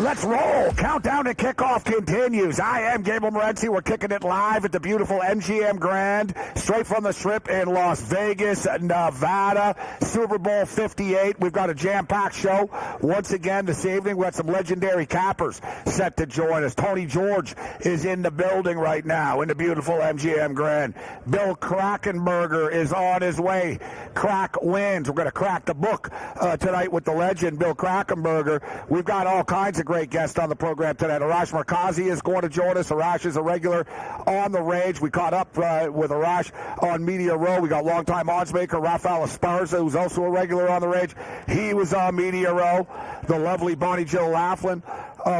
Let's roll. Countdown to kickoff continues. I am Gabriel Morency. We're kicking it live at the beautiful MGM Grand, straight from the Strip in Las Vegas, Nevada. Super Bowl 58. We've got a jam-packed show once again this evening. We've got some legendary cappers set to join us. Tony George is in the building right now in the beautiful MGM Grand. Bill Krackomberger is on his way. Crack wins. We're going to crack the book tonight with the legend, Bill Krackomberger. We've got all kinds of great guests on the program tonight. Arash Markazi is going to join us. Arash is a regular on the Rage. We caught up with Arash on Media Row. We got longtime oddsmaker Rafael Esparza, who's also a regular on the Rage. He was on Media Row. The lovely Bonnie Jill Laughlin.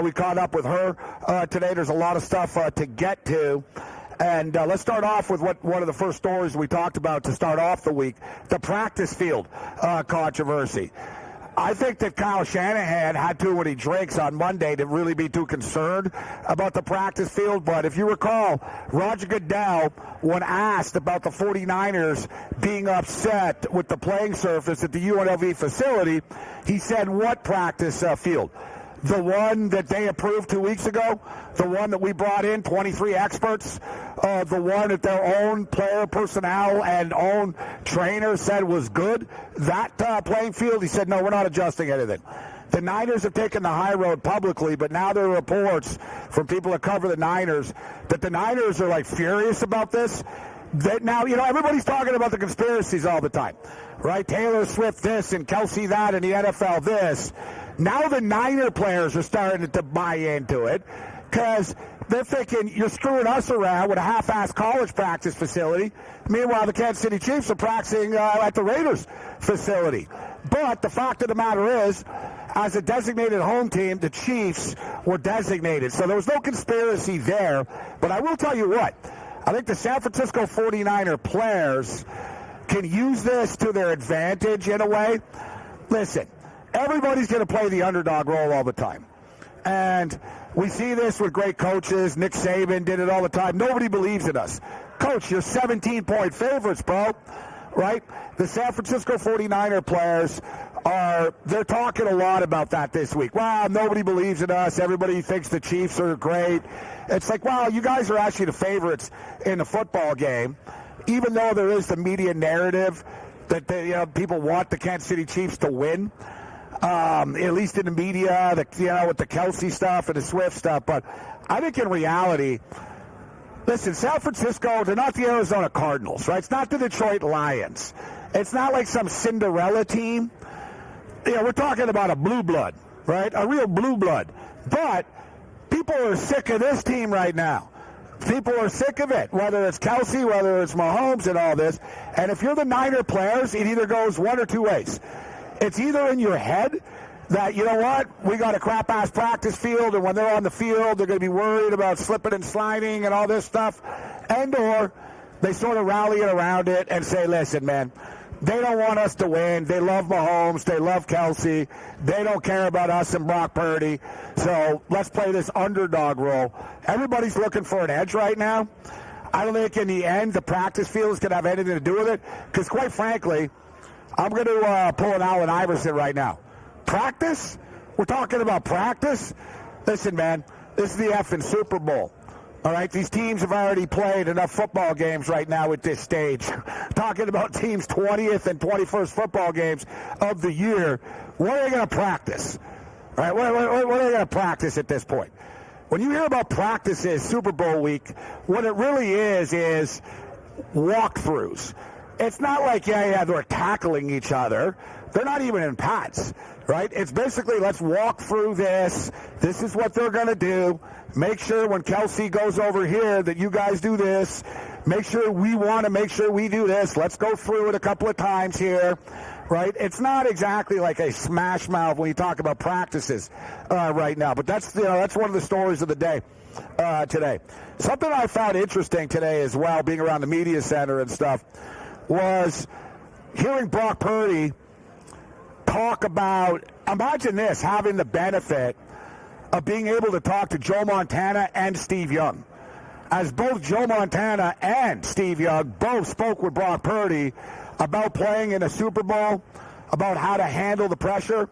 We caught up with her today. There's a lot of stuff to get to. And let's start off with one of the first stories we talked about to start off the week, the practice field controversy. I think that Kyle Shanahan had too many drinks on Monday to really be too concerned about the practice field. But if you recall, Roger Goodell, when asked about the 49ers being upset with the playing surface at the UNLV facility, he said, what practice field? The one that they approved 2 weeks ago, the one that we brought in, 23 experts, the one that their own player personnel and own trainer said was good, that playing field, he said, no, we're not adjusting anything. The Niners have taken the high road publicly, but now there are reports from people that cover the Niners that the Niners are like furious about this. That now, everybody's talking about the conspiracies all the time, right? Taylor Swift this and Kelsey that and the NFL this. Now the Niner players are starting to buy into it because they're thinking you're screwing us around with a half-assed college practice facility. Meanwhile, the Kansas City Chiefs are practicing at the Raiders facility. But the fact of the matter is, as a designated home team, the Chiefs were designated. So there was no conspiracy there. But I will tell you what, I think the San Francisco 49er players can use this to their advantage in a way. Listen, everybody's going to play the underdog role all the time. And we see this with great coaches. Nick Saban did it all the time. Nobody believes in us. Coach, you're 17-point favorites, bro. Right? The San Francisco 49er players they're talking a lot about that this week. Wow, nobody believes in us. Everybody thinks the Chiefs are great. It's like, wow, you guys are actually the favorites in the football game, even though there is the media narrative that people want the Kansas City Chiefs to win. At least in the media, with the Kelsey stuff and the Swift stuff. But I think in reality, listen, San Francisco, they're not the Arizona Cardinals, right? It's not the Detroit Lions. It's not like some Cinderella team. We're talking about a blue blood, right? A real blue blood. But people are sick of this team right now. People are sick of it, whether it's Kelsey, whether it's Mahomes and all this. And if you're the Niner players, it either goes one or two ways. It's either in your head that, you know what, we got a crap-ass practice field, and when they're on the field, they're going to be worried about slipping and sliding and all this stuff, and/or they sort of rally it around it and say, listen, man, they don't want us to win. They love Mahomes. They love Kelsey. They don't care about us and Brock Purdy. So let's play this underdog role. Everybody's looking for an edge right now. I don't think in the end the practice field is going to have anything to do with it because, quite frankly, I'm going to pull an Allen Iverson right now. Practice? We're talking about practice? Listen, man, this is the effing Super Bowl. All right, these teams have already played enough football games right now at this stage. Talking about teams' 20th and 21st football games of the year. What are they going to practice? All right, what are they going to practice at this point? When you hear about practices Super Bowl week, what it really is walkthroughs. It's not like, they're tackling each other. They're not even in pads, right? It's basically, let's walk through this. This is what they're going to do. Make sure when Kelsey goes over here that you guys do this. Make sure we want to make sure we do this. Let's go through it a couple of times here, right? It's not exactly like a smash mouth when you talk about practices right now. But that's one of the stories of the day today. Something I found interesting today as well, being around the media center and stuff, was hearing Brock Purdy talk about, imagine this, having the benefit of being able to talk to Joe Montana and Steve Young. As both Joe Montana and Steve Young both spoke with Brock Purdy about playing in a Super Bowl, about how to handle the pressure.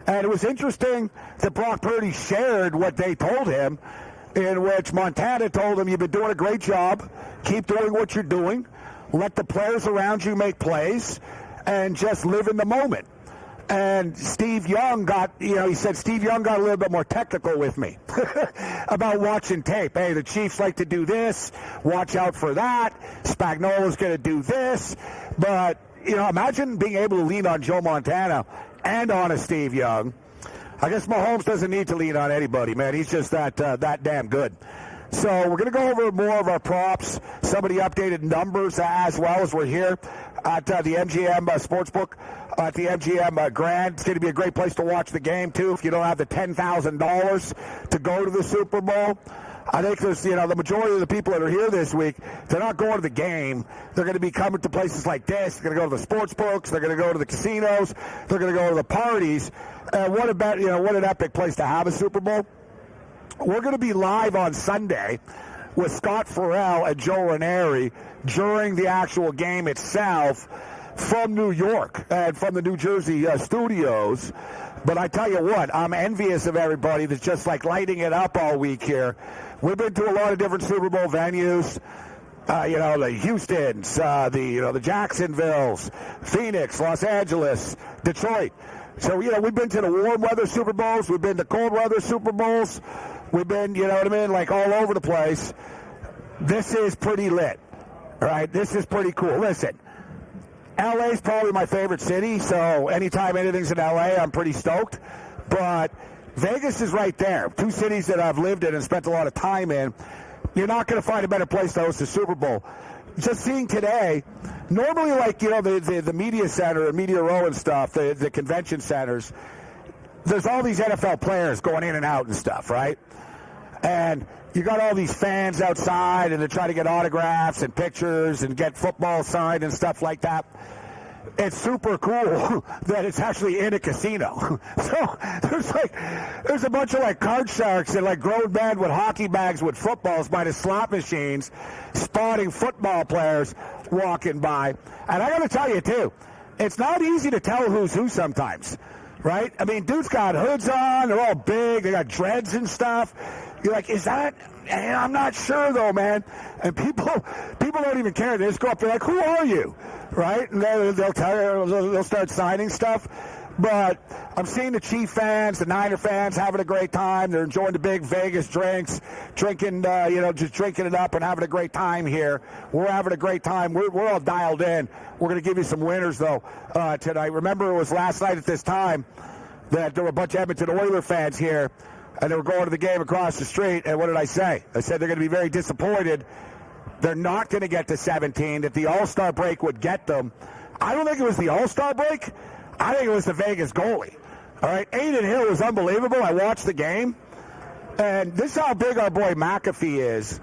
And it was interesting that Brock Purdy shared what they told him, in which Montana told him, you've been doing a great job. Keep doing what you're doing. Let the players around you make plays and just live in the moment. And Steve Young he said Steve Young got a little bit more technical with me about watching tape. Hey, the Chiefs like to do this. Watch out for that. Spagnuolo's going to do this. But, imagine being able to lean on Joe Montana and on a Steve Young. I guess Mahomes doesn't need to lean on anybody, man. He's just that damn good. So we're going to go over more of our props, some of the updated numbers as well as we're here at the MGM Sportsbook, at the MGM Grand. It's going to be a great place to watch the game, too, if you don't have the $10,000 to go to the Super Bowl. I think there's, the majority of the people that are here this week, they're not going to the game. They're going to be coming to places like this. They're going to go to the sports books. They're going to go to the casinos. They're going to go to the parties. What an epic place to have a Super Bowl. We're going to be live on Sunday with Scott Farrell and Joe Ranieri during the actual game itself from New York and from the New Jersey studios. But I tell you what, I'm envious of everybody that's just like lighting it up all week here. We've been to a lot of different Super Bowl venues. The Houstons, the Jacksonvilles, Phoenix, Los Angeles, Detroit. So, we've been to the warm weather Super Bowls. We've been to cold weather Super Bowls. We've been, like all over the place. This is pretty lit, all right? This is pretty cool. Listen, LA's probably my favorite city, so anytime anything's in LA, I'm pretty stoked. But Vegas is right there. Two cities that I've lived in and spent a lot of time in. You're not going to find a better place to host a Super Bowl. Just seeing today, normally the media center and Media Row and stuff, the convention centers, there's all these NFL players going in and out and stuff, right? And you got all these fans outside and they're trying to get autographs and pictures and get football signed and stuff like that. It's super cool that it's actually in a casino. So there's a bunch of card sharks and grown men with hockey bags with footballs by the slot machines spotting football players walking by. And I got to tell you, too, it's not easy to tell who's who sometimes, right? I mean, dudes got hoods on. They're all big. They got dreads and stuff. You're like, is that? And I'm not sure, though, man. And people don't even care. They just go up there like, who are you? Right? And they'll tell you, they'll start signing stuff. But I'm seeing the Chief fans, the Niner fans having a great time. They're enjoying the big Vegas drinks, drinking, just drinking it up and having a great time here. We're having a great time. We're all dialed in. We're going to give you some winners, though, tonight. Remember, it was last night at this time that there were a bunch of Edmonton Oilers fans here, and they were going to the game across the street. And what did I say? I said they're going to be very disappointed. They're not going to get to 17, that the All-Star break would get them. I don't think it was the All-Star break. I think it was the Vegas goalie. All right, Aiden Hill was unbelievable. I watched the game. And this is how big our boy McAfee is.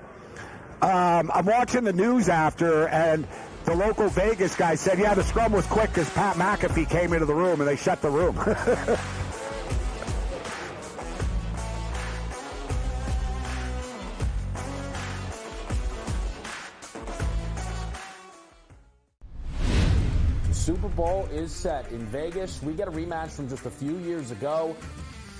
I'm watching the news after, and the local Vegas guy said, yeah, the scrum was quick because Pat McAfee came into the room, and they shut the room. Super Bowl is set in Vegas. We get a rematch from just a few years ago.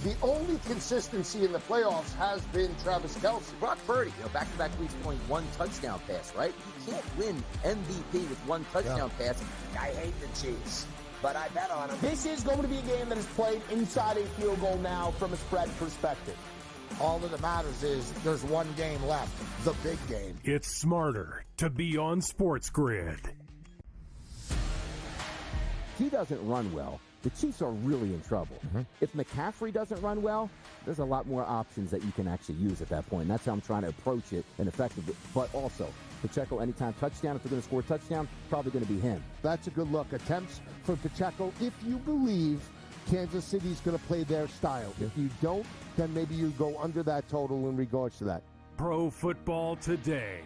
The only consistency in the playoffs has been Travis Kelce. Brock Purdy, back-to-back weeks going one touchdown pass, right? You can't win MVP with one touchdown pass. I hate the Chiefs, but I bet on them. This is going to be a game that is played inside a field goal now from a spread perspective. All that matters is there's one game left, the big game. It's smarter to be on SportsGrid. He doesn't run well, the Chiefs are really in trouble. If McCaffrey doesn't run well, there's a lot more options that you can actually use at that point. And that's how I'm trying to approach it and effectively. But also, Pacheco anytime touchdown, if they're going to score a touchdown, probably going to be him. That's a good look. Attempts for Pacheco if you believe Kansas City's going to play their style. If you don't, then maybe you go under that total in regards to that. Pro Football Today.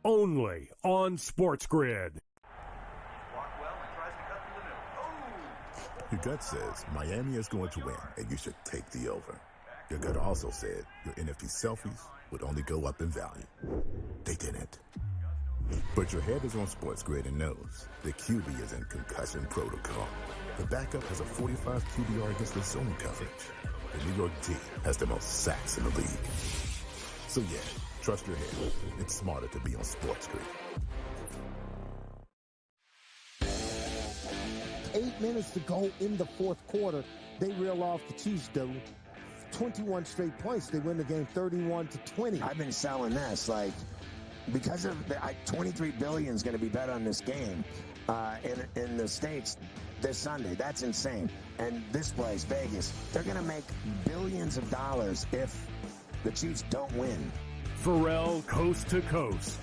Only on SportsGrid. Your gut says Miami is going to win, and you should take the over. Your gut also said your NFT selfies would only go up in value. They didn't. But your head is on SportsGrid and knows the QB is in concussion protocol. The backup has a 45 QBR against the zone coverage. The New York D has the most sacks in the league. So yeah, trust your head. It's smarter to be on SportsGrid. 8 minutes to go in the fourth quarter. They reel off the Chiefs, do 21 straight points. They win the game 31-20. I've been selling this, like, because of the, 23 billion is going to be bet on this game in the States this Sunday. That's insane. And this place, Vegas, they're going to make billions of dollars if the Chiefs don't win. Pharrell Coast to Coast.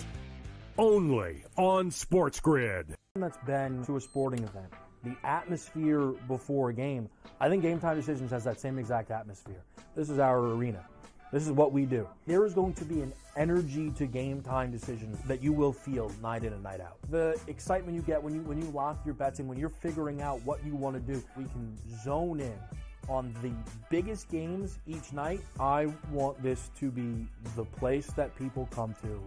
Only on SportsGrid. That's been to a sporting event. The atmosphere before a game. I think Game Time Decisions has that same exact atmosphere. This is our arena. This is what we do. There is going to be an energy to Game Time Decisions that you will feel night in and night out. The excitement you get when you lock your bets in, when you're figuring out what you want to do, we can zone in on the biggest games each night. I want this to be the place that people come to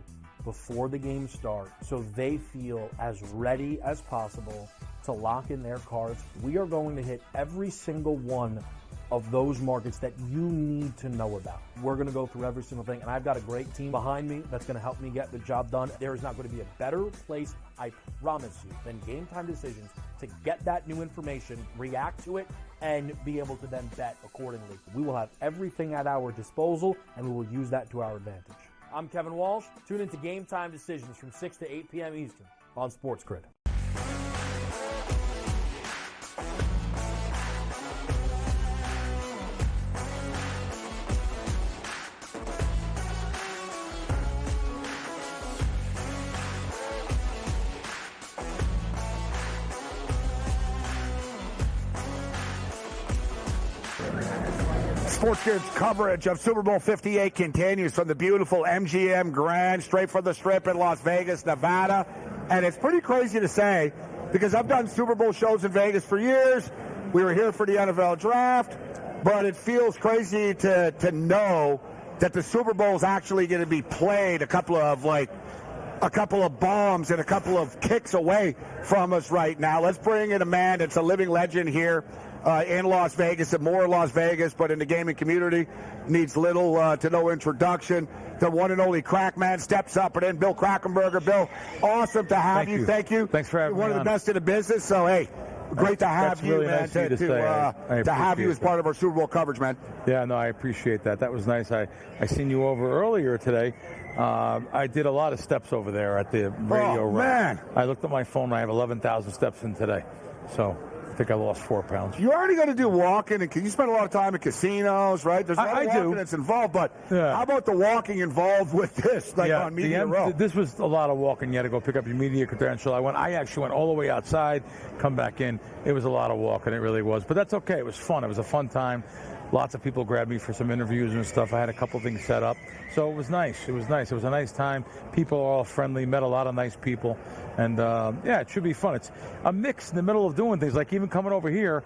before the game starts so they feel as ready as possible to lock in their cards. We are going to hit every single one of those markets that you need to know about. We're going to go through every single thing, and I've got a great team behind me that's going to help me get the job done. There is not going to be a better place, I promise you, than Game Time Decisions to get that new information, react to it, and be able to then bet accordingly. We will have everything at our disposal, and we will use that to our advantage. I'm Kevin Walsh. Tune into Game Time Decisions from 6 to 8 p.m. Eastern on SportsGrid. SportsGrid's coverage of Super Bowl 58 continues from the beautiful MGM Grand, straight from the Strip in Las Vegas, Nevada. And it's pretty crazy to say, because I've done Super Bowl shows in Vegas for years. We were here for the NFL draft, but it feels crazy to know that the Super Bowl is actually going to be played a couple of bombs and a couple of kicks away from us right now. Let's bring in a man that's a living legend here in Las Vegas, and more Las Vegas, but in the gaming community, needs little to no introduction. The one and only Crackman steps up, and then Bill Krackomberger. Bill, awesome to have you. Thank you. Thanks for having me. One of the best in the business. So hey, great to have you, really man. Nice To have you as part of our Super Bowl coverage, man. Yeah, no, I appreciate that. That was nice. I seen you over earlier today. I did a lot of steps over there at the radio. Oh, man. I looked at my phone. I have 11,000 steps in today. So I think I lost 4 pounds. You're already going to do walking, and you spend a lot of time in casinos, right? There's a lot of walking that's involved, but how about the walking involved with this, on Media Row? This was a lot of walking. You had to go pick up your media credential. I actually went all the way outside, come back in. It was a lot of walking, it really was. But that's okay. It was fun. It was a fun time. Lots of people grabbed me for some interviews and stuff. I had a couple things set up. So it was nice. It was nice. It was a nice time. People are all friendly, met a lot of nice people. And, it should be fun. It's a mix in the middle of doing things. Like even coming over here,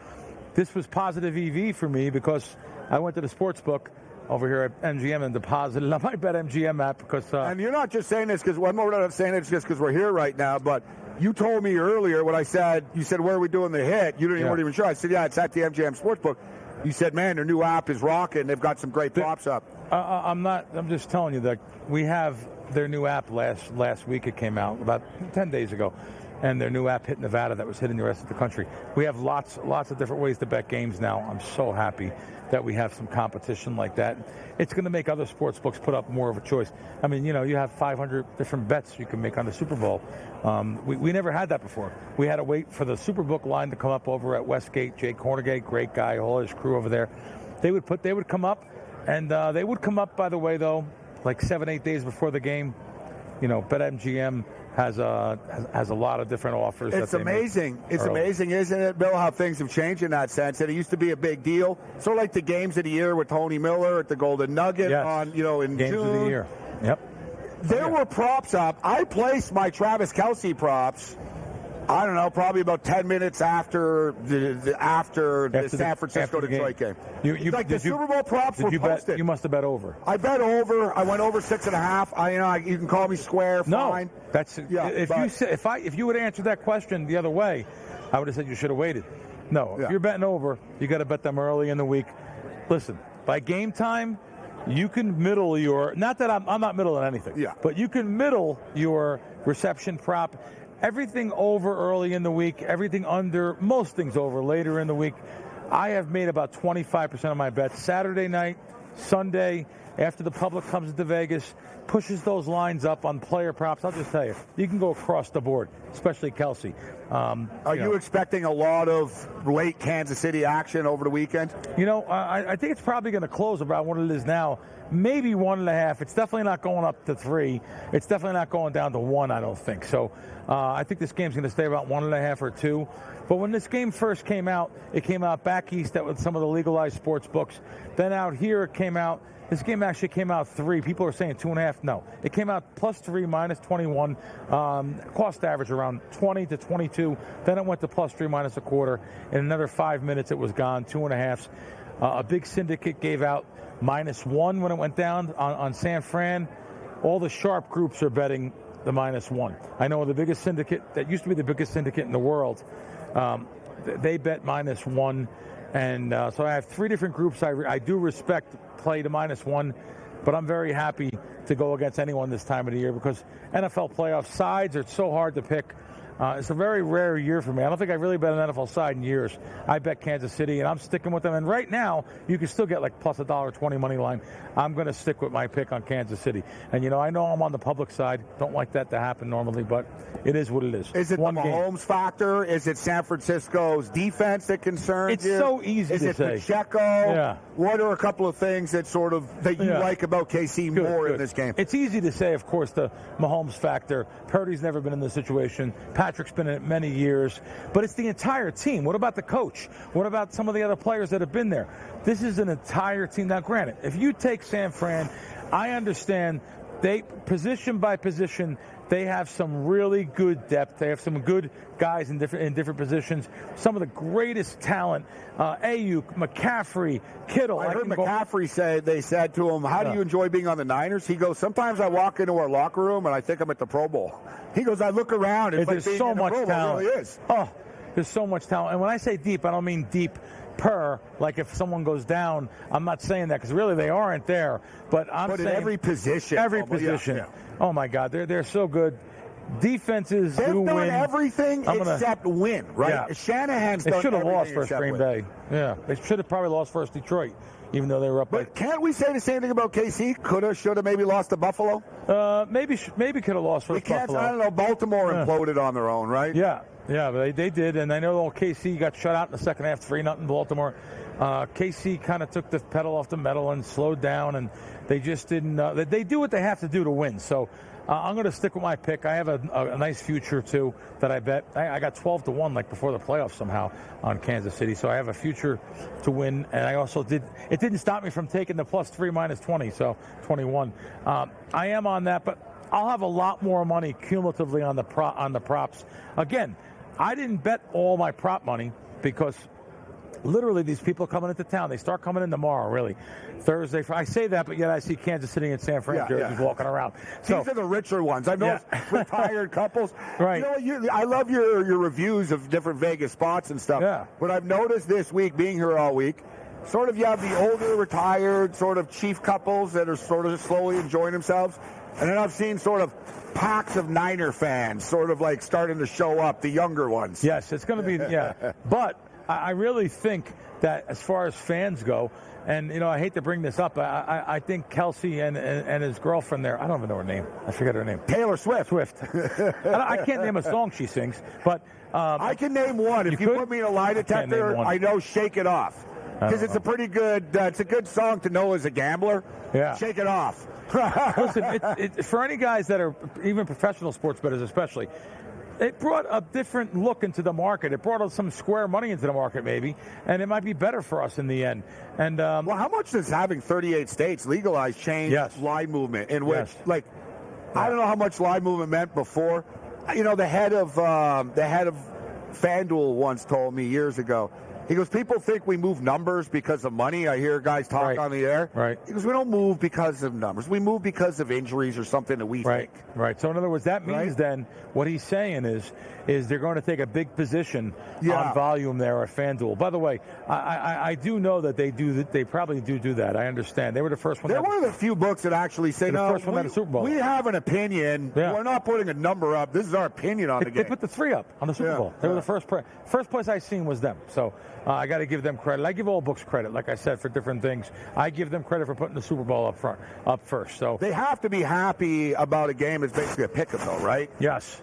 this was positive EV for me because I went to the sports book over here at MGM and deposited on my BetMGM app because... and you're not just saying this because one more not saying it's just because we're here right now, but you told me earlier when you said, where are we doing the hit? You weren't even sure. I said, it's at the MGM Sportsbook. You said, man, their new app is rocking. They've got some great props up. I'm just telling you that we have their new app last week. It came out about 10 days ago. And their new app hit Nevada that was hitting the rest of the country. We have lots of different ways to bet games now. I'm so happy that we have some competition like that. It's going to make other sports books put up more of a choice. I mean, you have 500 different bets you can make on the Super Bowl. We never had that before. We had to wait for the Superbook line to come up over at Westgate. Jay Cornegate, great guy, all his crew over there. They would come up, and they would come up, by the way, though, like 7-8 days before the game. BetMGM has a lot of different offers. It's amazing. It's amazing, isn't it, Bill, how things have changed in that sense. And it used to be a big deal. Sort of like the games of the year with Tony Miller at the Golden Nugget in games June. Of the year. Yep. There were props up. I placed my Travis Kelce props I don't know, probably about 10 minutes after the San Francisco-Detroit game. The Super Bowl props were posted. You must have bet over. I bet over. I went over 6.5. You can call me square. Fine. No, that's if you would answer that question the other way, I would have said you should have waited. No, if you're betting over, you got to bet them early in the week. Listen, by game time, you can middle your. Not that I'm not middle in anything. Yeah. But you can middle your reception prop. Everything over early in the week, everything under, most things over later in the week. I have made about 25% of my bets Saturday night, Sunday, after the public comes into Vegas, pushes those lines up on player props. I'll just tell you can go across the board, especially Kelsey. Are you expecting a lot of late Kansas City action over the weekend? I think it's probably going to close about what it is now. Maybe 1.5. It's definitely not going up to 3. It's definitely not going down to 1, I don't think. So I think this game's going to stay about 1.5 or 2. But when this game first came out, it came out back east with some of the legalized sports books. Then out here it came out. This game actually came out 3. People are saying 2.5. No, it came out +3, -21. Cost average around 20 to 22. Then it went to +3, -1/4. In another 5 minutes, it was gone. 2.5s. A big syndicate gave out -1 when it went down on San Fran. All the sharp groups are betting the -1. I know the biggest syndicate, that used to be the biggest syndicate in the world, they bet -1. And so I have 3 different groups I do respect play to -1, but I'm very happy to go against anyone this time of the year because NFL playoff sides are so hard to pick. It's a very rare year for me. I don't think I've really bet an NFL side in years. I bet Kansas City, and I'm sticking with them. And right now, you can still get like plus $1.20 money line. I'm going to stick with my pick on Kansas City. And, I know I'm on the public side. Don't like that to happen normally, but it is what it is. Is it the Mahomes factor? Is it San Francisco's defense that concerns you? It's so easy to say. Is it Pacheco? Yeah. What are a couple of things that you like about KC more in this game? It's easy to say, of course, the Mahomes factor. Purdy's never been in this situation. Patrick's been in it many years. But it's the entire team. What about the coach? What about some of the other players that have been there? This is an entire team. Now, granted, if you take San Fran, I understand they, position by position, they have some really good depth. They have some good guys in different positions. Some of the greatest talent, Ayuk, McCaffrey, Kittle. I heard McCaffrey say, they said to him, how do you enjoy being on the Niners? He goes, sometimes I walk into our locker room and I think I'm at the Pro Bowl. He goes, I look around. It's like there's so much talent. It really is. Oh, there's so much talent. And when I say deep, I don't mean deep like if someone goes down. I'm not saying that because really they aren't there. But I'm saying in every position. Yeah. Oh, my God. They're so good. Defenses They've do done win. everything except win, right? Yeah. Shanahan's they done should have lost everything versus Green Bay. Yeah, they should have probably lost versus Detroit, even though they were up. But can't we say the same thing about KC? Could have, should have, maybe lost to Buffalo? Maybe could have lost versus Buffalo. I don't know. Baltimore imploded on their own, right? Yeah, but they did, and I know all KC got shut out in the second half, 3-0 Baltimore. KC kind of took the pedal off the metal and slowed down, and they just didn't. They do what they have to do to win. So I'm going to stick with my pick. I have a nice future too that I bet. I got 12-1 like before the playoffs somehow on Kansas City. So I have a future to win, and I also did. It didn't stop me from taking the +3 -20, so 21. I am on that, but I'll have a lot more money cumulatively on the props. Again, I didn't bet all my prop money because literally these people coming into town, they start coming in tomorrow, really. Thursday, I say that, but yet I see Kansas City and San Fran jerseys walking around. So, these are the richer ones. I know retired couples. Right. I love your reviews of different Vegas spots and stuff. Yeah. But I've noticed this week, being here all week, sort of you have the older, retired, sort of chief couples that are sort of slowly enjoying themselves. And then I've seen sort of packs of Niner fans sort of like starting to show up, the younger ones. Yes, it's going to be, But I really think that as far as fans go, and, I hate to bring this up, I think Kelsey and his girlfriend there, I don't even know her name. I forget her name. Taylor Swift. I can't name a song she sings, but... I can name one. If you put me in a lie detector, I know Shake It Off. Because it's a pretty good, it's a good song to know as a gambler. Yeah. Shake It Off. Listen, for any guys that are even professional sports bettors especially, it brought a different look into the market. It brought some square money into the market, maybe, and it might be better for us in the end. And well, how much does having 38 states legalized change line movement? In which, I don't know how much line movement meant before. You know, the head of FanDuel once told me years ago. He goes, people think we move numbers because of money. I hear guys talk on the air. Right. He goes, we don't move because of numbers. We move because of injuries or something that we think. Right. So in other words, that means then what he's saying is they're going to take a big position on volume there at FanDuel. By the way, I do know that they probably do that. I understand. They were the first one. They're one of the few books that actually say, no, first one at a Super Bowl. We have an opinion. Yeah. We're not putting a number up. This is our opinion on the game. They put the 3 up on the Super Bowl. They were the first place I seen was them. So I got to give them credit. I give all books credit, like I said, for different things. I give them credit for putting the Super Bowl up first. So they have to be happy about a game that's basically a pick-em, though, right? Yes.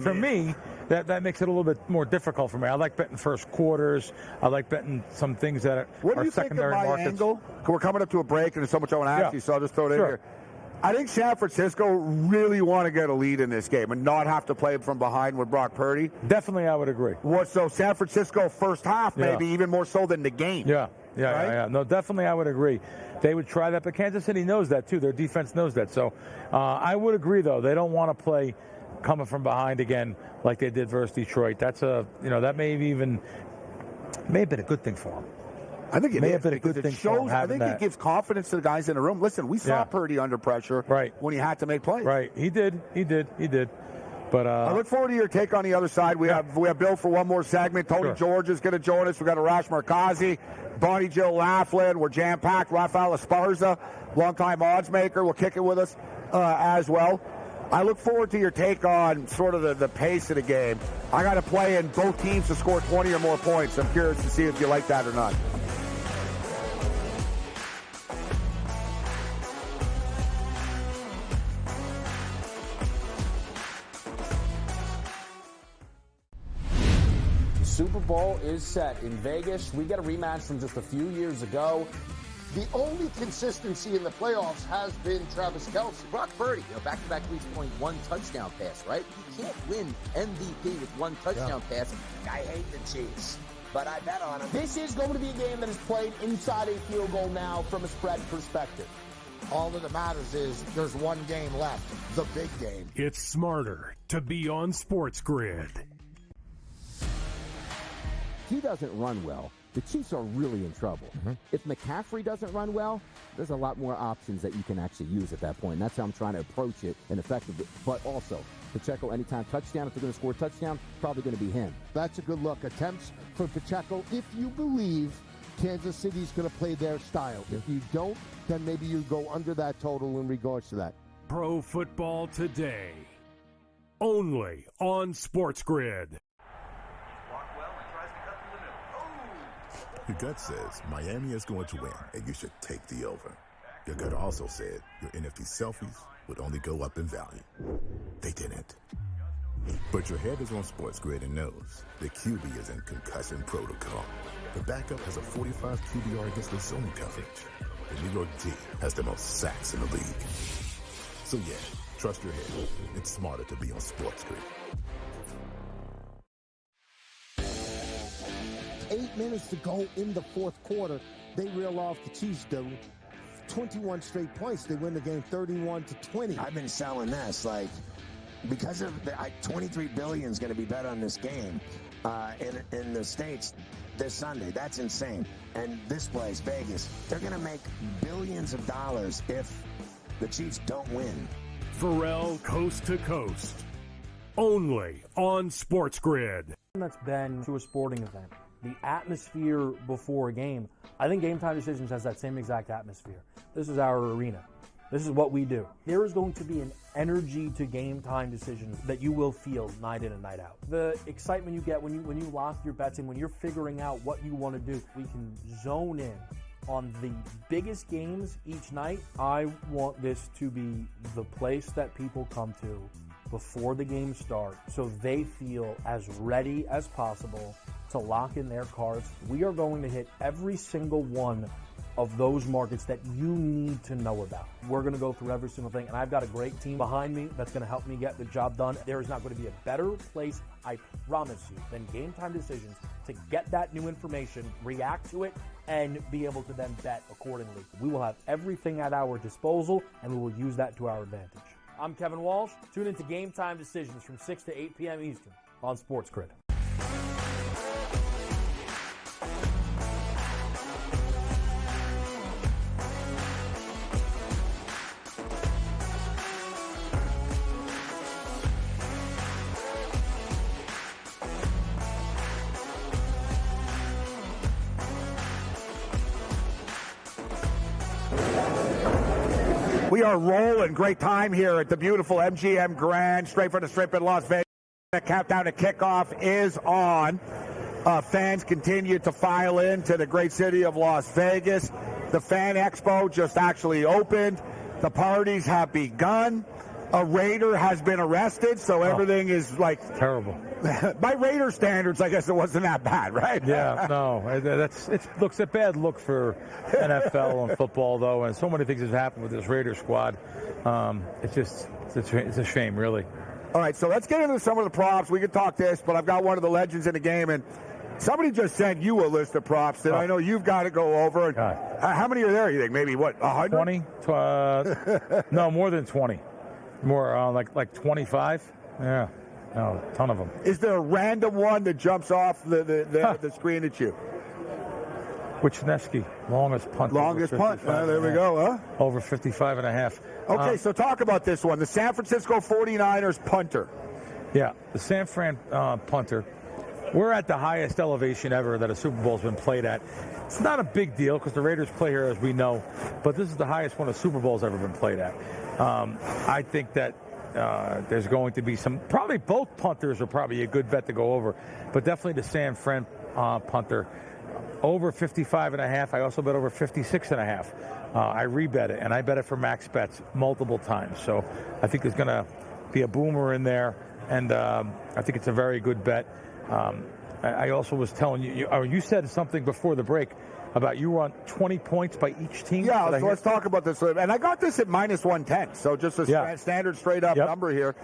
For me, that makes it a little bit more difficult for me. I like betting first quarters. I like betting some things that are what do you secondary think of my markets. Angle? We're coming up to a break, and there's so much I want to ask you, so I'll just throw it in here. I think San Francisco really want to get a lead in this game and not have to play from behind with Brock Purdy. Definitely, I would agree. So San Francisco first half, maybe even more so than the game. Yeah. No, definitely, I would agree. They would try that, but Kansas City knows that too. Their defense knows that. So I would agree, though. They don't want to play coming from behind again like they did versus Detroit. That's that may have been a good thing for them. I think it may is, have been a good thing for them. I think it gives confidence to the guys in the room. Listen, we saw Purdy under pressure when he had to make plays. Right, he did. But I look forward to your take on the other side. We have Bill for one more segment. Tony George is going to join us. We got Arash Markazi, Bonnie Jill Laughlin. We're jam packed. Rafael Esparza, longtime odds maker, will kick it with us as well. I look forward to your take on sort of the pace of the game. I got to play in both teams to score 20 or more points. I'm curious to see if you like that or not. Super Bowl is set in Vegas. We get a rematch from just a few years ago. The only consistency in the playoffs has been Travis Kelce. Brock Purdy, back-to-back weeks point one touchdown pass, right? You can't win MVP with one touchdown pass. I hate the Chiefs, but I bet on them. This is going to be a game that is played inside a field goal now from a spread perspective. All that matters is there's one game left, the big game. It's smarter to be on SportsGrid. He doesn't run well, the Chiefs are really in trouble. If McCaffrey doesn't run well, there's a lot more options that you can actually use at that point. And that's how I'm trying to approach it and effectively. But also, Pacheco anytime touchdown, if they're going to score a touchdown, probably going to be him. That's a good look. Attempts for Pacheco if you believe Kansas City's going to play their style. If you don't, then maybe you go under that total in regards to that. Pro Football Today. Only on SportsGrid. Your gut says Miami is going to win, and you should take the over. Your gut also said your NFT selfies would only go up in value. They didn't. But your head is on SportsGrid and knows the QB is in concussion protocol. The backup has a 45 QBR against the zone coverage. The New York D has the most sacks in the league. So yeah, trust your head. It's smarter to be on SportsGrid. 8 minutes to go in the fourth quarter. They reel off the Chiefs, though. 21 straight points. They win the game 31-20. I've been selling this, because of the 23 billion is going to be bet on this game in the States this Sunday. That's insane. And this place, Vegas, they're going to make billions of dollars if the Chiefs don't win. Pharrell Coast to Coast. Only on SportsGrid. That's been to a sporting event. The atmosphere before a game, I think Game Time Decisions has that same exact atmosphere. This is our arena. This is what we do. There is going to be an energy to Game Time Decisions that you will feel night in and night out. The excitement you get when you lock your bets in, when you're figuring out what you want to do, we can zone in on the biggest games each night. I want this to be the place that people come to before the game starts so they feel as ready as possible to lock in their cards. We are going to hit every single one of those markets that you need to know about. We're going to go through every single thing, and I've got a great team behind me that's going to help me get the job done. There is not going to be a better place, I promise you, than Game Time Decisions to get that new information, react to it, and be able to then bet accordingly. We will have everything at our disposal, and we will use that to our advantage. I'm Kevin Walsh. Tune into Game Time Decisions from 6 to 8 p.m. Eastern on SportsGrid. We are rolling. Great time here at the beautiful MGM Grand, straight from the Strip in Las Vegas. The countdown to kickoff is on. Fans continue to file into the great city of Las Vegas. The Fan Expo just actually opened. The parties have begun. A Raider has been arrested, so everything is like terrible. By Raider standards, I guess it wasn't that bad, right? Yeah, no, it looks a bad look for NFL and football, though, and so many things have happened with this Raider squad. It's a shame, really. All right, so let's get into some of the props. We can talk this, but I've got one of the legends in the game, and somebody just sent you a list of props that I know you've got to go over. How many are there, you think? Maybe, 100? 20? No, more than 20. More like 25. Yeah, no, a ton of them. Is there a random one that jumps off the screen at you? Wichneski, longest punt. Longest punt. There we go, huh? Over 55 and a half. Okay, so talk about this one. The San Francisco 49ers punter. Yeah, the San Fran punter. We're at the highest elevation ever that a Super Bowl's been played at. It's not a big deal because the Raiders play here, as we know, but this is the highest one a Super Bowl's ever been played at. I think that there's going to be probably both punters are probably a good bet to go over, but definitely the San Fran punter. Over 55 and a half. I also bet over 56 and a half. I rebet it, and I bet it for max bets multiple times. So I think there's going to be a boomer in there, and I think it's a very good bet. I also was telling you said something before the break about you want 20 points by each team. Yeah, so let's talk about this. And I got this at minus 110, so just a standard straight-up number here.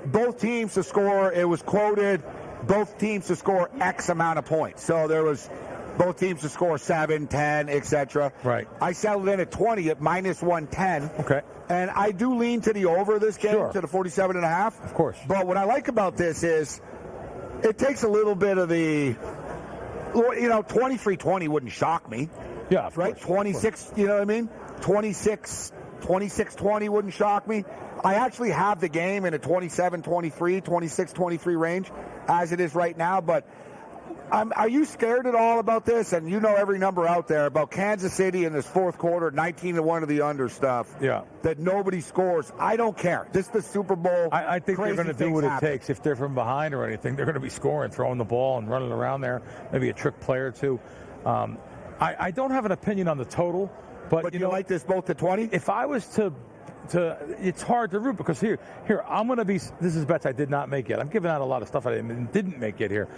Both teams to score, it was quoted, both teams to score X amount of points. So there was both teams to score 7, 10, etc. Right. I settled in at 20 at minus 110. Okay. And I do lean to the over this game, to the 47.5. Of course. But what I like about this is it takes a little bit of the, 23-20 wouldn't shock me. Yeah, right? Course, 26, you know what I mean? 26-20 wouldn't shock me. I actually have the game in a 27-23, 26-23 range as it is right now, but are you scared at all about this? And you know every number out there about Kansas City in this fourth quarter, 19-1 of the under stuff. Yeah. That nobody scores. I don't care. This is the Super Bowl. I think they're going to do what it takes. If they're from behind or anything, they're going to be scoring, throwing the ball and running around there. Maybe a trick play or two. I don't have an opinion on the total, but you like this both to 20? If I was to it's hard to root because here I'm going to be. This is bets I did not make yet. I'm giving out a lot of stuff I didn't make yet here.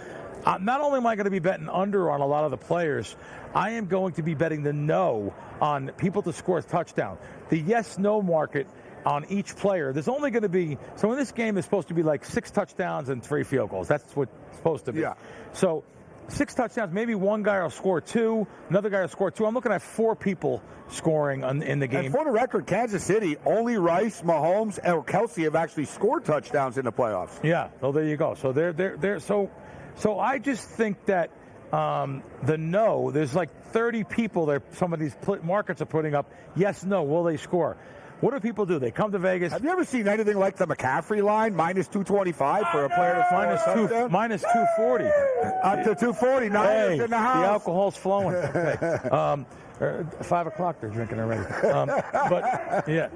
Not only am I going to be betting under on a lot of the players, I am going to be betting the no on people to score a touchdown. The yes-no market on each player. There's only going to be, so in this game it's supposed to be like 6 touchdowns and 3 field goals. That's what it's supposed to be. Yeah. So 6 touchdowns, maybe one guy will score 2, another guy will score 2. I'm looking at 4 people scoring in the game. And for the record, Kansas City, only Rice, Mahomes, and Kelsey have actually scored touchdowns in the playoffs. Yeah, so there you go. So they're so I just think that the no, there's like 30 people that some of these markets are putting up, yes, no, will they score? What do people do? They come to Vegas. Have you ever seen anything like the McCaffrey line, minus 225 for a player to minus 240. Up to 240, Niners in the house. The alcohol's flowing. Okay. 5 o'clock they're drinking already. But, yeah.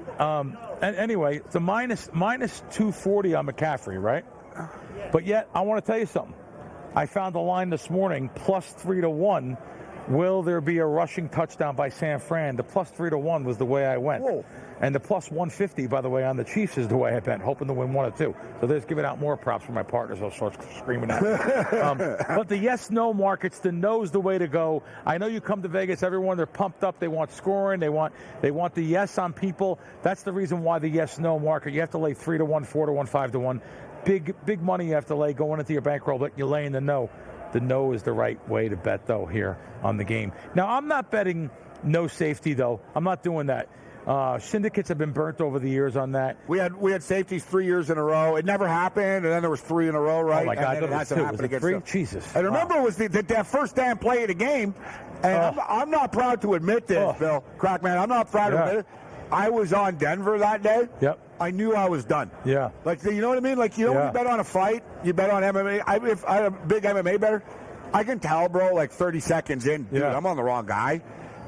And anyway, it's a minus 240 on McCaffrey, right? But yet, I want to tell you something. I found the line this morning, plus 3-1. Will there be a rushing touchdown by San Fran? The plus 3-1 was the way I went. Whoa. And the plus 150, by the way, on the Chiefs is the way I bet, hoping to win 1 or 2. So there's giving out more props for my partners. I'll start screaming at them. But the yes-no markets, the no's the way to go. I know you come to Vegas, everyone, they're pumped up. They want scoring. They want the yes on people. That's the reason why the yes-no market, you have to lay 3-1, 4-1, 5-1. Big money you have to lay going into your bankroll, but you're laying the no. The no is the right way to bet, though, here on the game. Now, I'm not betting no safety, though. I'm not doing that. Syndicates have been burnt over the years on that. We had safeties 3 years in a row. It never happened, and then there was 3 in a row, right? Oh, my God. And then it hasn't happened against 3? them. Jesus. And remember, it was that first damn play of the game, and I'm not proud to admit this, Bill Crackman. I'm not proud to admit it. I was on Denver that day. Yep. I knew I was done. Yeah. Like, you know what I mean? Like, when you bet on a fight, you bet on MMA. If I'm a big MMA bettor, I can tell, bro, like 30 seconds in, dude, I'm on the wrong guy.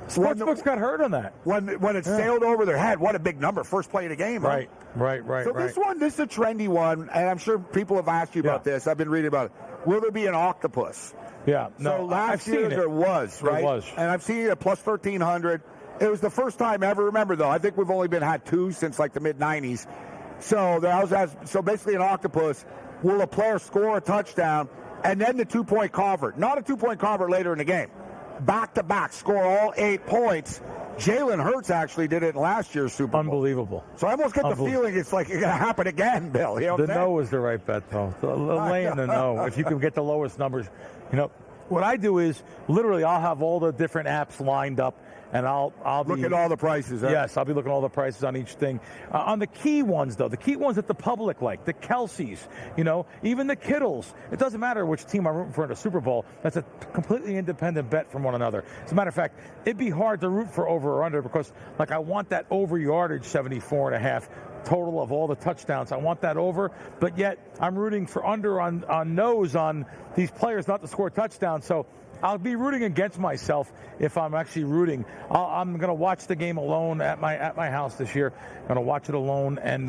Sportsbooks got hurt on that. When it sailed over their head, what a big number. First play of the game. Right. So this is a trendy one, and I'm sure people have asked you about this. I've been reading about it. Will there be an octopus? Yeah. No, so last year there was, right? There was. And I've seen it at plus 1,300. It was the first time ever. Remember, though, I think we've only had 2 since like the mid-'90s. So basically an octopus. Will a player score a touchdown and then the 2-point convert? Not a 2-point convert later in the game. Back-to-back, score all 8 points. Jalen Hurts actually did it in last year's Super Bowl. Unbelievable. So I almost get the feeling it's like it's going to happen again, Bill. You know the no is the right bet, though. Laying the no. If you can get the lowest numbers. What I do is literally I'll have all the different apps lined up, and I'll look at all the prices. Huh? Yes, I'll be looking at all the prices on each thing. On the key ones, though, the key ones that the public like, the Kelseys, even the Kittles. It doesn't matter which team I'm rooting for in the Super Bowl. That's a completely independent bet from one another. As a matter of fact, it'd be hard to root for over or under because, I want that over yardage 74.5. Total of all the touchdowns. I want that over, but yet I'm rooting for under on no's on these players not to score touchdowns. So I'll be rooting against myself if I'm actually rooting. I'm going to watch the game alone at my house this year. I'm going to watch it alone and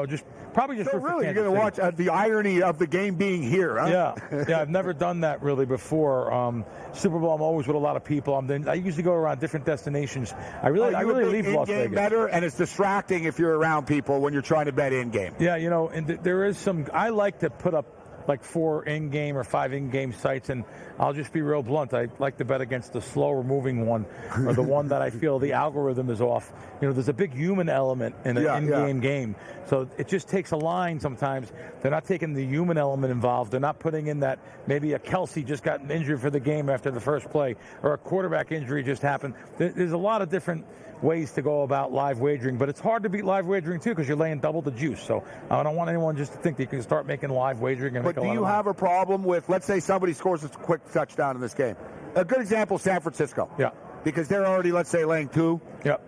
just probably just. So really, you're going to watch the irony of the game being here, huh? Yeah. I've never done that really before. Super Bowl, I'm always with a lot of people. I usually go around different destinations. I really leave Las Vegas. Better, and it's distracting if you're around people when you're trying to bet in game. Yeah, and there is some. I like to put up like 4 in-game or 5 in-game sites, and I'll just be real blunt. I like to bet against the slower moving one or the one that I feel the algorithm is off. There's a big human element in an in-game game. So it just takes a line sometimes. They're not taking the human element involved. They're not putting in that maybe a Kelsey just got injured for the game after the first play or a quarterback injury just happened. There's a lot of different ways to go about live wagering, but it's hard to beat live wagering too because you're laying double the juice. So I don't want anyone just to think that you can start making live wagering and make a lot of money. But do you have a problem with, let's say somebody scores a quick touchdown in this game? A good example, San Francisco. Yeah. Because they're already, let's say, laying 2. Yeah.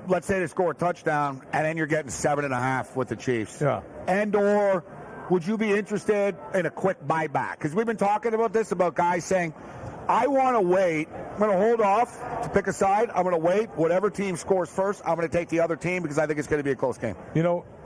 Let's say they score a touchdown, and then you're getting 7.5 with the Chiefs. Yeah. And or would you be interested in a quick buyback? Because we've been talking about this, about guys saying, I want to wait. I'm going to hold off to pick a side. I'm going to wait. Whatever team scores first, I'm going to take the other team because I think it's going to be a close game.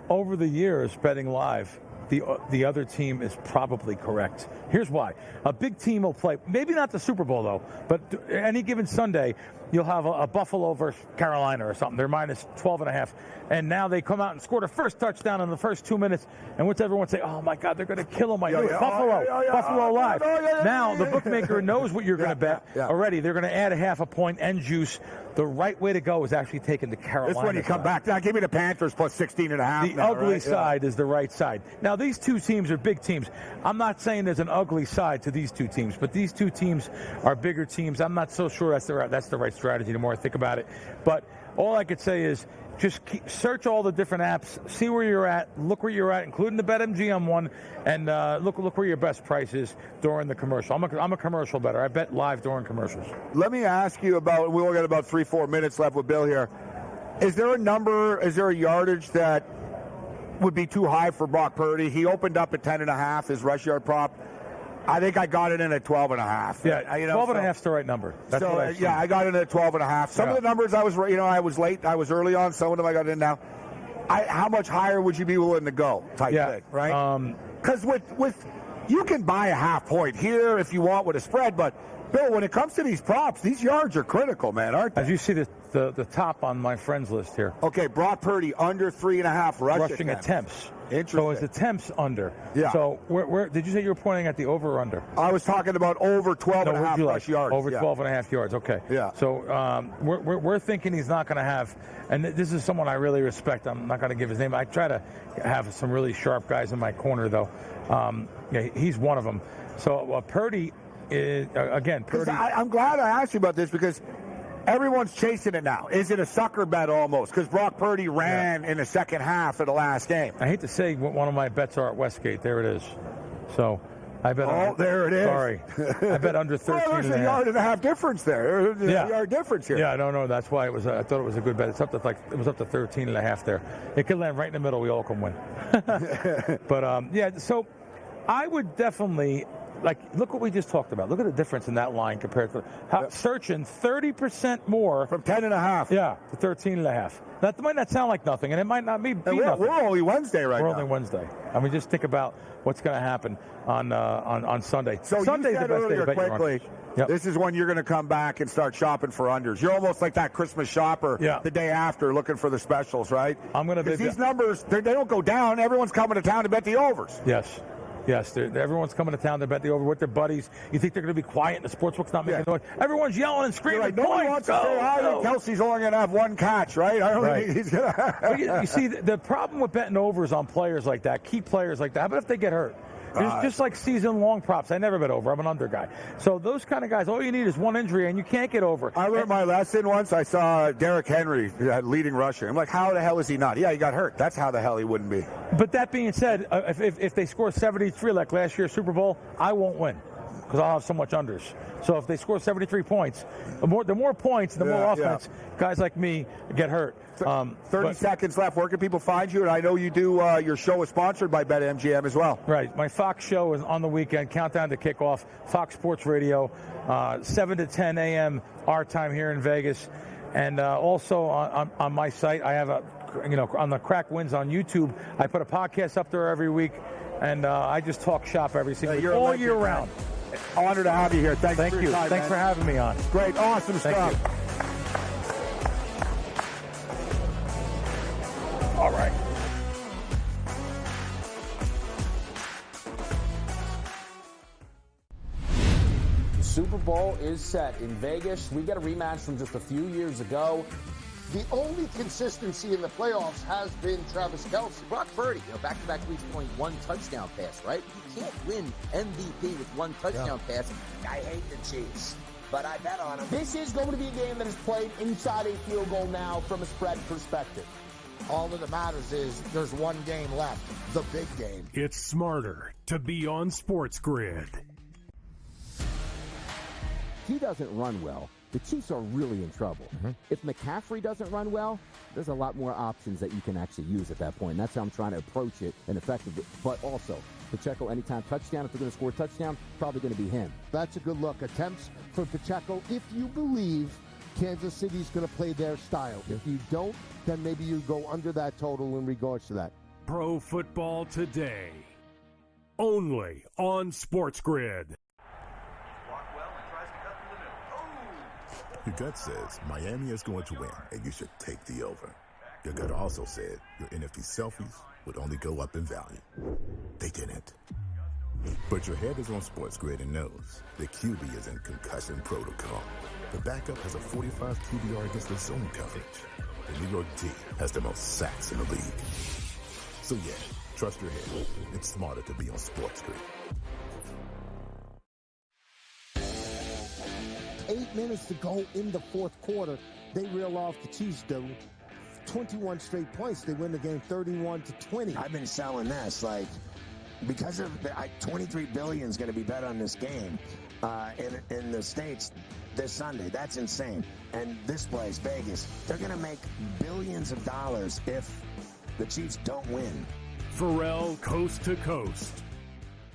Over the years, betting live, the other team is probably correct. Here's why. A big team will play, maybe not the Super Bowl, though, but any given Sunday, you'll have a Buffalo versus Carolina or something. They're minus 12.5. And now they come out and score the first touchdown in the first 2 minutes. And what's everyone say? Oh, my God, they're going to kill them. Buffalo live. Now, the bookmaker knows what you're going to bet already. They're going to add a half a point and juice. The right way to go is actually taking the Carolina This when you come back. Now, give me the Panthers plus 16.5. The ugly side is the right side. Now, these two teams are big teams. I'm not saying there's an ugly side to these two teams, but these two teams are bigger teams. I'm not so sure that's the right strategy the more I think about it. But all I could say is just search all the different apps, see where you're at, look where you're at, including the BetMGM one, and look where your best price is during the commercial. I'm a commercial bettor. I bet live during commercials. Let me ask you about, we only got about 3-4 minutes left with Bill here. Is there a yardage that would be too high for Brock Purdy? He opened up at 10.5, his rush yard prop. I think I got it in at 12.5. Yeah, 12.5 is the right number. That's what I got it in at 12.5. Some of the numbers I was late, I was early on. Some of them I got in now. How much higher would you be willing to go? Type thing, right? Because with you can buy a half point here if you want with a spread, but Bill, when it comes to these props, these yards are critical, man, aren't they? As you see the top on my friends list here. Okay, Brock Purdy under 3.5 rushing attempts. Interesting. So his attempts under. Yeah. So where did you say you were pointing at the over or under? I was talking about over 12.5 rush yards. Over 12.5 yards. Okay. Yeah. So we're thinking he's not going to have, and this is someone I really respect. I'm not going to give his name. I try to have some really sharp guys in my corner, though. He's one of them. So Purdy is again. Purdy. I'm glad I asked you about this because Everyone's chasing it now. Is it a sucker bet almost? Because Brock Purdy ran in the second half of the last game. I hate to say what one of my bets are at Westgate. There it is. So I bet. There it is. Sorry. I bet under 13 Well, there's and a a half. yard and a half difference there. There's a yard difference here. Yeah, I don't know. That's why it was. I thought it was a good bet. It's up to it was up to 13 and a half there. It could land right in the middle. We all can win. But so I would definitely. Look what we just talked about. Look at the difference in that line compared to searching 30% more from 10.5. Yeah, to 13.5. That might not sound like nothing, and it might not be nothing. We're only Wednesday now. We're only Wednesday. I mean, just think about what's going to happen on Sunday. So Sunday's you said the best day to earlier bet your quickly, Yep. this is when you're going to come back and start shopping for unders. You're almost like that Christmas shopper the day after looking for the specials, right? I'm going to Because these numbers, they don't go down. Everyone's coming to town to bet the overs. Yes, everyone's coming to town to bet the over with their buddies. You think they're going to be quiet and the sportsbook's not making noise? Everyone's yelling and screaming. Right. No one wants to say, I think Kelsey's only going to have one catch, right? I don't think he's going to. You see, the problem with betting overs on players like that, key players like that, how about if they get hurt? Just like season-long props. I never bet over. I'm an under guy. So those kind of guys, all you need is one injury, and you can't get over. I learned my lesson once. I saw Derrick Henry, leading rusher. I'm like, how the hell is he not? Yeah, he got hurt. That's how the hell he wouldn't be. But that being said, if they score 73 like last year's Super Bowl, I won't win because I'll have so much unders. So if they score 73 points, the more points, the more offense, guys like me get hurt. 30 seconds left. Where can people find you? And I know you do your show is sponsored by BetMGM as well. Right. My Fox show is on the weekend, countdown to kickoff, Fox Sports Radio, 7 to 10 a.m. our time here in Vegas. And also on my site, I have on the Crack Wins on YouTube, I put a podcast up there every week, and I just talk shop every single week, all year round. Honor to have you here. Thank you. Time, Thanks for having me on. Great. Awesome stuff. You. All right. The Super Bowl is set in Vegas. We get a rematch from just a few years ago. The only consistency in the playoffs has been Travis Kelce. Brock Purdy, back-to-back weeks point one touchdown pass, right? You can't win MVP with one touchdown pass. I hate the Chiefs, but I bet on them. This is going to be a game that is played inside a field goal now from a spread perspective. All that matters is there's one game left, the big game. It's smarter to be on SportsGrid. He doesn't run well. The Chiefs are really in trouble. If McCaffrey doesn't run well, there's a lot more options that you can actually use at that point. And that's how I'm trying to approach it and effectively. But also, Pacheco anytime touchdown, if they're going to score a touchdown, probably going to be him. That's a good look. Attempts for Pacheco if you believe Kansas City's going to play their style. If you don't, then maybe you go under that total in regards to that. Pro Football Today. Only on SportsGrid. Your gut says Miami is going to win, and you should take the over. Your gut also said your NFT selfies would only go up in value. They didn't. But your head is on SportsGrid and knows the QB is in concussion protocol. The backup has a 45 QBR against the zone coverage. The New York D has the most sacks in the league. So yeah, trust your head. It's smarter to be on SportsGrid. 8 minutes to go in the fourth quarter. They reel off the Chiefs, do 21 straight points. They win the game 31-20. I've been selling this, because of 23 billion is going to be bet on this game in the States this Sunday. That's insane. And this place, Vegas, they're going to make billions of dollars if the Chiefs don't win. Pharrell Coast to Coast.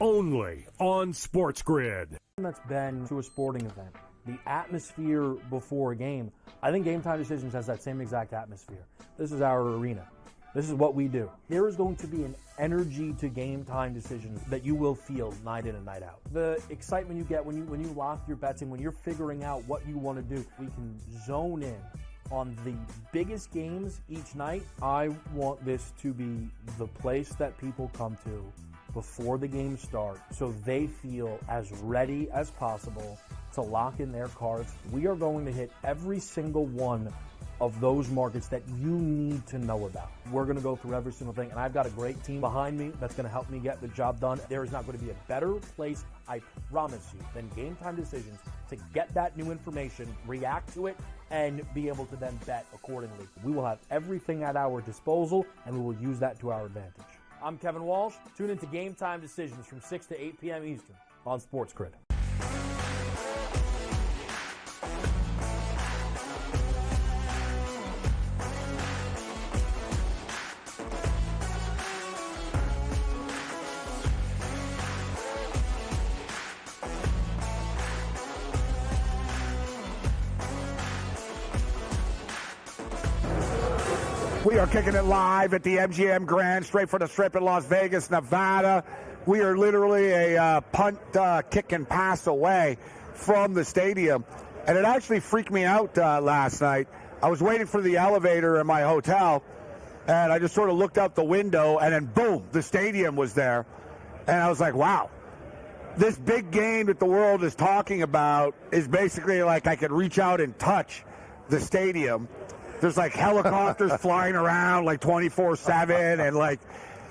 Only on SportsGrid. That's been to a sporting event. The atmosphere before a game, I think Game Time Decisions has that same exact atmosphere. This is our arena. This is what we do. There is going to be an energy to Game Time Decisions that you will feel night in and night out. The excitement you get when you lock your bets in, when you're figuring out what you want to do, we can zone in on the biggest games each night. I want this to be the place that people come to before the game starts so they feel as ready as possible to lock in their cards. We are going to hit every single one of those markets that you need to know about. We're going to go through every single thing, and I've got a great team behind me that's going to help me get the job done. There is not going to be a better place, I promise you, than Game Time Decisions to get that new information, react to it, and be able to then bet accordingly. We will have everything at our disposal, and we will use that to our advantage. I'm Kevin Walsh. Tune into Game Time Decisions from 6 to 8 p.m. Eastern on SportsGrid. We are kicking it live at the MGM Grand, straight for the strip in Las Vegas, Nevada. We are literally a punt, kick, and pass away from the stadium. And it actually freaked me out last night. I was waiting for the elevator in my hotel, and I just sort of looked out the window, and then boom, the stadium was there. And I was like, wow, this big game that the world is talking about is basically like I could reach out and touch the stadium. There's like helicopters flying around like 24/7, and like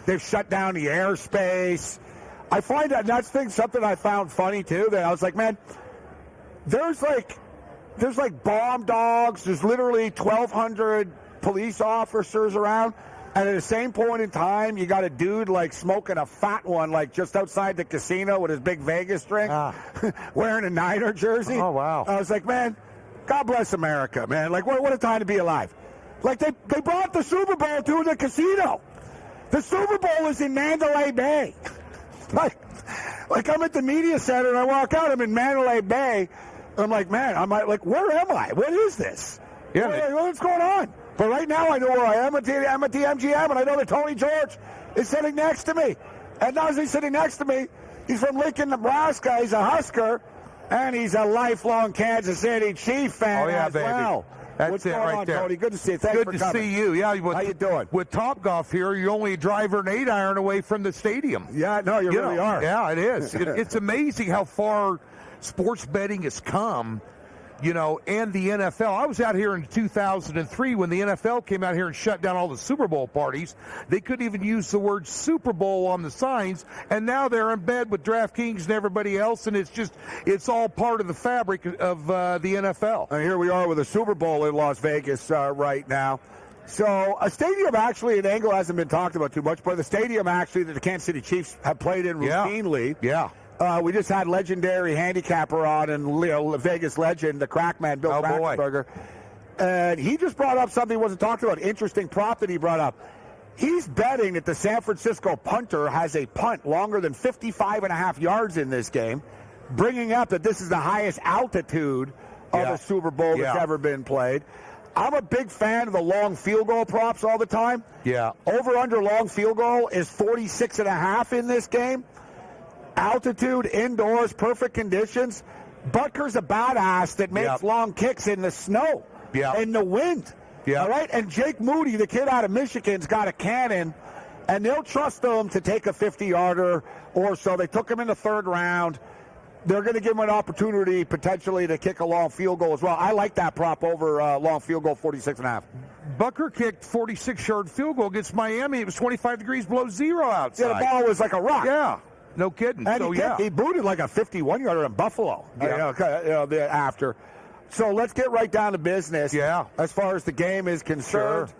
they've shut down the airspace. I find that's something I found funny too. That I was like, man, there's like bomb dogs. There's literally 1,200 police officers around, and at the same point in time, you got a dude like smoking a fat one like just outside the casino with his big Vegas drink, wearing a Niner jersey. Oh wow! I was like, man, God bless America, man. Like, what a time to be alive. Like, they brought the Super Bowl to the casino. The Super Bowl is in Mandalay Bay. like I'm at the media center, and I walk out, I'm in Mandalay Bay. I'm like, man, where am I? What is this? Yeah, what's going on? But right now, I know where I am. I'm at the MGM, and I know that Tony George is sitting next to me. And not only sitting next to me, he's from Lincoln, Nebraska. He's a Husker. And he's a lifelong Kansas City Chief fan as well. That's What's it going right on, there. Tony? Good to see you. Thanks Good for to coming. see you. Yeah, how you doing? With Topgolf here, you're only a driver and 8-iron away from the stadium. Yeah, no, you really are. Yeah, it is. It's amazing how far sports betting has come, and the NFL. I was out here in 2003 when the NFL came out here and shut down all the Super Bowl parties. They couldn't even use the word Super Bowl on the signs, and now they're in bed with DraftKings and everybody else, and it's all part of the fabric of the NFL. And here we are with a Super Bowl in Las Vegas right now. So a stadium, actually, an angle hasn't been talked about too much, but the stadium actually that the Kansas City Chiefs have played in routinely. Yeah. We just had legendary handicapper on, and Vegas legend, the Crackman, Bill Krackenberger. And he just brought up something he wasn't talked about, interesting prop that he brought up. He's betting that the San Francisco punter has a punt longer than 55.5 yards in this game, bringing up that this is the highest altitude of a Super Bowl that's ever been played. I'm a big fan of the long field goal props all the time. Yeah. Over-under long field goal is 46.5 in this game. Altitude, indoors, perfect conditions. Butker's a badass that makes long kicks in the snow and the wind. Yeah. All right? And Jake Moody, the kid out of Michigan's got a cannon, and they'll trust him to take a 50-yarder or so. They took him in the third round. They're going to give him an opportunity potentially to kick a long field goal as well. I like that prop over long field goal, 46.5. Butker kicked 46-yard field goal against Miami. It was 25 degrees below zero outside. Yeah, the ball was like a rock. Yeah. No kidding. And he booted like a 51-yarder in Buffalo after. So let's get right down to business. Yeah. As far as the game is concerned,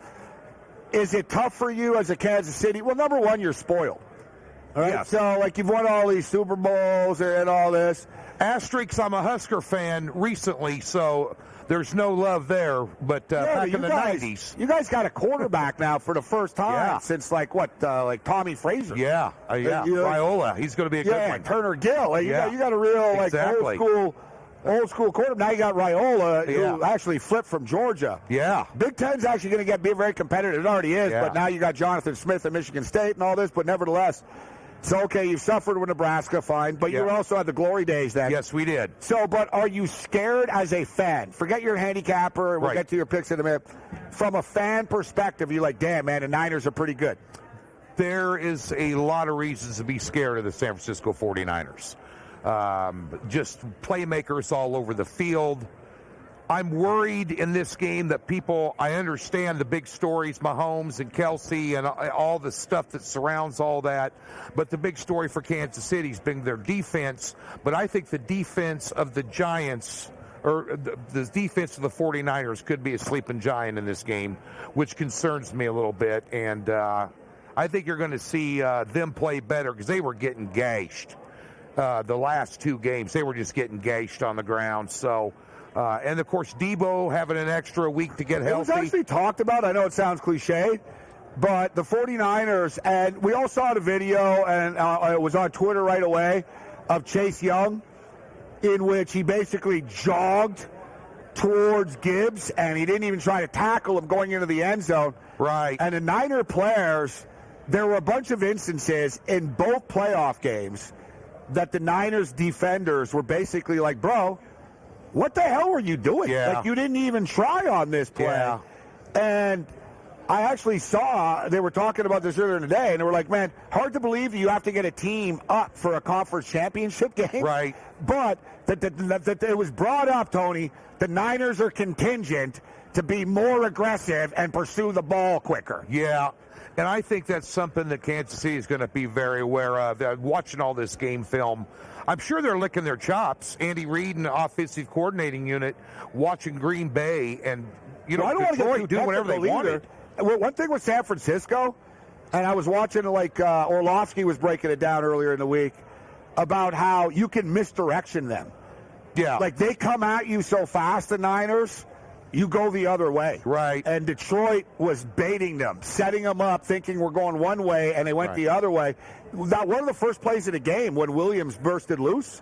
is it tough for you as a Kansas City? Well, number one, you're spoiled. All right. Yes. So, you've won all these Super Bowls and all this. Asterisks, I'm a Husker fan recently, so there's no love there. But back in the 90s. You guys got a quarterback now for the first time since, Tommy Frazier. Yeah. Raiola. He's going to be a good one. Turner Gill. You got a real, old school quarterback. Now you got Raiola, who actually flipped from Georgia. Yeah. Big Ten's actually going to be very competitive. It already is, but now you got Jonathan Smith at Michigan State and all this, but nevertheless. So, okay, you suffered with Nebraska, fine, but you also had the glory days then. Yes, we did. So, but are you scared as a fan? Forget your handicapper. We'll get to your picks in a minute. From a fan perspective, you're like, damn, man, the Niners are pretty good. There is a lot of reasons to be scared of the San Francisco 49ers. Just playmakers all over the field. I'm worried in this game that I understand the big stories, Mahomes and Kelsey and all the stuff that surrounds all that, but the big story for Kansas City has been their defense. But I think the defense of the Giants, or the defense of the 49ers, could be a sleeping giant in this game, which concerns me a little bit. And I think you're going to see them play better because they were getting gashed. The last 2 games, they were just getting gashed on the ground. So, and of course, Debo having an extra week to get healthy. It was actually talked about. I know it sounds cliche, but the 49ers, and we all saw the video, and it was on Twitter right away, of Chase Young, in which he basically jogged towards Gibbs, and he didn't even try to tackle him going into the end zone. Right. And the Niner players, there were a bunch of instances in both playoff games that the Niners defenders were basically like, bro, what the hell were you doing? Yeah. Like, you didn't even try on this play. Yeah. And I actually saw, they were talking about this earlier in the day, and they were like, man, hard to believe you have to get a team up for a conference championship game. Right. But that it was brought up, Tony, the Niners are contingent to be more aggressive and pursue the ball quicker. Yeah. And I think that's something that Kansas City is going to be very aware of. Watching all this game film, I'm sure they're licking their chops. Andy Reid and the offensive coordinating unit watching Green Bay and, I don't Detroit do whatever they wanted. One thing with San Francisco, and I was watching Orlovsky was breaking it down earlier in the week about how you can misdirection them. Yeah. Like, they come at you so fast, the Niners, you go the other way. Right. And Detroit was baiting them, setting them up, thinking we're going one way, and they went the other way. That one of the first plays of the game when Williams bursted loose,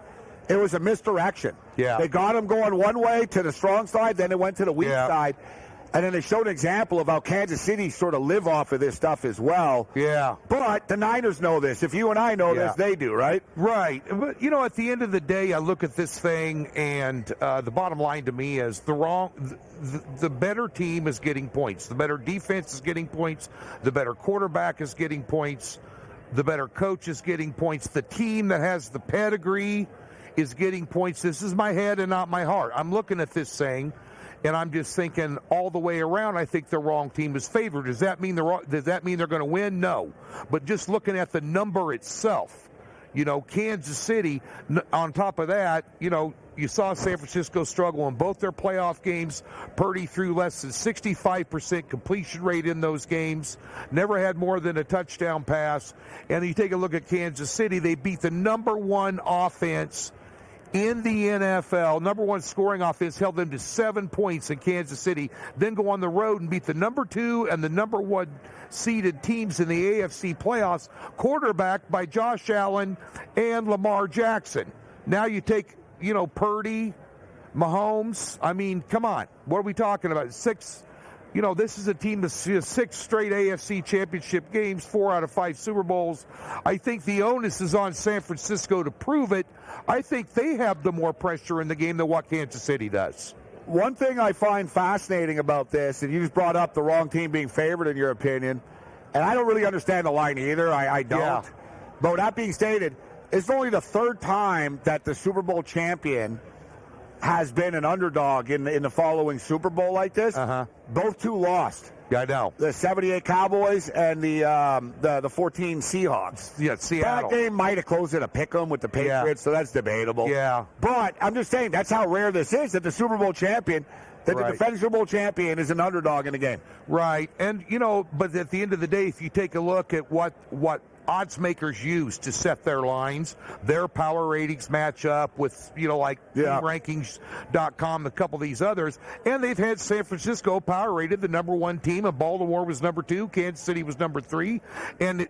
it was a misdirection. Yeah. They got him going one way to the strong side, then it went to the weak side. And then they showed an example of how Kansas City sort of live off of this stuff as well. Yeah. But the Niners know this. If you and I know this, they do, right? Right. But, at the end of the day, I look at this thing, and the bottom line to me is the better team is getting points. The better defense is getting points. The better quarterback is getting points. The better coach is getting points. The team that has the pedigree is getting points. This is my head and not my heart. I'm looking at this thing, and I'm just thinking all the way around, I think the wrong team is favored. Does that mean they're going to win? No. But just looking at the number itself, Kansas City, on top of that, you saw San Francisco struggle in both their playoff games. Purdy threw less than 65% completion rate in those games. Never had more than a touchdown pass. And you take a look at Kansas City, they beat the number 1 offense in the NFL, number 1 scoring offense, held them to 7 points in Kansas City, then go on the road and beat the number 2 and the number 1 seeded teams in the AFC playoffs, quarterbacked by Josh Allen and Lamar Jackson. Now you take, Purdy, Mahomes. I mean, come on. What are we talking about? 6, this is a team that's 6 straight AFC championship games, 4 out of 5 Super Bowls. I think the onus is on San Francisco to prove it. I think they have the more pressure in the game than what Kansas City does. One thing I find fascinating about this, and you just brought up the wrong team being favored in your opinion, and I don't really understand the line either. I don't. Yeah. But with that being stated, it's only the 3rd time that the Super Bowl champion has been an underdog in the following Super Bowl like this. Both 2 lost. Yeah, I know. The 78 Cowboys and the 14 Seahawks. Yeah, Seattle. That game might have closed at a pick-em with the Patriots, so that's debatable. Yeah. But I'm just saying that's how rare this is, that the Super Bowl champion, the defending Super Bowl champion is an underdog in the game. Right. And, but at the end of the day, if you take a look at what odds makers use to set their lines, their power ratings match up with, rankings.com, a couple of these others, and they've had San Francisco power rated the number 1 team, and Baltimore was number 2, Kansas City was number 3, and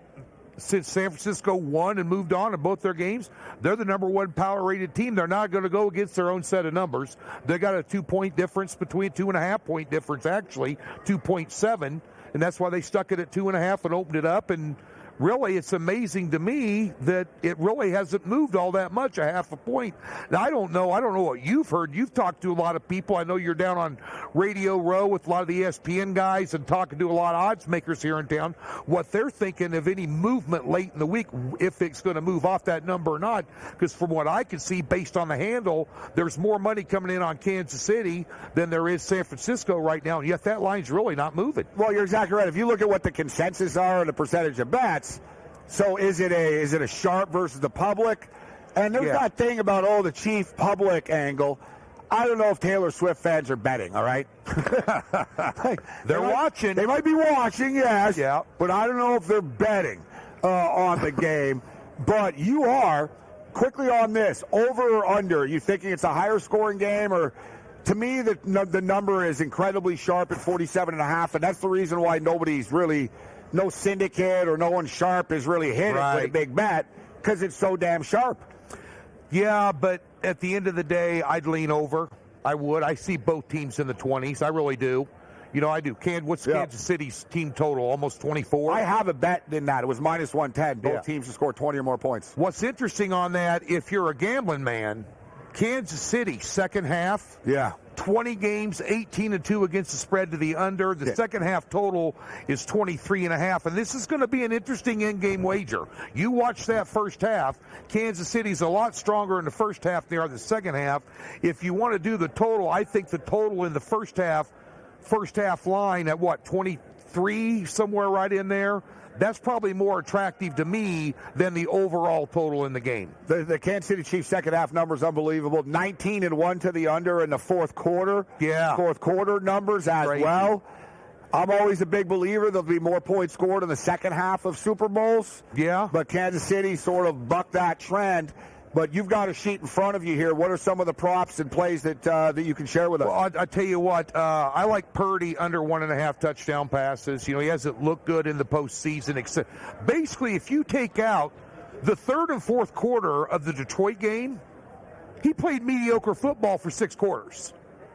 since San Francisco won and moved on in both their games, they're the number 1 power rated team. They're not going to go against their own set of numbers. They got a 2-point difference between 2.5-point difference, actually 2.7, and that's why they stuck it at 2.5 and opened it up and really, it's amazing to me that it really hasn't moved all that much, a half a point. Now, I don't know what you've heard. You've talked to a lot of people. I know you're down on Radio Row with a lot of the ESPN guys and talking to a lot of odds makers here in town, what they're thinking of any movement late in the week, if it's going to move off that number or not. Because from what I can see, based on the handle, there's more money coming in on Kansas City than there is San Francisco right now, and yet that line's really not moving. Well, you're exactly right. If you look at what the consensus are and the percentage of bets, so is it a sharp versus the public? And there's that thing about, the chief public angle. I don't know if Taylor Swift fans are betting, all right? They're watching. They might be watching, yes. Yeah. But I don't know if they're betting on the game. But you are, quickly on this, over or under, you thinking it's a higher scoring game? Or to me, the number is incredibly sharp at 47.5, and that's the reason why nobody's really, no syndicate or no one sharp is really hit it with a big bet, because it's so damn sharp. Yeah, but at the end of the day, I'd lean over. I would. I see both teams in the 20s. I really do. I do. What's Kansas City's team total? Almost 24? I have a bet in that. It was minus 110. Both teams to score 20 or more points. What's interesting on that, if you're a gambling man, Kansas City, second half. 20 games, 18-2 against the spread to the under. The second half total is 23.5, and this is going to be an interesting in-game wager. You watch that first half. Kansas City's a lot stronger in the first half than they are in the second half. If you want to do the total, I think the total in the first half line at 23, somewhere right in there. That's probably more attractive to me than the overall total in the game. The Kansas City Chiefs second half numbers unbelievable. 19-1 to the under in the fourth quarter. Fourth quarter numbers as well. I'm always a big believer there'll be more points scored in the second half of Super Bowls. But Kansas City sort of bucked that trend. But you've got a sheet in front of you here. What are some of the props and plays that you can share with us? Well, I tell you what, I like Purdy under 1.5 touchdown passes. He hasn't looked good in the postseason. Basically, if you take out the third and fourth quarter of the Detroit game, he played mediocre football for 6 quarters.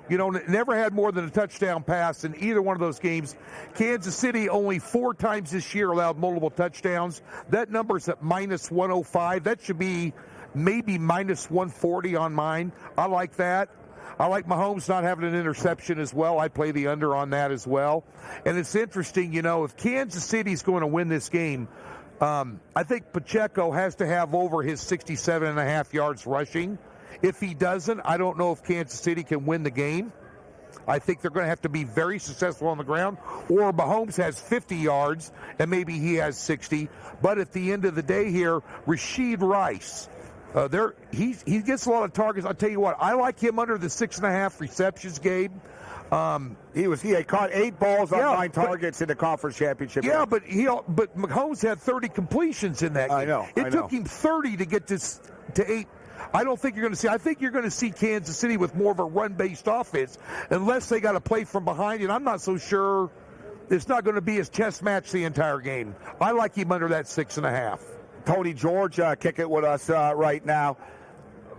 Never had more than a touchdown pass in either one of those games. Kansas City only 4 times this year allowed multiple touchdowns. That number's at minus 105. That should be maybe minus 140 on mine. I like that. I like Mahomes not having an interception as well. I play the under on that as well. And it's interesting, if Kansas City's going to win this game, I think Pacheco has to have over his 67.5 yards rushing. If he doesn't, I don't know if Kansas City can win the game. I think they're going to have to be very successful on the ground, or Mahomes has 50 yards and maybe he has 60. But at the end of the day here, Rashid Rice, he gets a lot of targets. I'll tell you what, I like him under the 6.5 receptions, Gabe. He had caught 8 balls on 9 targets in the conference championship. Yeah, but Mahomes had 30 completions in that game. It took him 30 to get this to 8. I don't think you're going to see. I think you're going to see Kansas City with more of a run-based offense, unless they got to play from behind. And I'm not so sure. It's not going to be his chess match the entire game. I like him under that 6.5. Tony George kicking with us right now.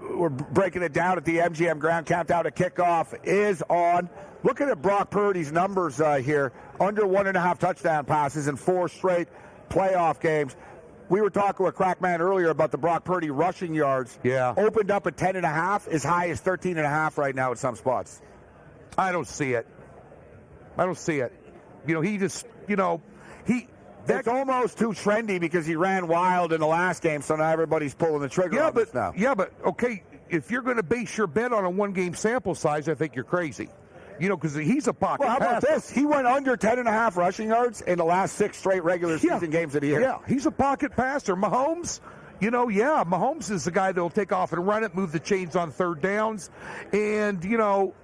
We're breaking it down at the MGM Grand. Countdown to kickoff is on. Looking at Brock Purdy's numbers here, under 1.5 touchdown passes in 4 straight playoff games. We were talking with Crackman earlier about the Brock Purdy rushing yards. Opened up at 10.5, as high as 13.5 right now at some spots. I don't see it. He just, That's almost too trendy because he ran wild in the last game, so now everybody's pulling the trigger on this now. Yeah, but, okay, if you're going to base your bet on a 1-game sample size, I think you're crazy. Because he's a pocket passer. Well, how about passer. this? He went under 10.5 rushing yards in the last 6 straight regular season games of the year. Yeah, he's a pocket passer. Mahomes, Mahomes is the guy that will take off and run it, move the chains on third downs. And,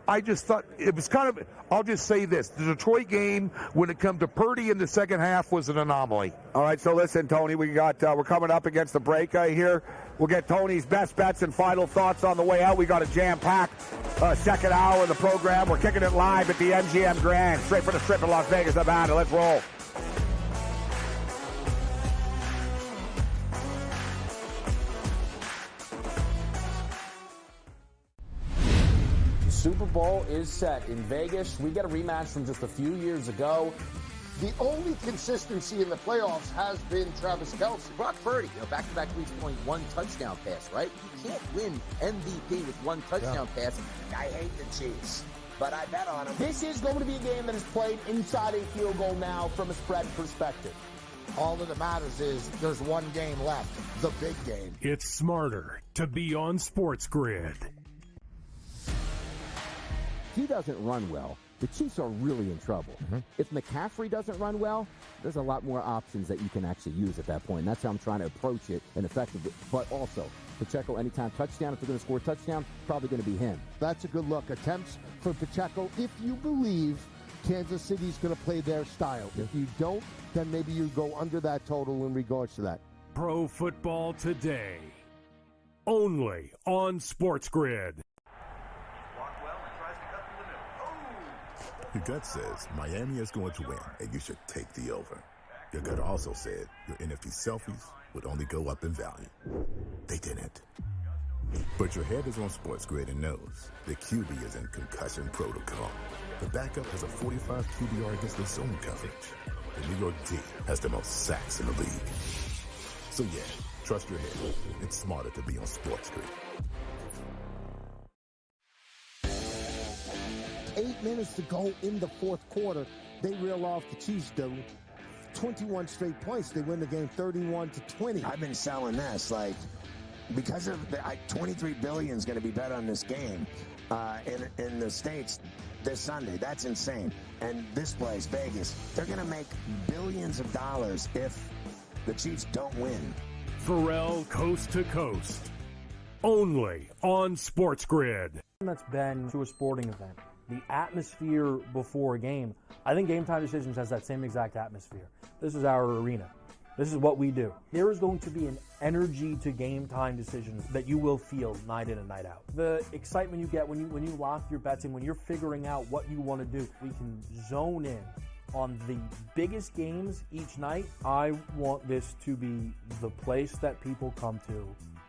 I just thought it was kind of, I'll just say this. The Detroit game, when it come to Purdy in the second half, was an anomaly. All right, so listen, Tony, we're coming up against the break here. We'll get Tony's best bets and final thoughts on the way out. We got a jam-packed second hour of the program. We're kicking it live at the MGM Grand, straight from the Strip in Las Vegas, Nevada. Let's roll. Super Bowl is set in Vegas. We get a rematch from just a few years ago. The only consistency in the playoffs has been Travis Kelce. Brock Purdy, back-to-back weeks throwing one touchdown pass, right? You can't win MVP with one touchdown pass. I hate the Chiefs, but I bet on them. This is going to be a game that is played inside a field goal now from a spread perspective. All that matters is there's one game left, the big game. It's smarter to be on SportsGrid. If he doesn't run well, the Chiefs are really in trouble. If McCaffrey doesn't run well, there's a lot more options that you can actually use at that point. And that's how I'm trying to approach it and effectively. But also, Pacheco, anytime touchdown, if they're going to score a touchdown, probably going to be him. That's a good look. Attempts for Pacheco if you believe Kansas City's going to play their style. If you don't, then maybe you go under that total in regards to that. Pro Football Today. Only on SportsGrid. Your gut says Miami is going to win, and you should take the over. Your gut also said your NFT selfies would only go up in value. They didn't. But your head is on SportsGrid and knows the QB is in concussion protocol. The backup has a 45 QBR against the zone coverage. The New York D has the most sacks in the league. So yeah, trust your head. It's smarter to be on SportsGrid. 8 minutes to go in the fourth quarter. They reel off the Chiefs, do 21 straight points. They win the game 31-20. I've been selling this, because of the 23 billion is going to be bet on this game in the States this Sunday. That's insane. And this place, Vegas, they're going to make billions of dollars if the Chiefs don't win. Pharrell Coast to Coast. Only on SportsGrid. That's been to a sporting event. The atmosphere before a game, I think Game Time Decisions has that same exact atmosphere. This is our arena. This is what we do. There is going to be an energy to Game Time Decisions that you will feel night in and night out. The excitement you get when you lock your bets in, when you're figuring out what you want to do, we can zone in on the biggest games each night. I want this to be the place that people come to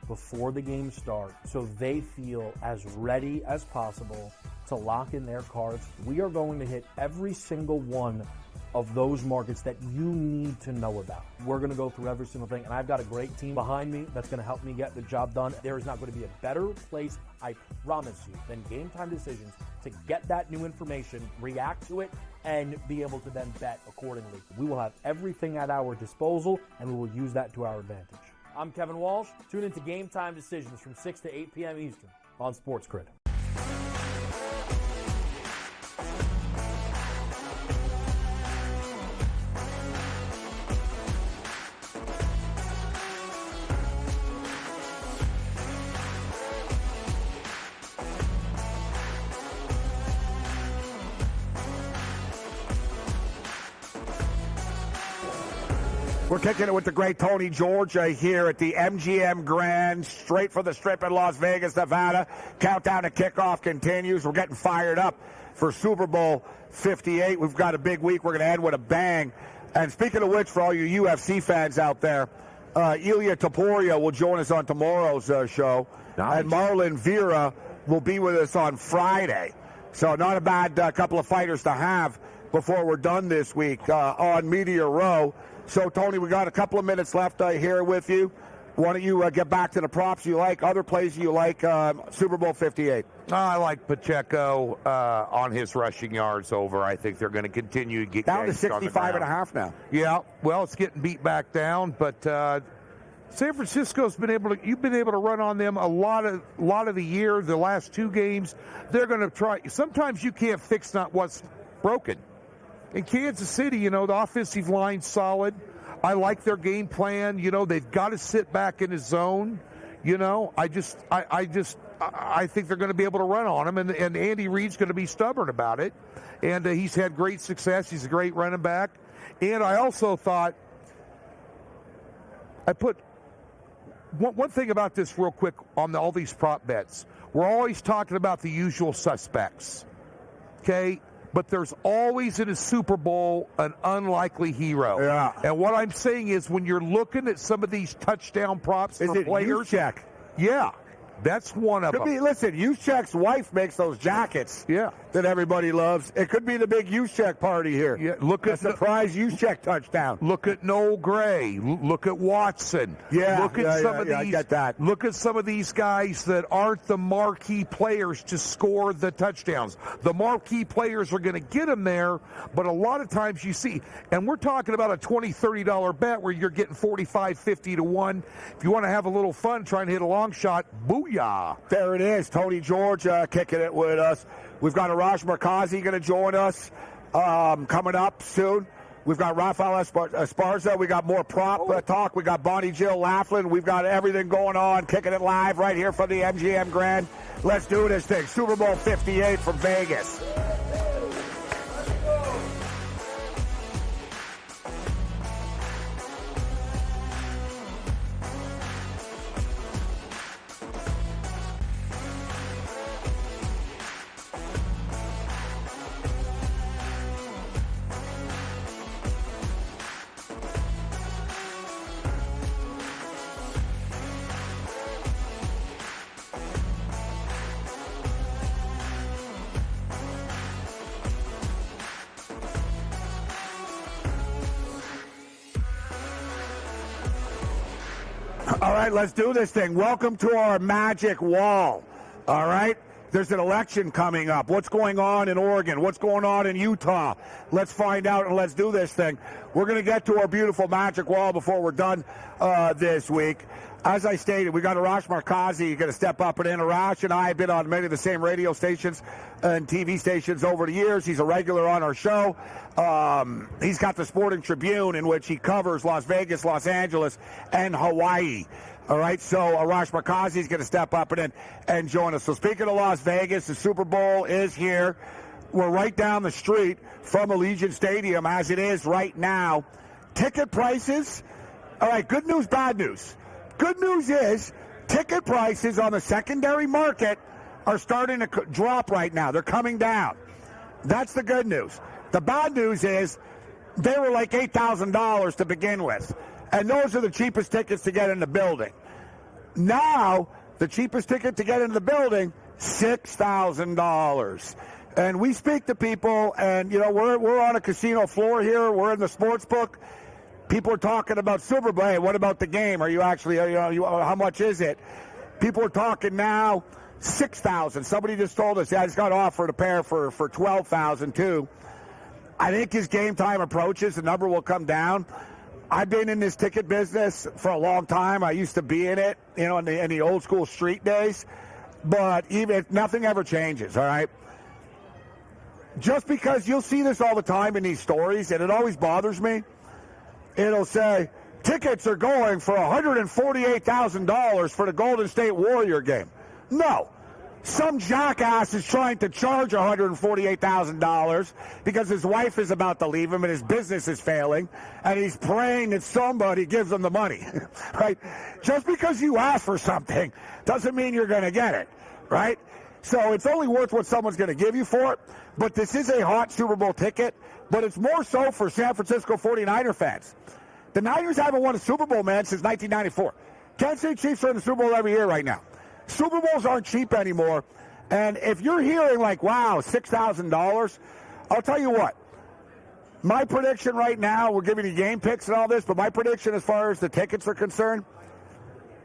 before the game starts so they feel as ready as possible to lock in their cards. We are going to hit every single one of those markets that you need to know about. We're going to go through every single thing, and I've got a great team behind me that's going to help me get the job done. There is not going to be a better place, I promise you, than Game Time Decisions to get that new information, react to it, and be able to then bet accordingly. We will have everything at our disposal, and we will use that to our advantage. I'm Kevin Walsh. Tune into Game Time Decisions from 6 to 8 p.m. Eastern on SportsGrid. We're kicking it with the great Tony Georgia here at the MGM Grand, straight from the Strip in Las Vegas, Nevada. Countdown to kickoff continues. We're getting fired up for Super Bowl 58. We've got a big week. We're going to end with a bang. And speaking of which, for all you UFC fans out there, Ilya Topuria will join us on tomorrow's show. Nice. And Marlon Vera will be with us on Friday. So not a bad couple of fighters to have before we're done this week on Media Row. So, Tony, we got a couple of minutes left here with you. Why don't you get back to the props you like, other plays you like, Super Bowl 58? I like Pacheco on his rushing yards over. I think they're going to continue to get down to 65.5 now. Yeah, well, it's getting beat back down, but San Francisco's been able to. You've been able to run on them a lot of the year. The last two games, they're going to try. Sometimes you can't fix not what's broken. In Kansas City, the offensive line's solid. I like their game plan. They've got to sit back in his zone. I think they're going to be able to run on him, and Andy Reid's going to be stubborn about it. And he's had great success. He's a great running back. And I also thought I put one thing about this real quick on all these prop bets. We're always talking about the usual suspects, okay? But there's always in a Super Bowl an unlikely hero. Yeah. And what I'm saying is when you're looking at some of these touchdown props is for it players. Juszczyk? Yeah. That's one of them. Listen, Juszczyk's wife makes those jackets. Yeah. That everybody loves. It could be the big Juszczyk party here. Yeah, look at a surprise Juszczyk touchdown. Look at Noel Gray. Look at Watson. Yeah, look at some of these. I get that. Look at some of these guys that aren't the marquee players to score the touchdowns. The marquee players are going to get them there, but a lot of times you see, and we're talking about a $20, $30 bet where you're getting 45, 50 to 1. If you want to have a little fun trying to hit a long shot, booyah. There it is. Tony George kicking it with us. We've got Arash Markazi going to join us coming up soon. We've got Rafael Esparza. We got more prop talk. We got Bonnie Jill Laughlin. We've got everything going on, kicking it live right here from the MGM Grand. Let's do this thing. Super Bowl 58 from Vegas. All right, let's do this thing. Welcome to our magic wall. All right? There's an election coming up. What's going on in Oregon? What's going on in Utah? Let's find out and let's do this thing. We're going to get to our beautiful magic wall before we're done this week. As I stated, we got Arash Markazi going to step up and in. Arash and I have been on many of the same radio stations and TV stations over the years. He's a regular on our show. He's got the Sporting Tribune, in which he covers Las Vegas, Los Angeles, and Hawaii. All right, so Arash Markazi is going to step up and join us. So speaking of Las Vegas, the Super Bowl is here. We're right down the street from Allegiant Stadium as it is right now. Ticket prices, all right, good news, bad news. Good news is ticket prices on the secondary market are starting to drop right now. They're coming down. That's the good news. The bad news is they were like $8,000 to begin with. And those are the cheapest tickets to get in the building. Now, the cheapest ticket to get into the building, $6,000. And we speak to people, and, you know, we're on a casino floor here. We're in the sports book. People are talking about Super Bowl. Hey, what about the game? Are you actually, how much is it? People are talking now, $6,000. Somebody just told us, I just got offered a pair for $12,000 too. I think as game time approaches, the number will come down. I've been in this ticket business for a long time. I used to be in it, you know, in the old school street days. But even if nothing ever changes, all right? Just because you'll see this all the time in these stories, and it always bothers me. It'll say, tickets are going for $148,000 for the Golden State Warrior game. No. Some jackass is trying to charge $148,000 because his wife is about to leave him and his business is failing, and he's praying that somebody gives him the money, right? Just because you ask for something doesn't mean you're going to get it, right? So it's only worth what someone's going to give you for it. But this is a hot Super Bowl ticket, but it's more so for San Francisco 49er fans. The Niners haven't won a Super Bowl, man, since 1994. Kansas City Chiefs are in the Super Bowl every year right now. Super Bowls aren't cheap anymore. And if you're hearing like, wow, $6,000, I'll tell you what. My prediction right now, we're giving you game picks and all this, but my prediction as far as the tickets are concerned,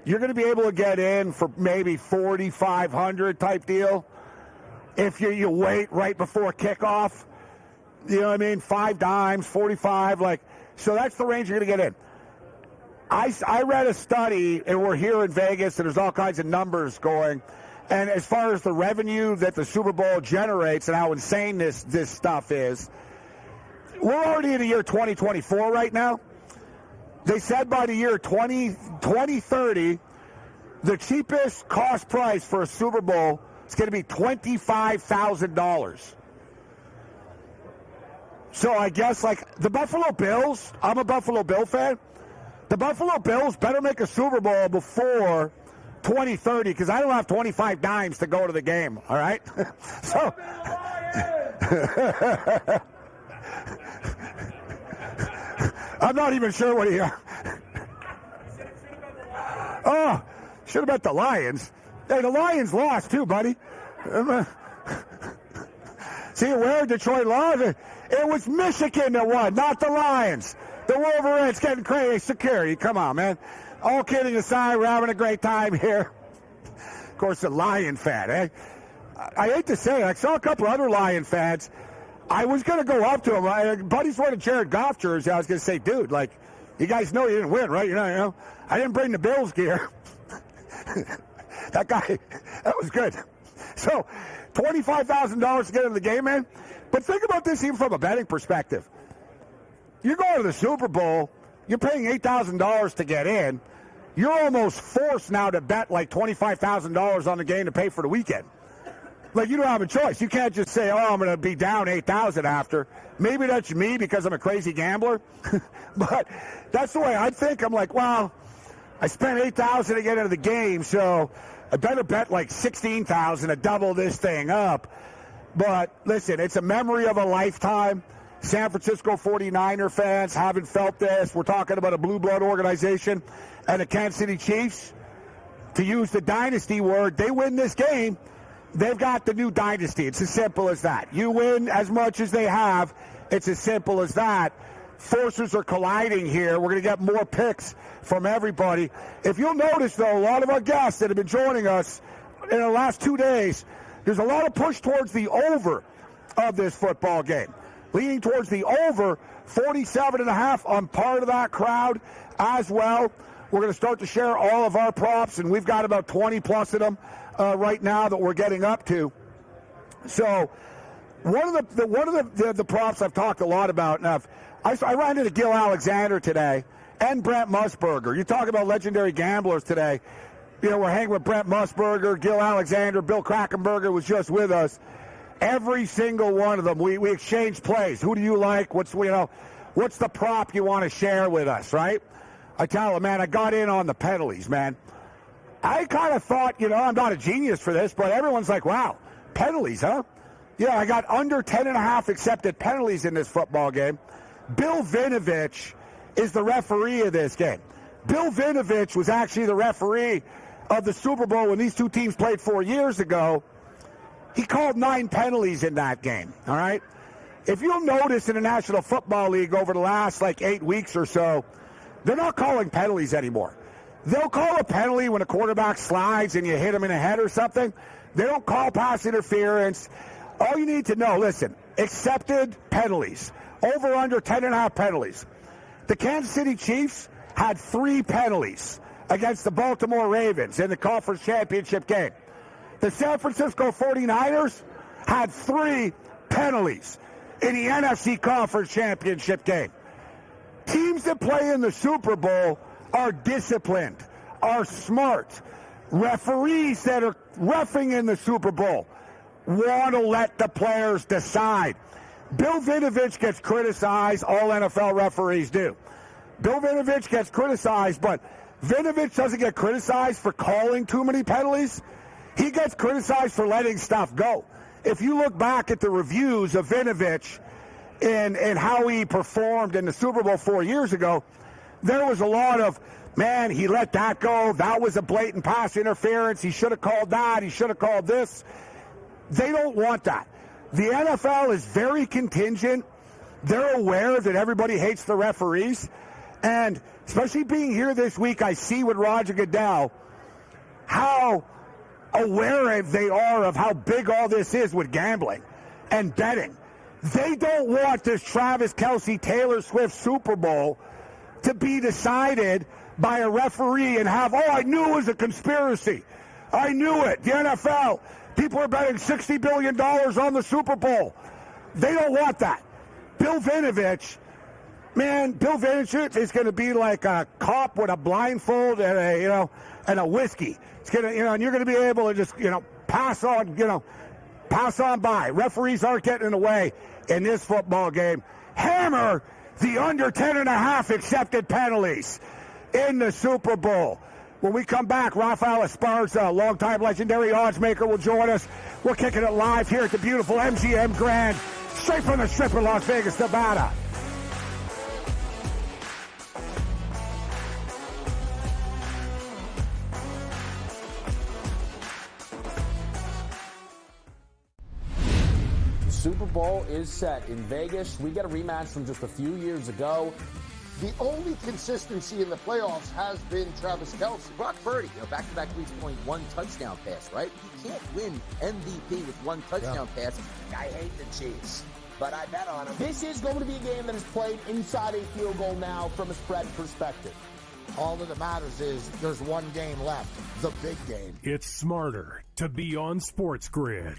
you're going to be able to get in for maybe $4,500 type deal. If you wait right before kickoff, you know what I mean? 5 dimes, 45, like, so that's the range you're going to get in. I read a study, and we're here in Vegas, and there's all kinds of numbers going. And as far as the revenue that the Super Bowl generates and how insane this stuff is, we're already in the year 2024 right now. They said by the year 2030, the cheapest cost price for a Super Bowl is going to be $25,000. So I guess, like, the Buffalo Bills, I'm a Buffalo Bill fan. The Buffalo Bills better make a Super Bowl before 2030 because I don't have 25 dimes to go to the game, all right? So, I'm not even sure what he... Oh, should have bet the Lions. Hey, the Lions lost too, buddy. See where Detroit lost? It was Michigan that won, not the Lions. The Wolverines getting crazy. Security, come on, man. All kidding aside, we're having a great time here. Of course, a Lion fan, eh? I hate to say it. I saw a couple other Lion fans. I was going to go up to him. My buddy's wearing a Jared Goff jersey. I was going to say, dude, like, you guys know you didn't win, right? You know, I didn't bring the Bills gear. That guy, that was good. So, $25,000 to get into the game, man. But think about this even from a betting perspective. You're going to the Super Bowl. You're paying $8,000 to get in. You're almost forced now to bet like $25,000 on the game to pay for the weekend. Like, you don't have a choice. You can't just say, oh, I'm going to be down $8,000 after. Maybe that's me because I'm a crazy gambler. But that's the way I think. I'm like, well, I spent $8,000 to get into the game, so I better bet like $16,000 to double this thing up. But listen, it's a memory of a lifetime. San Francisco 49er fans haven't felt this. We're talking about a blue blood organization and the Kansas City Chiefs. To use the dynasty word, they win this game. They've got the new dynasty. It's as simple as that. You win as much as they have. It's as simple as that. Forces are colliding here. We're going to get more picks from everybody. If you'll notice, though, a lot of our guests that have been joining us in the last 2 days, there's a lot of push towards the over of this football game. Leaning towards the over, 47.5. I'm part of that crowd as well. We're going to start to share all of our props, and we've got about 20 plus of them right now that we're getting up to. So one of the props I've talked a lot about. Now, I ran into Gil Alexander today and Brent Musburger. You talk about legendary gamblers today. You know, we're hanging with Brent Musburger, Gil Alexander, Bill Krakenberger was just with us. Every single one of them, we exchanged plays. Who do you like? What's the prop you want to share with us, right? I tell them, man, I got in on the penalties, man. I kind of thought, I'm not a genius for this, but everyone's like, wow, penalties, huh? Yeah, I got under 10.5 accepted penalties in this football game. Bill Vinovich is the referee of this game. Bill Vinovich was actually the referee of the Super Bowl when these two teams played 4 years ago. He called 9 penalties in that game, all right? If you'll notice in the National Football League over the last, 8 weeks or so, they're not calling penalties anymore. They'll call a penalty when a quarterback slides and you hit him in the head or something. They don't call pass interference. All you need to know, listen, accepted penalties, over under 10.5 penalties. The Kansas City Chiefs had 3 penalties against the Baltimore Ravens in the conference championship game. The San Francisco 49ers had 3 penalties in the NFC Conference Championship game. Teams that play in the Super Bowl are disciplined, are smart. Referees that are reffing in the Super Bowl want to let the players decide. Bill Vinovich gets criticized. All NFL referees do. Bill Vinovich gets criticized, but Vinovich doesn't get criticized for calling too many penalties. He gets criticized for letting stuff go. If you look back at the reviews of Vinovich and how he performed in the Super Bowl 4 years ago, there was a lot of, man, he let that go. That was a blatant pass interference. He should have called that. He should have called this. They don't want that. The NFL is very contingent. They're aware that everybody hates the referees. And especially being here this week, I see with Roger Goodell how aware they are of how big all this is with gambling and betting. They don't want this Travis Kelce, Taylor Swift Super Bowl to be decided by a referee and have, I knew it was a conspiracy. I knew it. The NFL, people are betting $60 billion on the Super Bowl. They don't want that. Bill Vinovich, man, Bill Vinovich is going to be like a cop with a blindfold and a whiskey. It's going to, and you're going to be able to just, pass on by. Referees aren't getting in the way in this football game. Hammer the under 10.5 accepted penalties in the Super Bowl. When we come back, Rafael Esparza, longtime legendary odds maker, will join us. We're kicking it live here at the beautiful MGM Grand, straight from the Strip in Las Vegas, Nevada. Super Bowl is set in Vegas. We get a rematch from just a few years ago. The only consistency in the playoffs has been Travis Kelce. Brock Purdy, back-to-back weeks point one touchdown pass, right? You can't win MVP with one touchdown pass. I hate the Chiefs, but I bet on them. This is going to be a game that is played inside a field goal now from a spread perspective. All that matters is there's one game left, the big game. It's smarter to be on SportsGrid.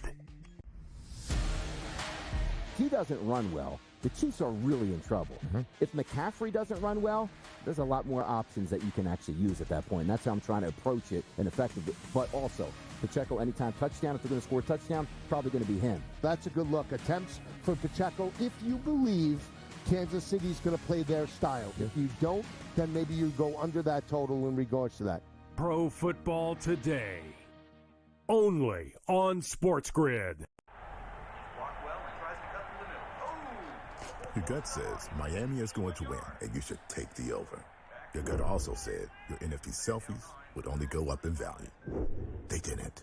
If he doesn't run well, the Chiefs are really in trouble. If McCaffrey doesn't run well, there's a lot more options that you can actually use at that point. And that's how I'm trying to approach it and effectively. But also, Pacheco anytime touchdown, if they're going to score a touchdown, probably going to be him. That's a good look. Attempts for Pacheco if you believe Kansas City's going to play their style. If you don't, then maybe you go under that total in regards to that. Pro Football Today. Only on SportsGrid. Your gut says Miami is going to win, and you should take the over. Your gut also said your NFT selfies would only go up in value. They didn't.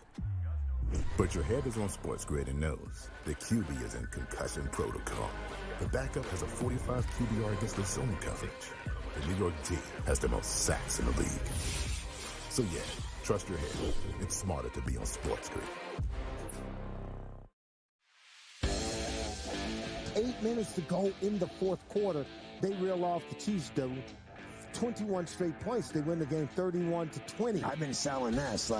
But your head is on SportsGrid and knows the QB is in concussion protocol. The backup has a 45 QBR against the zone coverage. The New York D has the most sacks in the league. So yeah, trust your head. It's smarter to be on SportsGrid. 8 minutes to go in the fourth quarter. They reel off the Chiefs, do 21 straight points. They win the game 31-20. I've been selling this,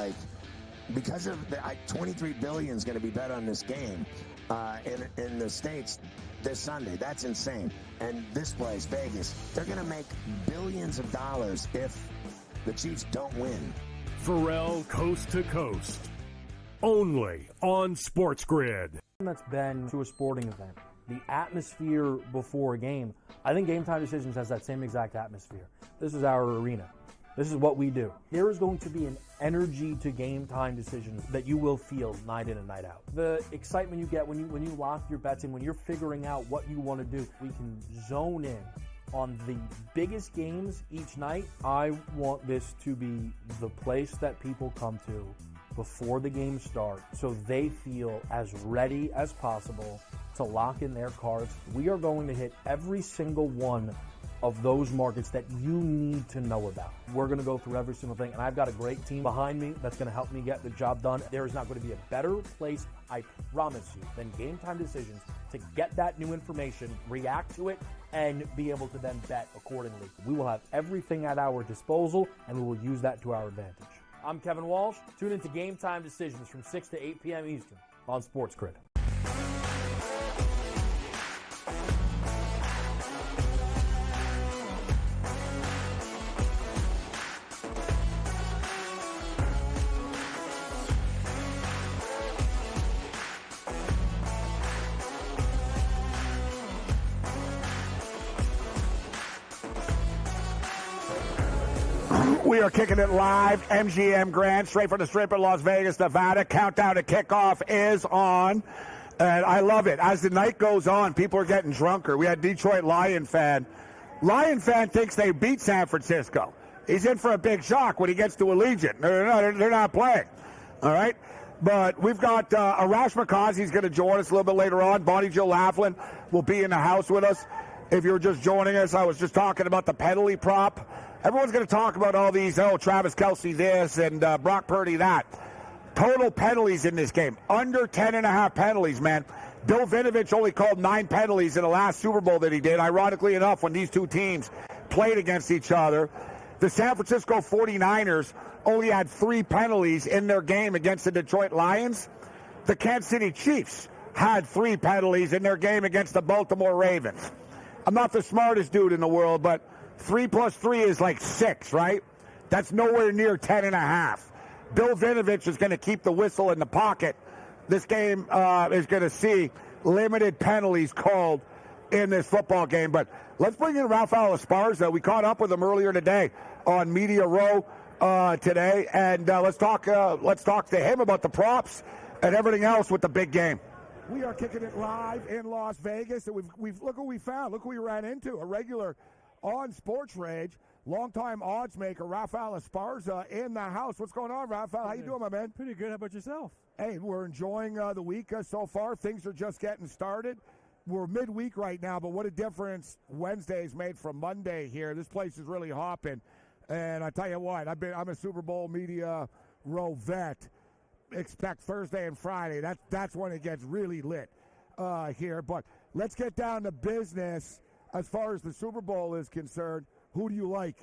because of the 23 billion is going to be bet on this game in the States this Sunday. That's insane. And this place, Vegas, they're going to make billions of dollars if the Chiefs don't win. Pharrell Coast to Coast. Only on SportsGrid. That's been to a sporting event. The atmosphere before a game, I think Game Time Decisions has that same exact atmosphere. This is our arena. This is what we do. There is going to be an energy to Game Time Decisions that you will feel night in and night out. The excitement you get when you lock your bets in, when you're figuring out what you want to do, we can zone in on the biggest games each night. I want this to be the place that people come to before the game starts so they feel as ready as possible to lock in their cards. We are going to hit every single one of those markets that you need to know about. We're going to go through every single thing, and I've got a great team behind me that's going to help me get the job done. There is not going to be a better place, I promise you, than Game Time Decisions to get that new information, react to it, and be able to then bet accordingly. We will have everything at our disposal, and we will use that to our advantage. I'm Kevin Walsh. Tune into Game Time Decisions from 6 to 8 p.m. Eastern on SportsGrid. We are kicking it live, MGM Grand, straight from the Strip in Las Vegas, Nevada. Countdown to kickoff is on, and I love it. As the night goes on, people are getting drunker. We had Detroit Lion fan. Lion fan thinks they beat San Francisco. He's in for a big shock when he gets to Allegiant. They're not playing, all right? But we've got Arash Makazi's going to join us a little bit later on. Bonnie Jill Laughlin will be in the house with us. If you're just joining us, I was just talking about the penalty prop. Everyone's going to talk about all these, Travis Kelce this and Brock Purdy that. Total penalties in this game, under 10.5 penalties, man. Bill Vinovich only called 9 penalties in the last Super Bowl that he did. Ironically enough, when these two teams played against each other, the San Francisco 49ers only had 3 penalties in their game against the Detroit Lions. The Kansas City Chiefs had 3 penalties in their game against the Baltimore Ravens. I'm not the smartest dude in the world, but 3 plus 3 is like 6, right? That's nowhere near 10.5. Bill Vinovich is going to keep the whistle in the pocket. This game is going to see limited penalties called in this football game. But let's bring in Rafael Esparza. We caught up with him earlier today on Media Row today, and let's talk to him about the props and everything else with the big game. We are kicking it live in Las Vegas, and we've look what we found. Look who we ran into. A regular on Sports Rage, longtime odds maker Rafael Esparza in the house. What's going on, Rafael? How you doing, my man? Pretty good. How about yourself? Hey, we're enjoying the week so far. Things are just getting started. We're midweek right now, but what a difference Wednesday's made from Monday here. This place is really hopping. And I tell you what, I'm a Super Bowl media row vet. Expect Thursday and Friday. That's when it gets really lit here. But let's get down to business. As far as the Super Bowl is concerned, who do you like?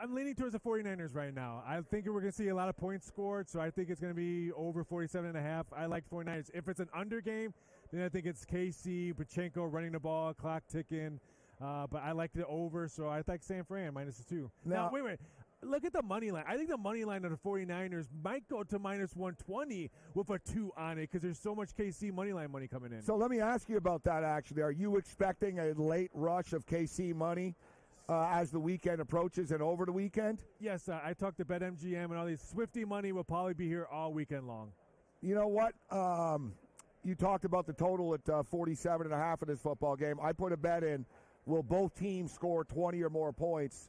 I'm leaning towards the 49ers right now. I think we're going to see a lot of points scored, so I think it's going to be over 47.5. I like 49ers. If it's an under game, then I think it's KC, Pachenko running the ball, clock ticking. But I like the over, so I like San Fran -2. Now, wait. Look at the money line. I think the money line of the 49ers might go to -120 with a 2 on it because there's so much KC money line money coming in. So let me ask you about that, actually. Are you expecting a late rush of KC money as the weekend approaches and over the weekend? Yes, I talked to BetMGM and all these. Swifty money will probably be here all weekend long. You know what? You talked about the total at 47.5 in this football game. I put a bet in. Will both teams score 20 or more points?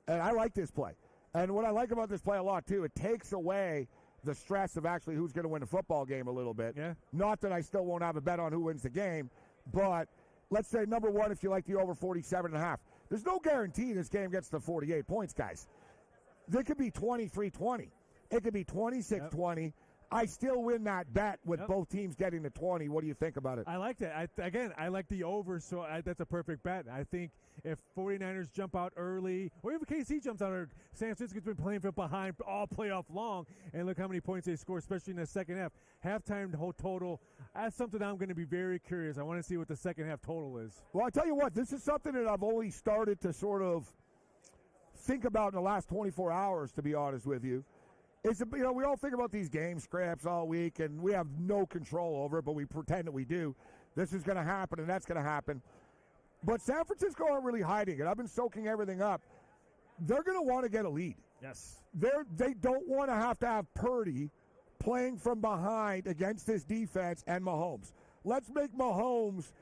And I like this play. And what I like about this play a lot, too, it takes away the stress of actually who's going to win the football game a little bit. Yeah. Not that I still won't have a bet on who wins the game, but let's say, number one, if you like the over 47.5. There's no guarantee this game gets to 48 points, guys. There could be 23-20. It could be 26-20. Yep. I still win that bet with both teams getting to 20. What do you think about it? I like that. I like the over, so that's a perfect bet. I think if 49ers jump out early, or even KC jumps out early, San Francisco's been playing from behind all playoff long, and look how many points they score, especially in the second half. Halftime whole total, that's something I'm going to be very curious. I want to see what the second half total is. Well, I tell you what, this is something that I've only started to sort of think about in the last 24 hours, to be honest with you. We all think about these game scripts all week, and we have no control over it, but we pretend that we do. This is going to happen, and that's going to happen. But San Francisco aren't really hiding it. I've been soaking everything up. They're going to want to get a lead. Yes. They don't want to have Purdy playing from behind against this defense and Mahomes. Let's make Mahomes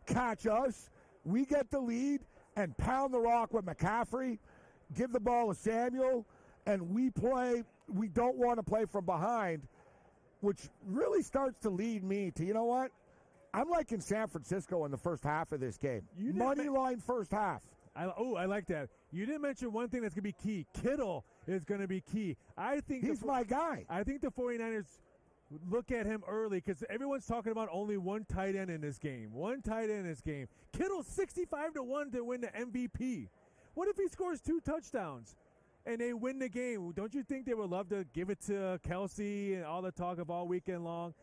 catch us. We get the lead and pound the rock with McCaffrey, give the ball to Samuel, and we play. We don't want to play from behind, which really starts to lead me to, you know what? I'm liking San Francisco in the first half of this game. Money line first half. I like that. You didn't mention one thing that's going to be key. Kittle is going to be key. I think he's my guy. I think the 49ers look at him early because everyone's talking about only one tight end in this game. Kittle's 65-1 to win the MVP. What if he scores 2 touchdowns? And they win the game. Don't you think they would love to give it to Kelsey and all the talk of all weekend long?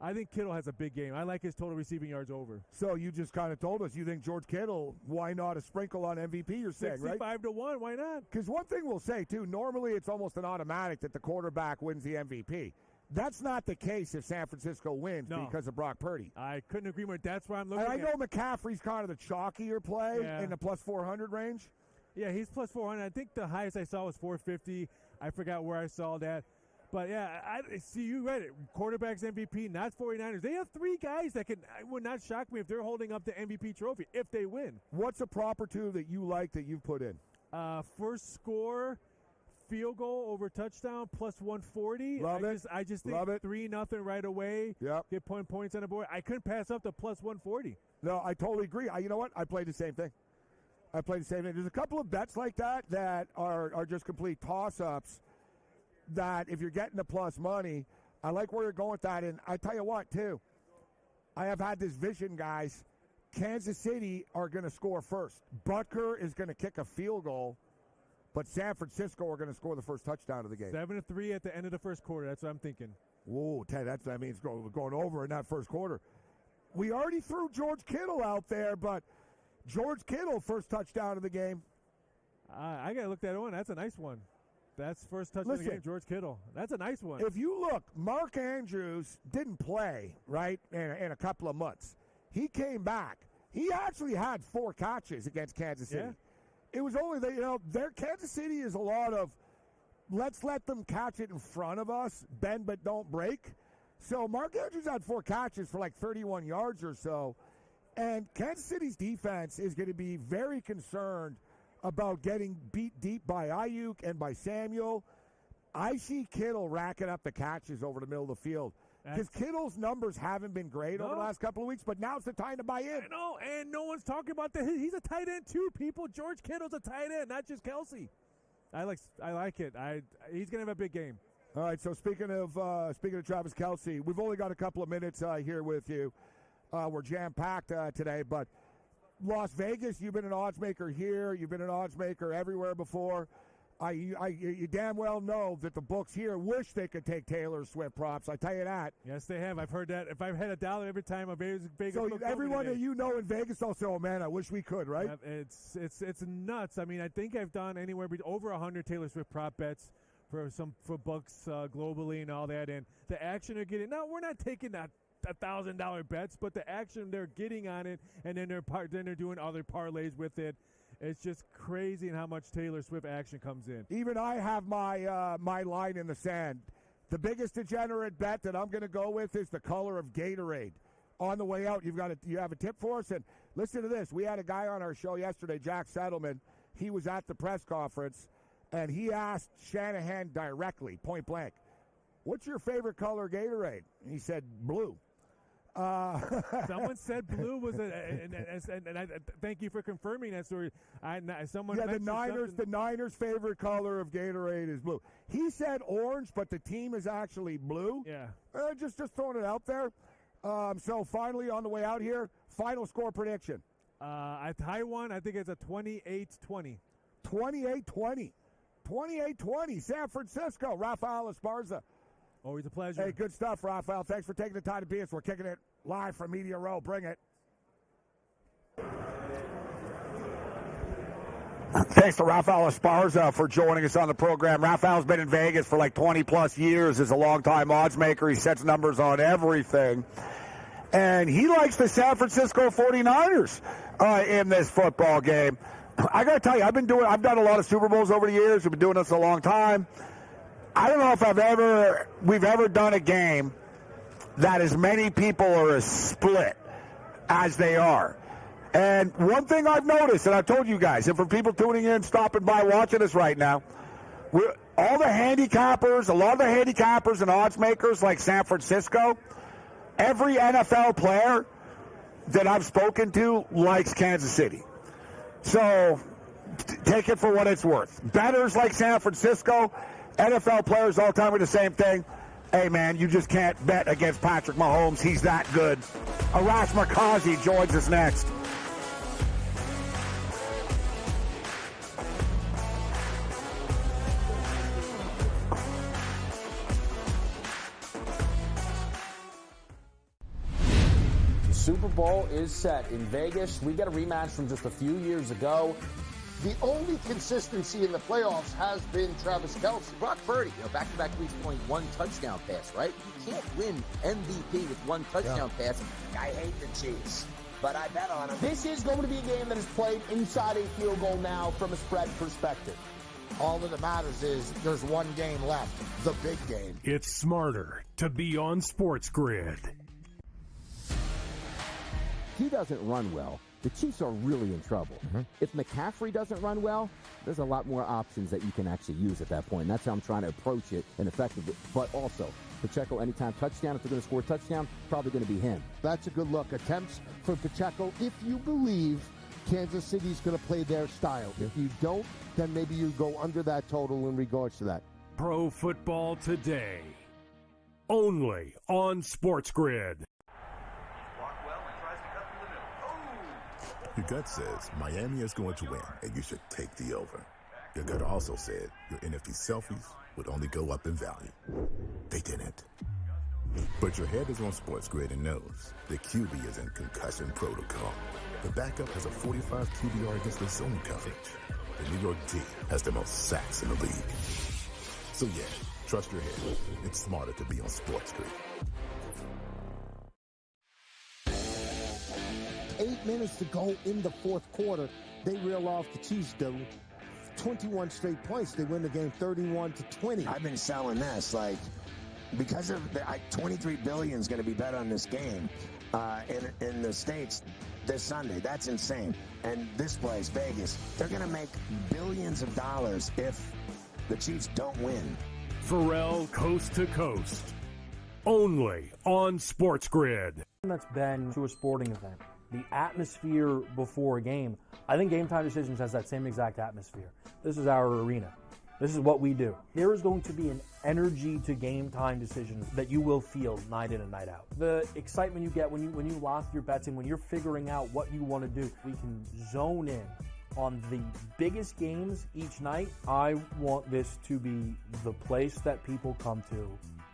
I think Kittle has a big game. I like his total receiving yards over. So you just kind of told us you think George Kittle, why not a sprinkle on MVP, you're saying, right? 65-1, why not? Because one thing we'll say, too, normally it's almost an automatic that the quarterback wins the MVP. That's not the case if San Francisco wins because of Brock Purdy. I couldn't agree more. That's why I'm looking at. And I know McCaffrey's kind of the chalkier play in the plus 400 range. Yeah, he's plus 400. I think the highest I saw was 450. I forgot where I saw that. But, yeah, I see you read it. Quarterbacks MVP, not 49ers. They have 3 guys that would not shock me if they're holding up the MVP trophy, if they win. What's a proper 2 that you like that you've put in? First score, field goal over touchdown, plus 140. I just think 3-0 right away. Yep. Get points on the board. I couldn't pass up the plus 140. No, I totally agree. You know what? I played the same thing. There's a couple of bets like that are just complete toss-ups that if you're getting the plus money, I like where you're going with that. And I tell you what, too, I have had this vision, guys. Kansas City are going to score first. Butker is going to kick a field goal, but San Francisco are going to score the first touchdown of the game. 7-3 at the end of the first quarter. That's what I'm thinking. Whoa, Ted, that means going over in that first quarter. We already threw George Kittle out there, but George Kittle, first touchdown of the game. I got to look that one. That's a nice one. That's first touchdown of the game, George Kittle. That's a nice one. If you look, Mark Andrews didn't play, right, in a couple of months. He came back. He actually had 4 catches against Kansas City. Yeah. It was only their Kansas City is a lot of let's let them catch it in front of us, bend but don't break. So Mark Andrews had 4 catches for like 31 yards or so. And Kansas City's defense is going to be very concerned about getting beat deep by Ayuk and by Samuel. I see Kittle racking up the catches over the middle of the field. Because Kittle's numbers haven't been great over the last couple of weeks, but now's the time to buy in. I know, and no one's talking about that. He's a tight end too, people. George Kittle's a tight end, not just Kelsey. I like it. He's gonna have a big game. All right. So speaking of Travis Kelce, we've only got a couple of minutes here with you. We're jam packed today, but Las Vegas, you've been an odds maker here. You've been an odds maker everywhere before. You damn well know that the books here wish they could take Taylor Swift props. I tell you that. Yes, they have. I've heard that. If I've had $1 every time a Vegas so everyone that you know in Vegas also, oh man, I wish we could, right? It's nuts. I mean, I think I've done anywhere over 100 Taylor Swift prop bets for books globally and all that. And the action they're getting. No, we're not taking that $1,000 bets, but the action they're getting on it, and then they're doing other parlays with it. It's just crazy in how much Taylor Swift action comes in. Even I have my line in the sand. The biggest degenerate bet that I'm going to go with is the color of Gatorade. On the way out, you have a tip for us? And listen to this. We had a guy on our show yesterday, Jack Settleman. He was at the press conference, and he asked Shanahan directly, point blank, what's your favorite color Gatorade? And he said, blue. Someone said blue was and I thank you for confirming that story. The Niners' favorite color of Gatorade is blue. He said orange, but the team is actually blue. Yeah, just throwing it out there. So finally, on the way out here, final score prediction. High one, I think it's a 28-20. 28-20. 28-20. San Francisco. Rafael Esparza. Always a pleasure. Hey, good stuff, Rafael. Thanks for taking the time to be us. We're kicking it live from Media Row. Bring it. Thanks to Rafael Esparza for joining us on the program. Rafael's been in Vegas for like 20-plus years as a longtime odds maker. He sets numbers on everything. And he likes the San Francisco 49ers in this football game. I got to tell you, I've done a lot of Super Bowls over the years. We've been doing this a long time. I don't know if we've ever done a game that as many people are as split as they are. And one thing I've noticed, and I've told you guys, and for people tuning in, stopping by, watching us right now, a lot of the handicappers and odds makers like San Francisco, every NFL player that I've spoken to likes Kansas City. So take it for what it's worth. Bettors like San Francisco, NFL players all tell me the same thing. Hey, man, you just can't bet against Patrick Mahomes. He's that good. Arash Markazi joins us next. The Super Bowl is set in Vegas. We got a rematch from just a few years ago. The only consistency in the playoffs has been Travis Kelce. Brock Purdy, back-to-back weeks point one touchdown pass, right? You can't win MVP with one touchdown pass. I hate the Chiefs, but I bet on them. This is going to be a game that is played inside a field goal now from a spread perspective. All that matters is there's one game left, the big game. It's smarter to be on SportsGrid. He doesn't run well. The Chiefs are really in trouble. If McCaffrey doesn't run well, there's a lot more options that you can actually use at that point. And that's how I'm trying to approach it and effectively. But also, Pacheco anytime touchdown. If they're going to score a touchdown, probably going to be him. That's a good look. Attempts for Pacheco if you believe Kansas City's going to play their style. If you don't, then maybe you go under that total in regards to that. Pro Football Today. Only on SportsGrid. Your gut says Miami is going to win, and you should take the over. Your gut also said your NFT selfies would only go up in value. They didn't. But your head is on SportsGrid and knows the QB is in concussion protocol. The backup has a 45 QBR against the zone coverage. The New York D has the most sacks in the league. So yeah, trust your head. It's smarter to be on SportsGrid. 8 minutes to go in the fourth quarter. They reel off the Chiefs, though. 21 straight points. They win the game 31-20. I've been selling this, because of the 23 billion is going to be bet on this game in the States this Sunday. That's insane. And this place, Vegas, they're going to make billions of dollars if the Chiefs don't win. Pharrell Coast to Coast. Only on SportsGrid. That's been to a sporting event. The atmosphere before a game, I think Game Time Decisions has that same exact atmosphere. This is our arena. This is what we do. There is going to be an energy to Game Time Decisions that you will feel night in and night out. The excitement you get when you lock your bets in, when you're figuring out what you want to do, we can zone in on the biggest games each night. I want this to be the place that people come to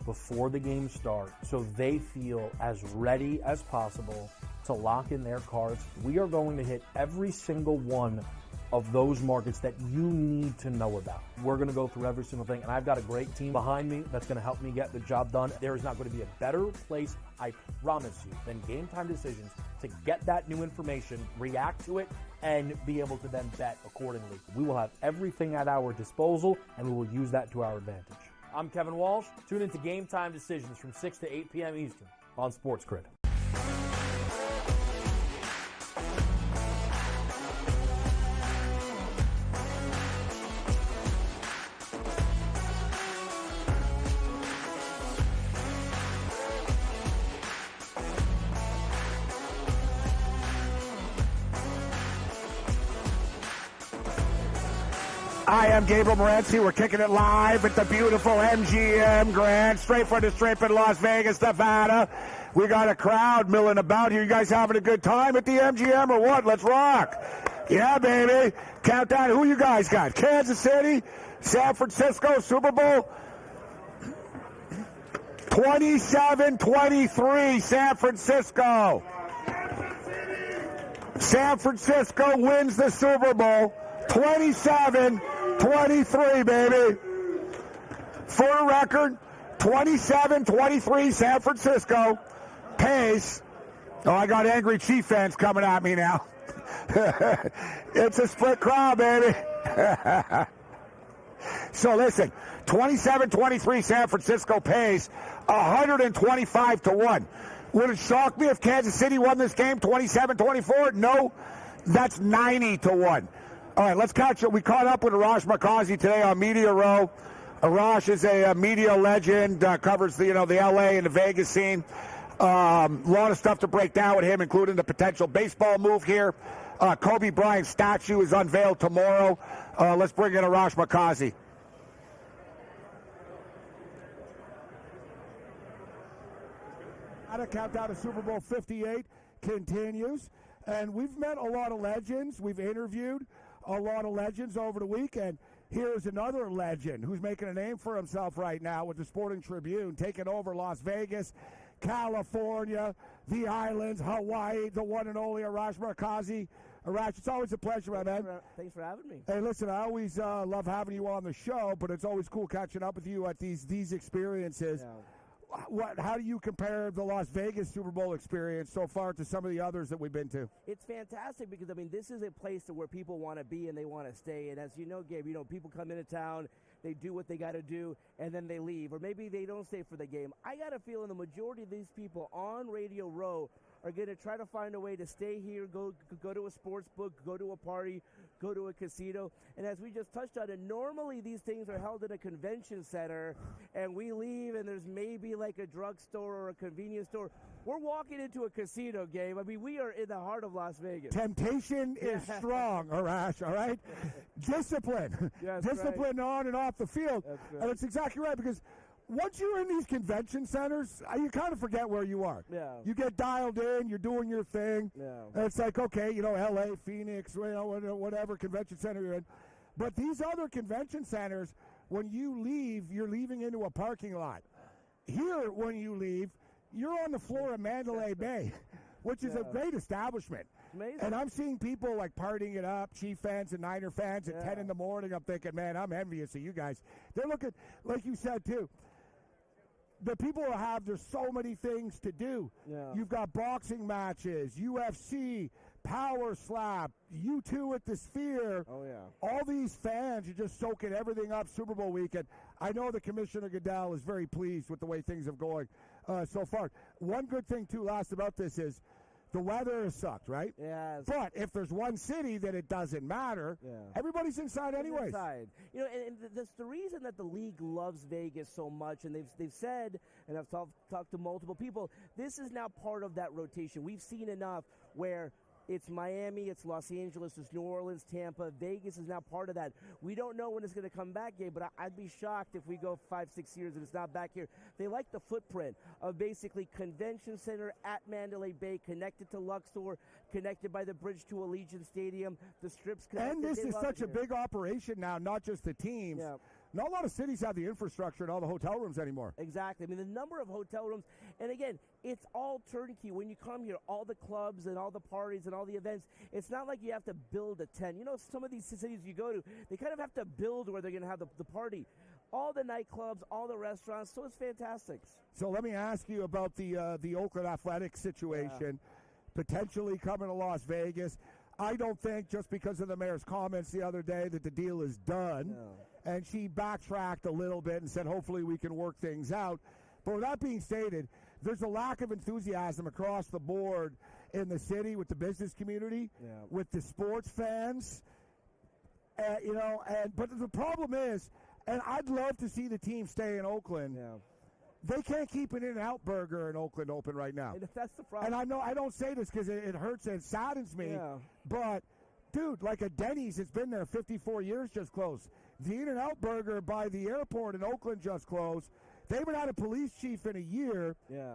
before the game starts so they feel as ready as possible to lock in their cards. We are going to hit every single one of those markets that you need to know about. We're going to go through every single thing, and I've got a great team behind me that's going to help me get the job done. There is not going to be a better place, I promise you, than Game Time Decisions to get that new information, react to it, and be able to then bet accordingly. We will have everything at our disposal, and we will use that to our advantage. I'm Kevin Walsh. Tune into Game Time Decisions from 6 to 8 p.m. Eastern on SportsGrid. I am Gabriel Morency. We're kicking it live at the beautiful MGM Grand, straight from the Strip in Las Vegas, Nevada. We got a crowd milling about here. You guys having a good time at the MGM or what? Let's rock. Yeah, baby. Countdown. Who you guys got? Kansas City, San Francisco, Super Bowl. 27-23, San Francisco. San Francisco wins the Super Bowl. 27-23, baby. For the record, 27-23, San Francisco. Pace. Oh, I got angry Chief fans coming at me now. It's a split crowd, baby. So listen, 27-23, San Francisco Pace, 125-1. Would it shock me if Kansas City won this game 27-24? No, that's 90-1. All right, let's catch it. We caught up with Arash Markazi today on Media Row. Arash is a media legend, covers the LA and the Vegas scene. A lot of stuff to break down with him, including the potential baseball move here. Kobe Bryant's statue is unveiled tomorrow. Let's bring in Arash Markazi. The countdown to Super Bowl 58 continues, and we've met a lot of legends. We've interviewed a lot of legends over the weekend. Here's another legend who's making a name for himself right now with the Sporting Tribune, taking over Las Vegas, California, the islands, Hawaii, the one and only Arash Markazi. Arash, it's always a pleasure, my man. Thanks for having me. Hey, listen, I always love having you on the show, but it's always cool catching up with you at these experiences. Yeah. How do you compare the Las Vegas Super Bowl experience so far to some of the others that we've been to? It's fantastic because, this is a place where people want to be and they want to stay. And as you know, Gabe, people come into town, they do what they got to do, and then they leave. Or maybe they don't stay for the game. I got a feeling the majority of these people on Radio Row are going to try to find a way to stay here, go to a sports book, go to a party, go to a casino. And as we just touched on it, normally these things are held in a convention center, and we leave and there's maybe like a drugstore or a convenience store. We're walking into a casino, Gabe. We are in the heart of Las Vegas. Temptation is strong, Arash, all right? Discipline. Discipline right. On and off the field. That's right. And it's exactly right, because once you're in these convention centers, you kind of forget where you are. Yeah. You get dialed in, you're doing your thing. Yeah. And it's like, okay, LA, Phoenix, whatever convention center you're in. But these other convention centers, when you leave, you're leaving into a parking lot. Here, when you leave, you're on the floor of Mandalay Bay, which is a great establishment. Amazing. And I'm seeing people like partying it up, Chief fans and Niner fans at 10 in the morning. I'm thinking, man, I'm envious of you guys. They're looking, like you said, too. The people there's so many things to do. Yeah. You've got boxing matches, UFC, Power Slap, U2 at the Sphere. Oh, yeah. All these fans are just soaking everything up Super Bowl weekend. I know that Commissioner Goodell is very pleased with the way things have going so far. One good thing, too, last about this is The weather has sucked, right? Yes. But if there's one city that it doesn't matter, everybody's inside anyways. Inside. You know, and that's the reason that the league loves Vegas so much, and they've said, and I've talked to multiple people, this is now part of that rotation. We've seen enough where it's Miami, it's Los Angeles, it's New Orleans, Tampa. Vegas is now part of that. We don't know when it's going to come back, Gabe, but I'd be shocked if we go 5-6 years and it's not back here. They like the footprint of basically Convention Center at Mandalay Bay, connected to Luxor, connected by the bridge to Allegiant Stadium. The Strip's connected. And this is such a big operation now, not just the teams. Yeah. Not a lot of cities have the infrastructure and all the hotel rooms anymore. Exactly. I mean, the number of hotel rooms, and again, it's all turnkey. When you come here, all the clubs and all the parties and all the events, it's not like you have to build a tent. You know, some of these cities you go to, they kind of have to build where they're going to have the party. All the nightclubs, all the restaurants, so it's fantastic. So let me ask you about the Oakland Athletics situation, potentially coming to Las Vegas. I don't think just because of the mayor's comments the other day that the deal is done. No. And she backtracked a little bit and said, hopefully we can work things out. But with that being stated, there's a lack of enthusiasm across the board in the city with the business community, with the sports fans. But the problem is, and I'd love to see the team stay in Oakland. Yeah. They can't keep an In-N-Out burger in Oakland open right now. And that's the problem. And I don't say this because it hurts and it saddens me. Yeah. But, dude, like a Denny's, it's been there 54 years, just closed. The In-N-Out burger by the airport in Oakland just closed. They haven't had a police chief in a year. Yeah.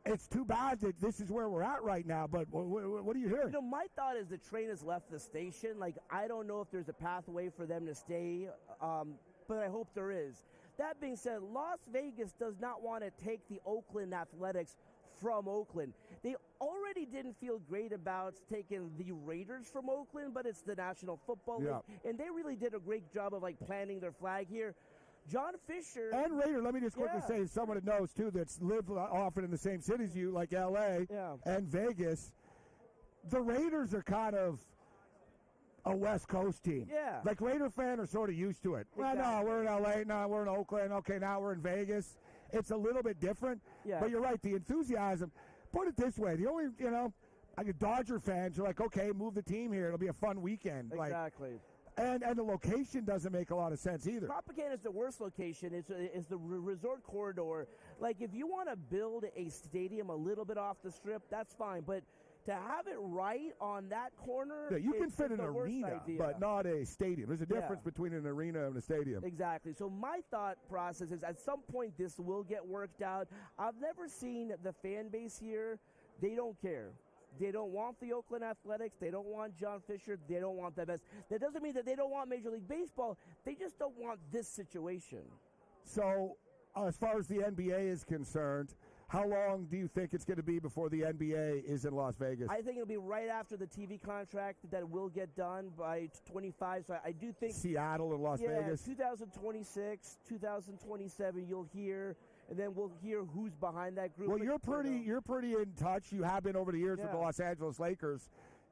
It's too bad that this is where we're at right now, but what are you hearing? You know, my thought is the train has left the station. Like, I don't know if there's a pathway for them to stay, but I hope there is. That being said, Las Vegas does not want to take the Oakland Athletics from Oakland. They already didn't feel great about taking the Raiders from Oakland, but it's the National Football League, and they really did a great job of, like, planting their flag here. John Fisher. And Raider, let me just quickly say, someone that knows, too, that's lived often in the same city as you, like L.A. And Vegas, the Raiders are kind of a West Coast team. Yeah. Like, Raider fans are sort of used to it. Well, no, we're in L.A., no, we're in Oakland, okay, now we're in Vegas. It's a little bit different. Yeah. But you're right, the enthusiasm. Put it this way, the only, like Dodger fans are like, okay, move the team here. It'll be a fun weekend. Exactly. And the location doesn't make a lot of sense either. Tropicana is the worst location. It's the resort corridor. Like, if you want to build a stadium a little bit off the strip, that's fine. But to have it right on that corner, yeah, you can fit an arena, but not a stadium. There's a difference between an arena and a stadium. Exactly. So my thought process is at some point this will get worked out. I've never seen the fan base here. They don't care. They don't want the Oakland Athletics. They don't want John Fisher. They don't want the best. That doesn't mean that they don't want Major League Baseball. They just don't want this situation. So as far as the NBA is concerned, how long do you think it's going to be before the NBA is in Las Vegas? I think it'll be right after the TV contract that will get done by 25. So I do think Seattle and Las Vegas. 2026, 2027. You'll hear. And then we'll hear who's behind that group. Well, you're pretty in touch. You have been over the years with the Los Angeles Lakers.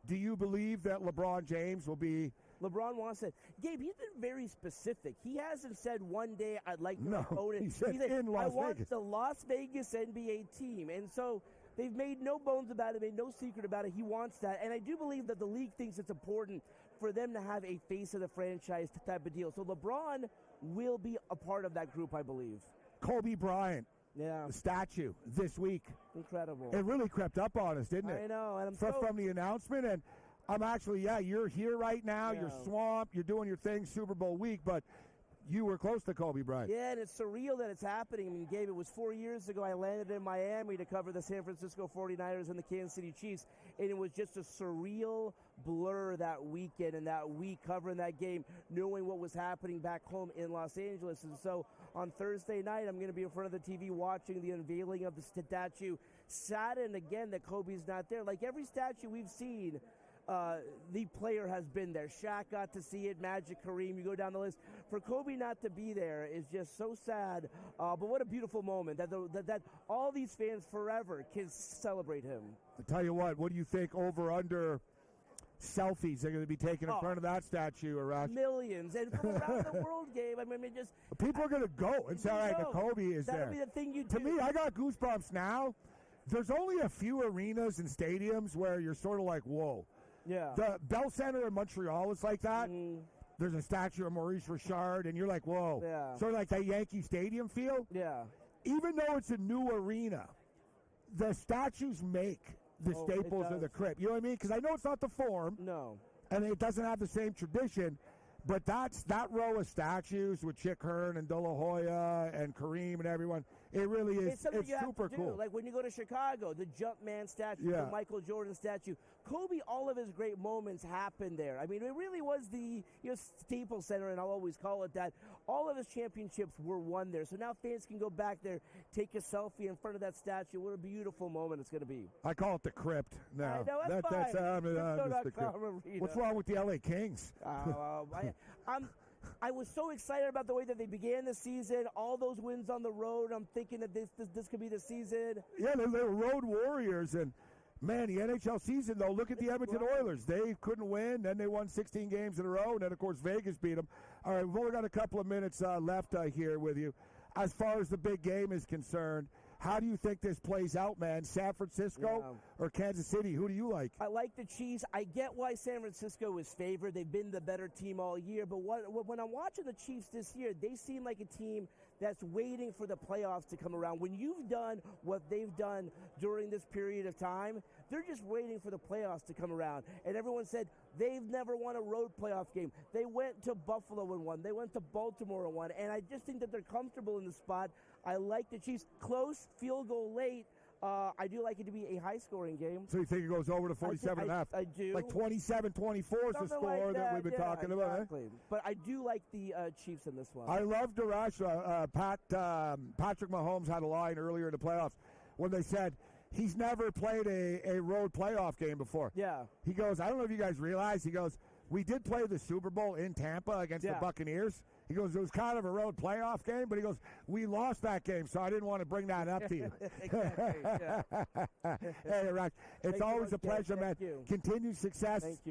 Do you believe that LeBron James will be? LeBron wants it. Gabe, he's been very specific. He hasn't said one day I'd like to own it. He said in Las I want Vegas. the Las Vegas NBA team. And so they've made no bones about it, made no secret about it. He wants that. And I do believe that the league thinks it's important for them to have a face of the franchise type of deal. So LeBron will be a part of that group, I believe. Kobe Bryant, the statue this week. Incredible. It really crept up on us, didn't it? I know. And from the announcement. And I'm actually, you're here right now. Yeah. You're swamped. You're doing your thing Super Bowl week, but you were close to Kobe Bryant. Yeah, and it's surreal that it's happening. I mean, Gabe, it was 4 years ago I landed in Miami to cover the San Francisco 49ers and the Kansas City Chiefs, and it was just a surreal blur that weekend and that week covering that game, knowing what was happening back home in Los Angeles. And so on Thursday night, I'm going to be in front of the TV watching the unveiling of the statue. Saddened again that Kobe's not there. Like every statue we've seen, the player has been there. Shaq got to see it, Magic, Kareem, you go down the list. For Kobe not to be there is just so sad, but what a beautiful moment that all these fans forever can celebrate him. I tell you what do you think over under selfies they're going to be taken in front of that statue, Arash? Millions, and from around the world, Gabe. I mean, just people are going to go and say, all right, the Kobe is That'll there. be the thing you do. To me, I got goosebumps now. there's only a few arenas and stadiums where you're sort of like, whoa. Yeah. The Bell Center in Montreal is like that. There's a statue of Maurice Richard, and you're like, whoa. Yeah. Sort of like that Yankee Stadium feel. Yeah. Even though it's a new arena, the statues make the staples of the Crypt. You know what I mean? Because I know it's not the Forum. No. And it doesn't have the same tradition. But that row of statues with Chick Hearn and De La Hoya and Kareem and everyone, it really is. It's super cool. Like when you go to Chicago, the Jumpman statue, the Michael Jordan statue. Kobe, all of his great moments happened there. I mean, it really was the Staples Center, and I'll always call it that. All of his championships were won there. So now fans can go back there, take a selfie in front of that statue. What a beautiful moment it's going to be. I call it the Crypt now. I know, that's fine. That's the Crypt. What's wrong with the LA Kings? I was so excited about the way that they began the season, all those wins on the road. I'm thinking that this could be the season. Yeah, they were road warriors, and man, the NHL season though. Look at the Edmonton Oilers; they couldn't win, then they won 16 games in a row, and then of course Vegas beat them. All right, we've only got a couple of minutes left here with you. As far as the big game is concerned, how do you think this plays out, man? San Francisco or Kansas City? Who do you like? I like the Chiefs. I get why San Francisco is favored. They've been the better team all year. But when I'm watching the Chiefs this year, they seem like a team that's waiting for the playoffs to come around. When you've done what they've done during this period of time, they're just waiting for the playoffs to come around. And everyone said they've never won a road playoff game. They went to Buffalo and won. They went to Baltimore and won. And I just think that they're comfortable in the spot. I like the Chiefs. Close, field goal late. I do like it to be a high-scoring game. So you think it goes over to 47.5? I do. Like 27-24 is the score that we've been talking about. Exactly. But I do like the Chiefs in this one. I love Darash. Patrick Mahomes had a line earlier in the playoffs when they said he's never played a road playoff game before. Yeah. He goes, I don't know if you guys realize, he goes, we did play the Super Bowl in Tampa against the Buccaneers. He goes, it was kind of a road playoff game, but he goes, we lost that game, so I didn't want to bring that up to you. Hey, Raj, it's always a pleasure, man. Continued success with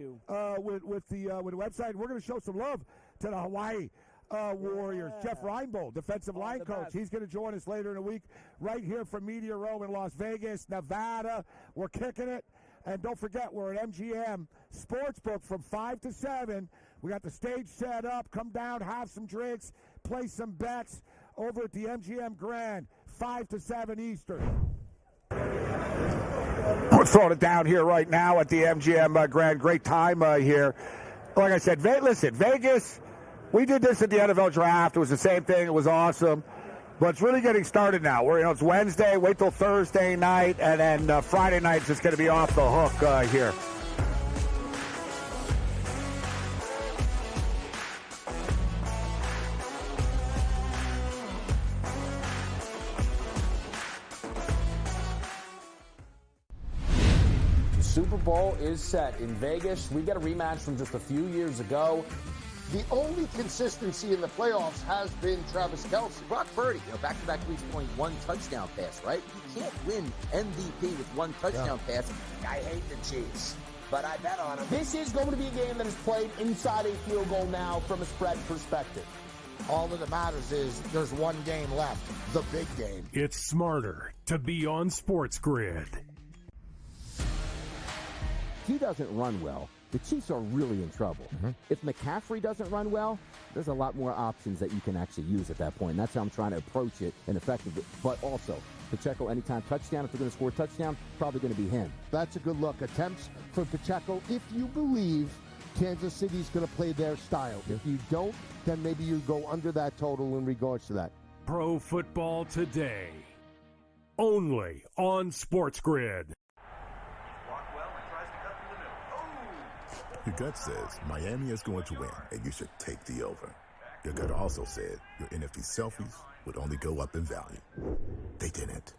the website. We're going to show some love to the Hawaii Warriors. Jeff Reinbold, defensive line coach. He's going to join us later in the week right here from Media Row in Las Vegas, Nevada. We're kicking it. And don't forget, we're at MGM Sportsbook from 5 to 7. We got the stage set up. Come down, have some drinks, play some bets over at the MGM Grand, 5 to 7 Eastern. We're throwing it down here right now at the MGM Grand. Great time here. Like I said, listen, Vegas, we did this at the NFL Draft. It was the same thing. It was awesome. But it's really getting started now. It's Wednesday. Wait till Thursday night, and then Friday night is just going to be off the hook here. The Super Bowl is set in Vegas. We got a rematch from just a few years ago. The only consistency in the playoffs has been Travis Kelce. Brock Purdy, back-to-back weeks point one touchdown pass, right? You can't win MVP with one touchdown pass. I hate the Chiefs, but I bet on them. This is going to be a game that is played inside a field goal now from a spread perspective. All that matters is there's one game left, the big game. It's smarter to be on SportsGrid. If he doesn't run well, the Chiefs are really in trouble. If McCaffrey doesn't run well, there's a lot more options that you can actually use at that point. And that's how I'm trying to approach it and effectively. But also, Pacheco anytime touchdown. If they're going to score a touchdown, probably going to be him. That's a good look. Attempts for Pacheco if you believe Kansas City's going to play their style. If you don't, then maybe you go under that total in regards to that. Pro Football Today. Only on SportsGrid. Your gut says Miami is going to win, and you should take the over. Your gut also said your NFT selfies would only go up in value. They didn't.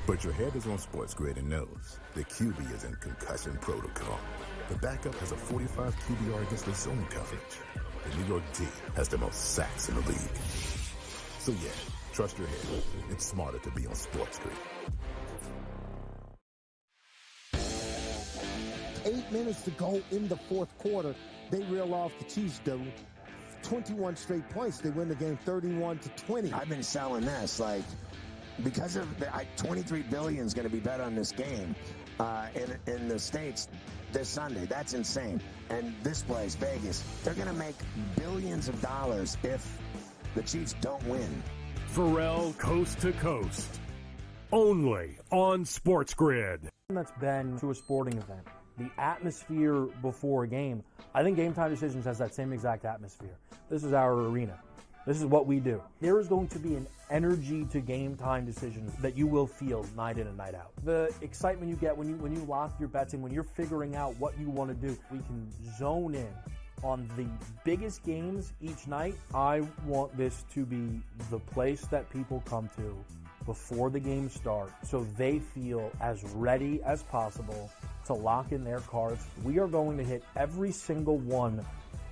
But your head is on SportsGrid and knows the QB is in concussion protocol. The backup has a 45 QBR against the zone coverage. The New York D has the most sacks in the league. So yeah, trust your head. It's smarter to be on SportsGrid. 8 minutes to go in the fourth quarter. They reel off the Chiefs, though. 21 straight points. They win the game 31-20. I've been selling this. Like, because of the 23 billion is going to be bet on this game in the States this Sunday. That's insane. And this place, Vegas, they're going to make billions of dollars if the Chiefs don't win. Pharrell Coast to Coast. Only on SportsGrid. That's been to a sporting event. The atmosphere before a game, I think Game Time Decisions has that same exact atmosphere. This is our arena. This is what we do. There is going to be an energy to Game Time Decisions that you will feel night in and night out. The excitement you get when you lock your bets in, when you're figuring out what you want to do, we can zone in on the biggest games each night. I want this to be the place that people come to before the game starts so they feel as ready as possible to lock in their cards. We are going to hit every single one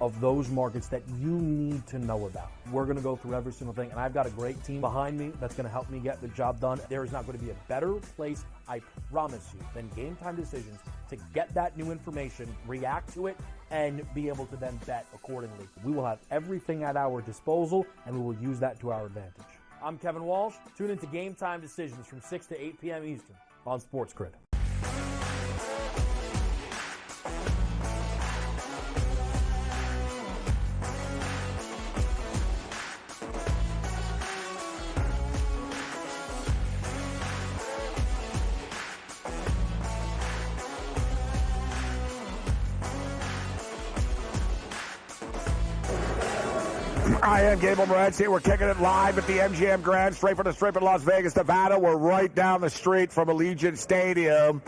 of those markets that you need to know about. We're going to go through every single thing, and I've got a great team behind me that's going to help me get the job done. There is not going to be a better place, I promise you, than Game Time Decisions to get that new information, react to it, and be able to then bet accordingly. We will have everything at our disposal, and we will use that to our advantage. I'm Kevin Walsh. Tune into Game Time Decisions from 6 to 8 p.m. Eastern on SportsGrid. I am Gabriel Morency. We're kicking it live at the MGM Grand, straight from the Strip in Las Vegas, Nevada. We're right down the street from Allegiant Stadium.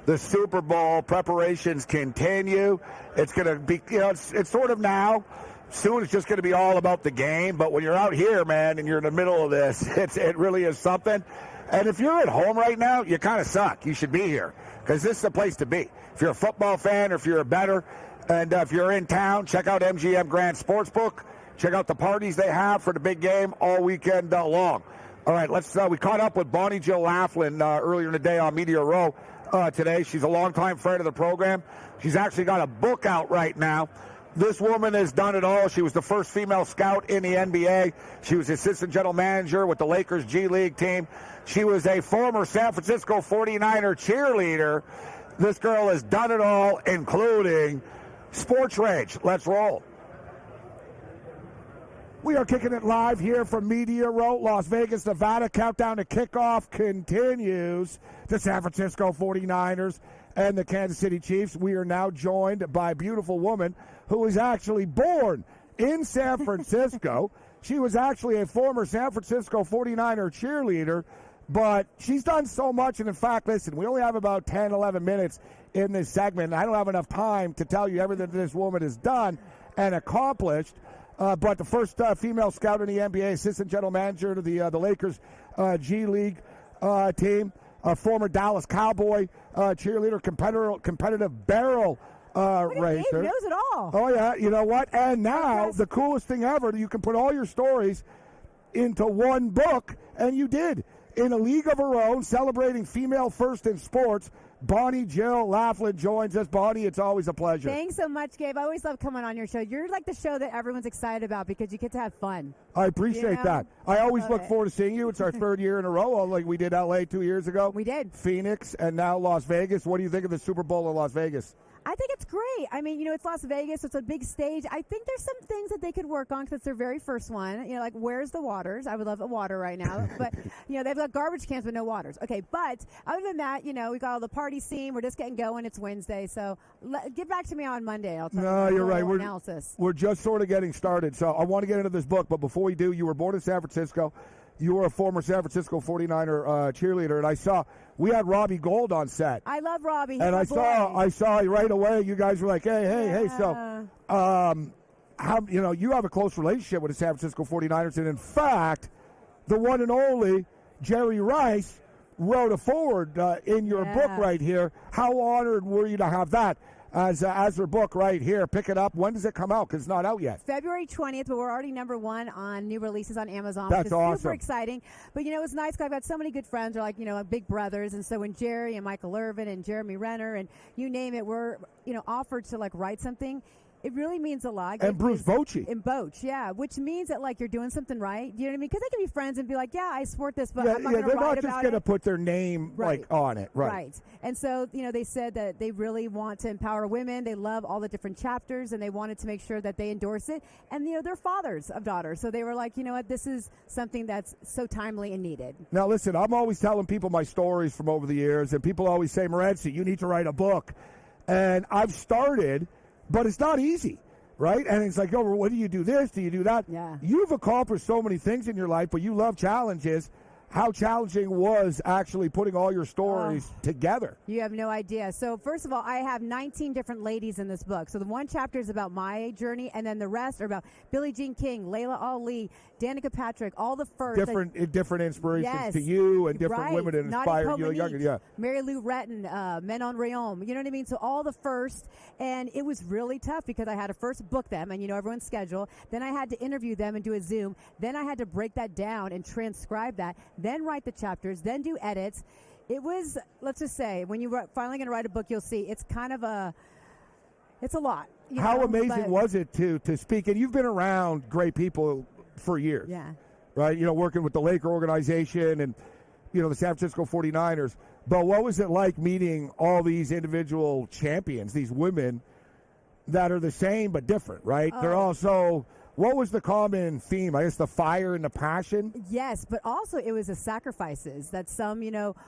The Super Bowl preparations continue. It's going to be, it's sort of now. Soon it's just going to be all about the game. But when you're out here, man, and you're in the middle of this, it really is something. And if you're at home right now, you kind of suck. You should be here because this is the place to be. If you're a football fan or if you're a bettor, and if you're in town, check out MGM Grand Sportsbook. Check out the parties they have for the big game all weekend long. All right, we caught up with Bonnie Jill Laughlin earlier in the day on Media Row today. She's a longtime friend of the program. She's actually got a book out right now. This woman has done it all. She was the first female scout in the NBA. She was assistant general manager with the Lakers G League team. She was a former San Francisco 49er cheerleader. This girl has done it all, including Sports Rage. Let's roll. We are kicking it live here from Media Row, Las Vegas, Nevada. Countdown to kickoff continues. The San Francisco 49ers and the Kansas City Chiefs. We are now joined by a beautiful woman who was actually born in San Francisco. She was actually a former San Francisco 49er cheerleader, but she's done so much. And in fact, listen, we only have about 10, 11 minutes in this segment. I don't have enough time to tell you everything that this woman has done and accomplished. But the first female scout in the NBA, assistant general manager to the Lakers G League team, a former Dallas Cowboy cheerleader, competitive barrel racer. Dave knows it all. Oh, yeah. You know what? And now, the coolest thing ever, you can put all your stories into one book, and you did. In a league of her own, celebrating female first in sports, Bonnie Jill Laughlin joins us. Bonnie, it's always a pleasure. Thanks so much, Gabe. I always love coming on your show. You're like the show that everyone's excited about because you get to have fun. I appreciate that. I always look forward to seeing you. It's our third year in a row. Like we did L.A. 2 years ago. We did. Phoenix, and now Las Vegas. What do you think of the Super Bowl in Las Vegas? I think it's great. I mean, it's Las Vegas. So it's a big stage. I think there's some things that they could work on because it's their very first one. Like, where's the waters? I would love a water right now. But, they've got garbage cans with no waters. Okay, but other than that, we got all the party scene. We're just getting going. It's Wednesday. So get back to me on Monday. I'll tell you you're right. Analysis. We're just sort of getting started. So I want to get into this book. But before we do, you were born in San Francisco. You were a former San Francisco 49er cheerleader, and I saw we had Robbie Gold on set. I love Robbie. And I saw right away. You guys were like, hey. So, you have a close relationship with the San Francisco 49ers, and in fact, the one and only Jerry Rice wrote a foreword in your book right here. How honored were you to have that as their book right here? Pick it up. When does it come out? Because it's not out yet. February 20th, but we're already #1 on new releases on Amazon. That's which is awesome. Super exciting. But, it's nice because I've got so many good friends. They're like, big brothers. And so when Jerry and Michael Irvin and Jeremy Renner and you name it, we're, offered to, write something, It really means a lot. And Bruce Bochy. And Boch, yeah, which means that, like, you're doing something right. Do you know what I mean? Because they can be friends and be like, yeah, I support this, but I'm not going to write about it. They're not just going to put their name, like, on it. Right. And so, they said that they really want to empower women. They love all the different chapters, and they wanted to make sure that they endorse it. And, they're fathers of daughters. So they were like, you know what, this is something that's so timely and needed. Now, listen, I'm always telling people my stories from over the years, and people always say, Morency, you need to write a book. And I've started, but it's not easy. Right? And it's like, oh, well, what do you do this? Do you do that? Yeah. You've accomplished so many things in your life, but you love challenges. How challenging was actually putting all your stories together? You have no idea. So first of all, I have 19 different ladies in this book. So the one chapter is about my journey, and then the rest are about Billie Jean King, Layla Ali, Danica Patrick, all the first. Different inspirations to you and different women that inspire you. Yeah. Mary Lou Retton, Menon Rayom. You know what I mean? So all the first. And it was really tough because I had to first book them, and everyone's schedule. Then I had to interview them and do a Zoom. Then I had to break that down and transcribe that. Then write the chapters, then do edits. It was, let's just say, when you're finally going to write a book, you'll see it's kind of it's a lot. How amazing was it to speak? And you've been around great people for years. Yeah. Right? Working with the Laker organization and, the San Francisco 49ers. But what was it like meeting all these individual champions, these women that are the same but different, right? They're also... What was the common theme? I guess the fire and the passion? Yes, but also it was the sacrifices that some,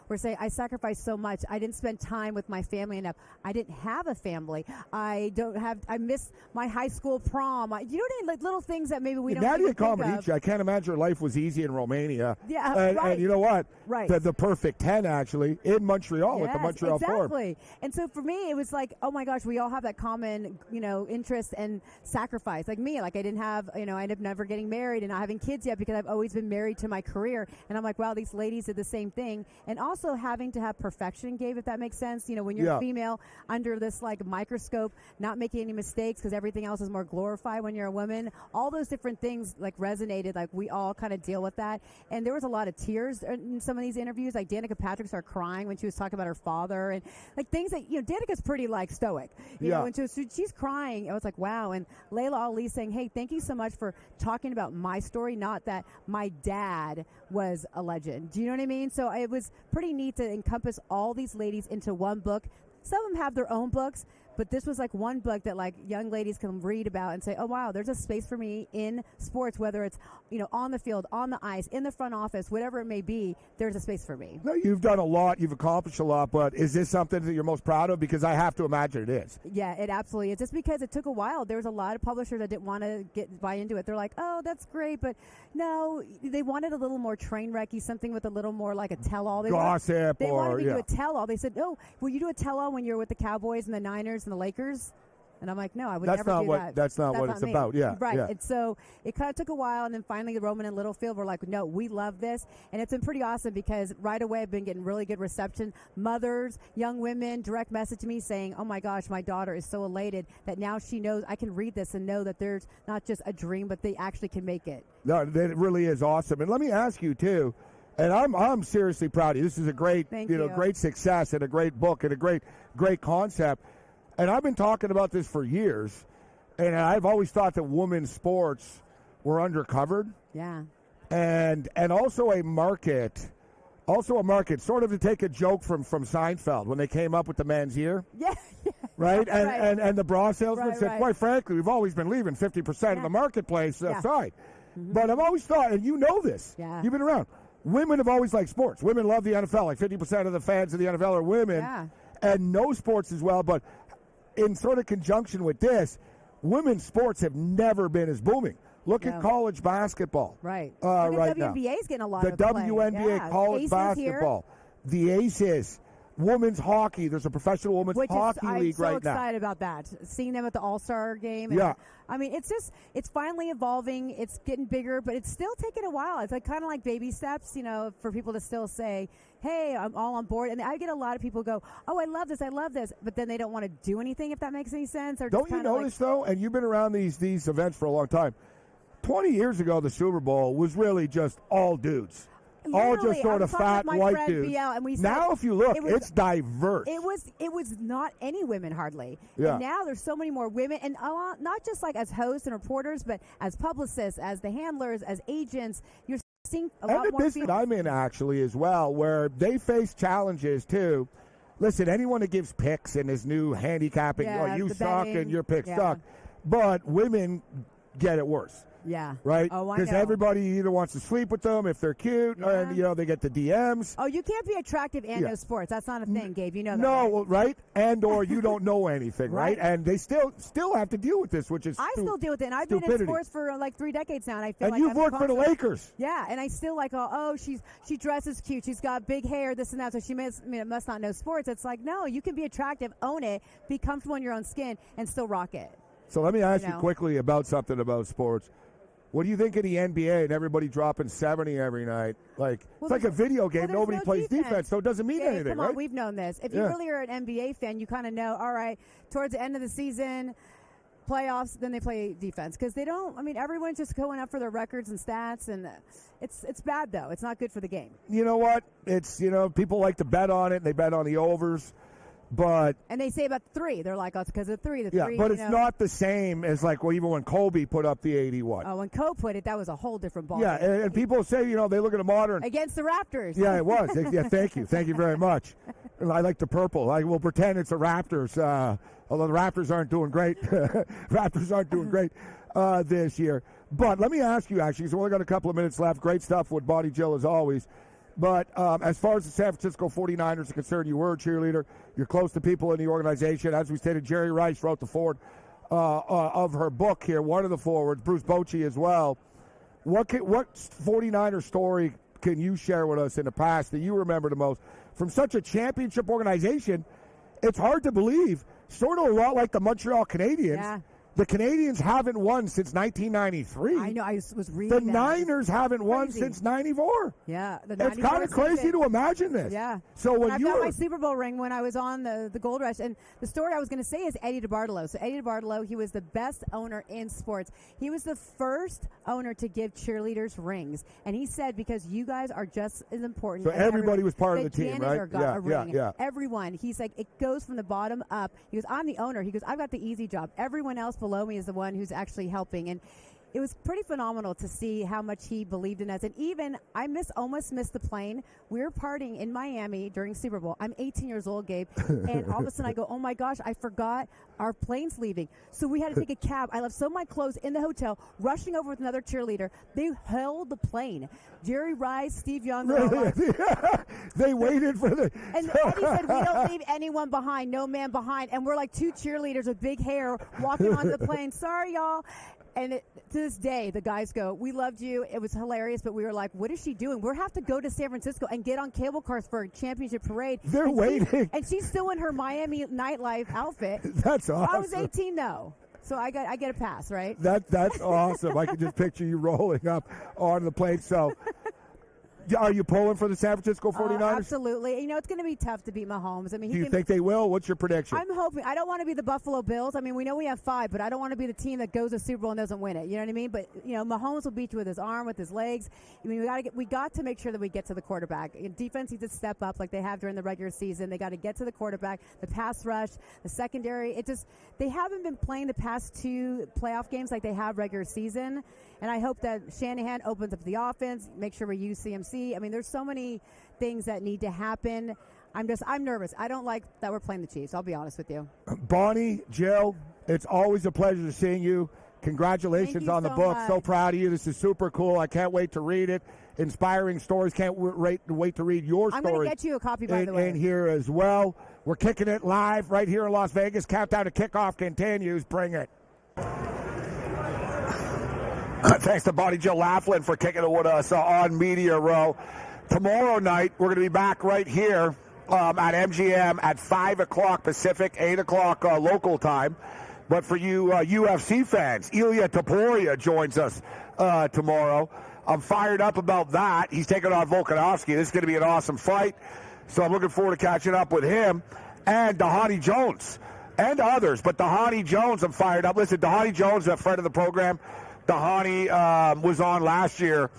were saying, I sacrificed so much. I didn't spend time with my family enough. I didn't have a family. I missed my high school prom. You know what I mean? Like little things that maybe we don't Nadia even think of. Comaneci, I can't imagine her life was easy in Romania. Yeah, and you know what? Right. The perfect 10, actually, in Montreal at the Montreal Forum. Exactly. And so for me, it was like, oh my gosh, we all have that common, interest and sacrifice. Like me, like I didn't have, I ended up never getting married and not having kids yet because I've always been married to my career. And I'm like, wow, these ladies did the same thing. And also having to have perfection, Gabe, if that makes sense. When you're a female under this like microscope, not making any mistakes because everything else is more glorified when you're a woman. All those different things like resonated. Like we all kind of deal with that. And there was a lot of tears in some of these interviews. Like Danica Patrick started crying when she was talking about her father and like things that, Danica's pretty like stoic. You know, and she's crying. I was like, wow. And Layla Ali saying, hey, thank you so much for talking about my story, not that my dad was a legend. Do you know what I mean? So it was pretty neat to encompass all these ladies into one book. Some of them have their own books, but this was like one book that like young ladies can read about and say, oh, wow, there's a space for me in sports, whether it's, on the field, on the ice, in the front office, whatever it may be, there's a space for me. No, you've done a lot. You've accomplished a lot, but is this something that you're most proud of? Because I have to imagine it is. Yeah, it absolutely is. Just because it took a while. There was a lot of publishers that didn't want to buy into it. They're like, oh, that's great, but no, they wanted a little more train wrecky, something with a little more like a tell-all. Gossip they wanted to do yeah. a tell-all. They said, no, will you do a tell-all when you're with the Cowboys and the Niners and the Lakers? And I'm like, no, I would never do that. That's not what it's about. Yeah. Right. Yeah. And so it kind of took a while. And then finally, Roman and Littlefield were like, no, we love this. And it's been pretty awesome because right away I've been getting really good reception. Mothers, young women direct message me saying, oh my gosh, my daughter is so elated that now she knows I can read this and know that there's not just a dream, but they actually can make it. No, it really is awesome. And let me ask you, too, and I'm seriously proud of you. This is a great, great success and a great book and a great concept. And I've been talking about this for years, and I've always thought that women's sports were undercovered. Yeah. And also a market, sort of to take a joke from Seinfeld when they came up with the men's ear. Yeah. Right? And the bra salesman said, quite frankly, we've always been leaving 50% of the marketplace aside. Mm-hmm. But I've always thought, and you know this, you've been around, women have always liked sports. Women love the NFL. Like 50% of the fans of the NFL are women. Yeah. And know sports as well, but in sort of conjunction with this, women's sports have never been as booming. Look at college basketball. Right. Right now. The WNBA is getting a lot of play. WNBA, college Aces basketball, the Aces, women's hockey. There's a professional women's hockey league right now. I'm so excited about that. Seeing them at the All-Star game. And, I mean, it's finally evolving. It's getting bigger, but it's still taking a while. It's like kind of like baby steps, for people to still say, hey, I'm all on board. And I get a lot of people go, oh, I love this, but then they don't want to do anything, if that makes any sense. Or don't you notice, though, and you've been around these events for a long time, 20 years ago, the Super Bowl was really just all dudes. all just Literally, sort I of was talking fat with my white friend dudes. BL, and we said Now, if you look, it was- it's diverse. It was not any women hardly. Yeah. And now there's so many more women, and a lot, not just like as hosts and reporters, but as publicists, as the handlers, as agents. You're seeing a lot And the more business female. I'm in, actually, as well, where they face challenges, too. Listen, anyone that gives picks in this new handicapping, Yeah, you the suck betting, and your picks yeah. suck. But women get it worse. Yeah. Right? Oh, I Because know. everybody either wants to sleep with them if they're cute, and, they get the DMs. Oh, you can't be attractive and Yeah. know sports. That's not a thing, Gabe. You know that. No, right? well, right? And or you don't know anything, right? And they still have to deal with this, which is I still deal with it, and I've been in stupidity. sports for like 3 decades now, and I feel And like you've I'm worked for the constantly- Lakers. Yeah, and I still like, she dresses cute, she's got big hair, this and that, so she must not know sports. It's like, no, you can be attractive, own it, be comfortable in your own skin, and still rock it. So let me ask you know? quickly about something about sports. What do you think of the NBA and everybody dropping 70 every night? Like Well, it's like a there's- video game. there's Nobody no plays defense, so it doesn't mean Yeah, anything, come on, right? we've known this. If you Yeah. really are an NBA fan, you kind of know, all right, towards the end of the season, playoffs, then they play defense. Because they don't, everyone's just going up for their records and stats, and it's bad, though. It's not good for the game. You know what? It's, people like to bet on it, and they bet on the overs. But And they say about 3. They're like, oh, it's because of 3. The yeah, 3, but you it's know. not the same as like even when Kobe put up the 81. Oh, when Cole put it, that was a whole different ball. Yeah, and people say, they look at a modern. Against the Raptors. Yeah, it was. Yeah, thank you. Thank you very much. And I like the purple. I will pretend it's the Raptors, although the Raptors aren't doing great. Raptors aren't doing great this year. But let me ask you, actually, because we've only got a couple of minutes left. Great stuff with Body Jill, as always. But as far as the San Francisco 49ers are concerned, you were a cheerleader. You're close to people in the organization. As we stated, Jerry Rice wrote the forward of her book here, one of the forwards, Bruce Bochy as well. What 49er story can you share with us in the past that you remember the most? From such a championship organization, it's hard to believe. Sort of a lot like the Montreal Canadiens. Yeah. The Canadians haven't won since 1993. I know. I was reading The that. Niners haven't won Crazy. since 94. Yeah. The It's 94 kind of crazy season. to imagine this. Yeah. So when I've you got were my Super Bowl ring when I was on the Gold Rush, and the story I was going to say is Eddie DeBartolo. So Eddie DeBartolo, he was the best owner in sports. He was the first owner to give cheerleaders rings, and he said because you guys are just as important. So as everybody everyone, was part of the the team, janitor right? Got Yeah, a yeah, ring. yeah. Everyone. He's like, it goes from the bottom up. He goes, I'm the owner. He goes, I've got the easy job. Everyone else below me is the one who's actually helping. And it was pretty phenomenal to see how much he believed in us. And even I almost missed the plane. We were partying in Miami during Super Bowl. I'm 18 years old, Gabe. And all of a sudden I go, oh my gosh, I forgot our plane's leaving. So we had to take a cab. I left some of my clothes in the hotel, rushing over with another cheerleader. They held the plane. Jerry Rice, Steve Young. were all like- They waited for the. And Eddie said, we don't leave anyone behind, no man behind. And we're like 2 cheerleaders with big hair walking onto the plane. Sorry, y'all. And to this day, the guys go, we loved you. It was hilarious, but we were like, what is she doing? We'll have to go to San Francisco and get on cable cars for a championship parade. They're And waiting. and she's still in her Miami nightlife outfit. That's awesome. I was 18, though. So I get a pass, right? That's awesome. I can just picture you rolling up on the plane. So, are you pulling for the San Francisco 49ers? Absolutely. You know, it's going to be tough to beat Mahomes. I mean, Do you think they will? What's your prediction? I'm hoping. I don't want to be the Buffalo Bills. I mean, we know we have 5, but I don't want to be the team that goes to Super Bowl and doesn't win it. You know what I mean? But Mahomes will beat you with his arm, with his legs. I mean, we got to make sure that we get to the quarterback. Defense needs to step up like they have during the regular season. They got to get to the quarterback. The pass rush, the secondary. They haven't been playing the past 2 playoff games like they have regular season. And I hope that Shanahan opens up the offense, make sure we use CMC. I mean, there's so many things that need to happen. I'm nervous. I don't like that we're playing the Chiefs. I'll be honest with you. Bonnie, Jill, it's always a pleasure seeing you. Congratulations Thank you on the so book. much. So proud of you. This is super cool. I can't wait to read it. Inspiring stories. Can't wait to read your story. I'm going to get you a copy, by the way. In here as well. We're kicking it live right here in Las Vegas. Countdown to kickoff continues. Bring it. Thanks to Bonnie Jill Laughlin for kicking it with us on Media Row. Tomorrow night, we're going to be back right here at MGM at 5 o'clock Pacific, 8 o'clock local time. But for you UFC fans, Ilya Topuria joins us tomorrow. I'm fired up about that. He's taking on Volkanovski. This is going to be an awesome fight. So I'm looking forward to catching up with him and Dhani Jones and others. But Dhani Jones, I'm fired up. Listen, Dhani Jones, a friend of the program. Dhani was on last year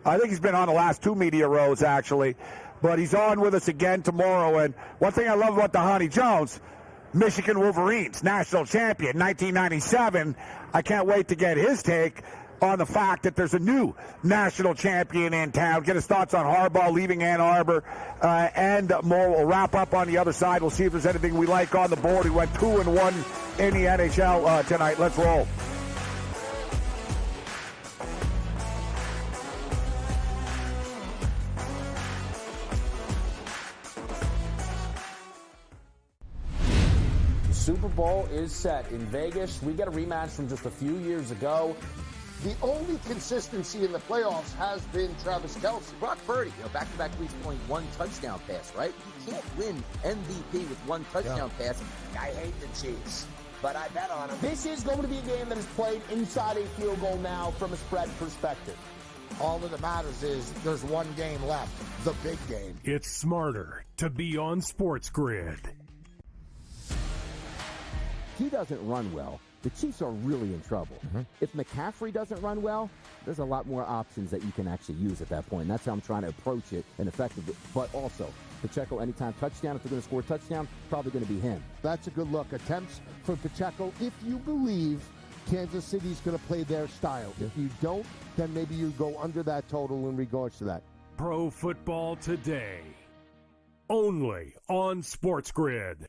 I think he's been on the last 2 media rows, actually. But he's on with us again tomorrow. And one thing I love about Dhani Jones, Michigan Wolverines, national champion, 1997. I can't wait to get his take on the fact that there's a new national champion in town. Get his thoughts on Harbaugh leaving Ann Arbor and more. We'll wrap up on the other side. We'll see if there's anything we like on the board. He went 2-1 in the NHL tonight. Let's roll. Super Bowl is set in Vegas. We get a rematch from just a few years ago. The only consistency in the playoffs has been Travis Kelce. Brock Purdy, back-to-back weeks throwing 1 touchdown pass, right? You can't win MVP with 1 touchdown pass. I hate the Chiefs, but I bet on them. This is going to be a game that is played inside a field goal now from a spread perspective. All that matters is there's one game left, the big game. It's smarter to be on SportsGrid. He doesn't run well, the Chiefs are really in trouble. If McCaffrey doesn't run well, there's a lot more options that you can actually use at that point. And that's how I'm trying to approach it and effectively. But also, Pacheco anytime touchdown, if they're going to score a touchdown, probably going to be him. That's a good look. Attempts from Pacheco. If you believe Kansas City's going to play their style. If you don't, then maybe you go under that total in regards to that. Pro Football Today. Only on SportsGrid.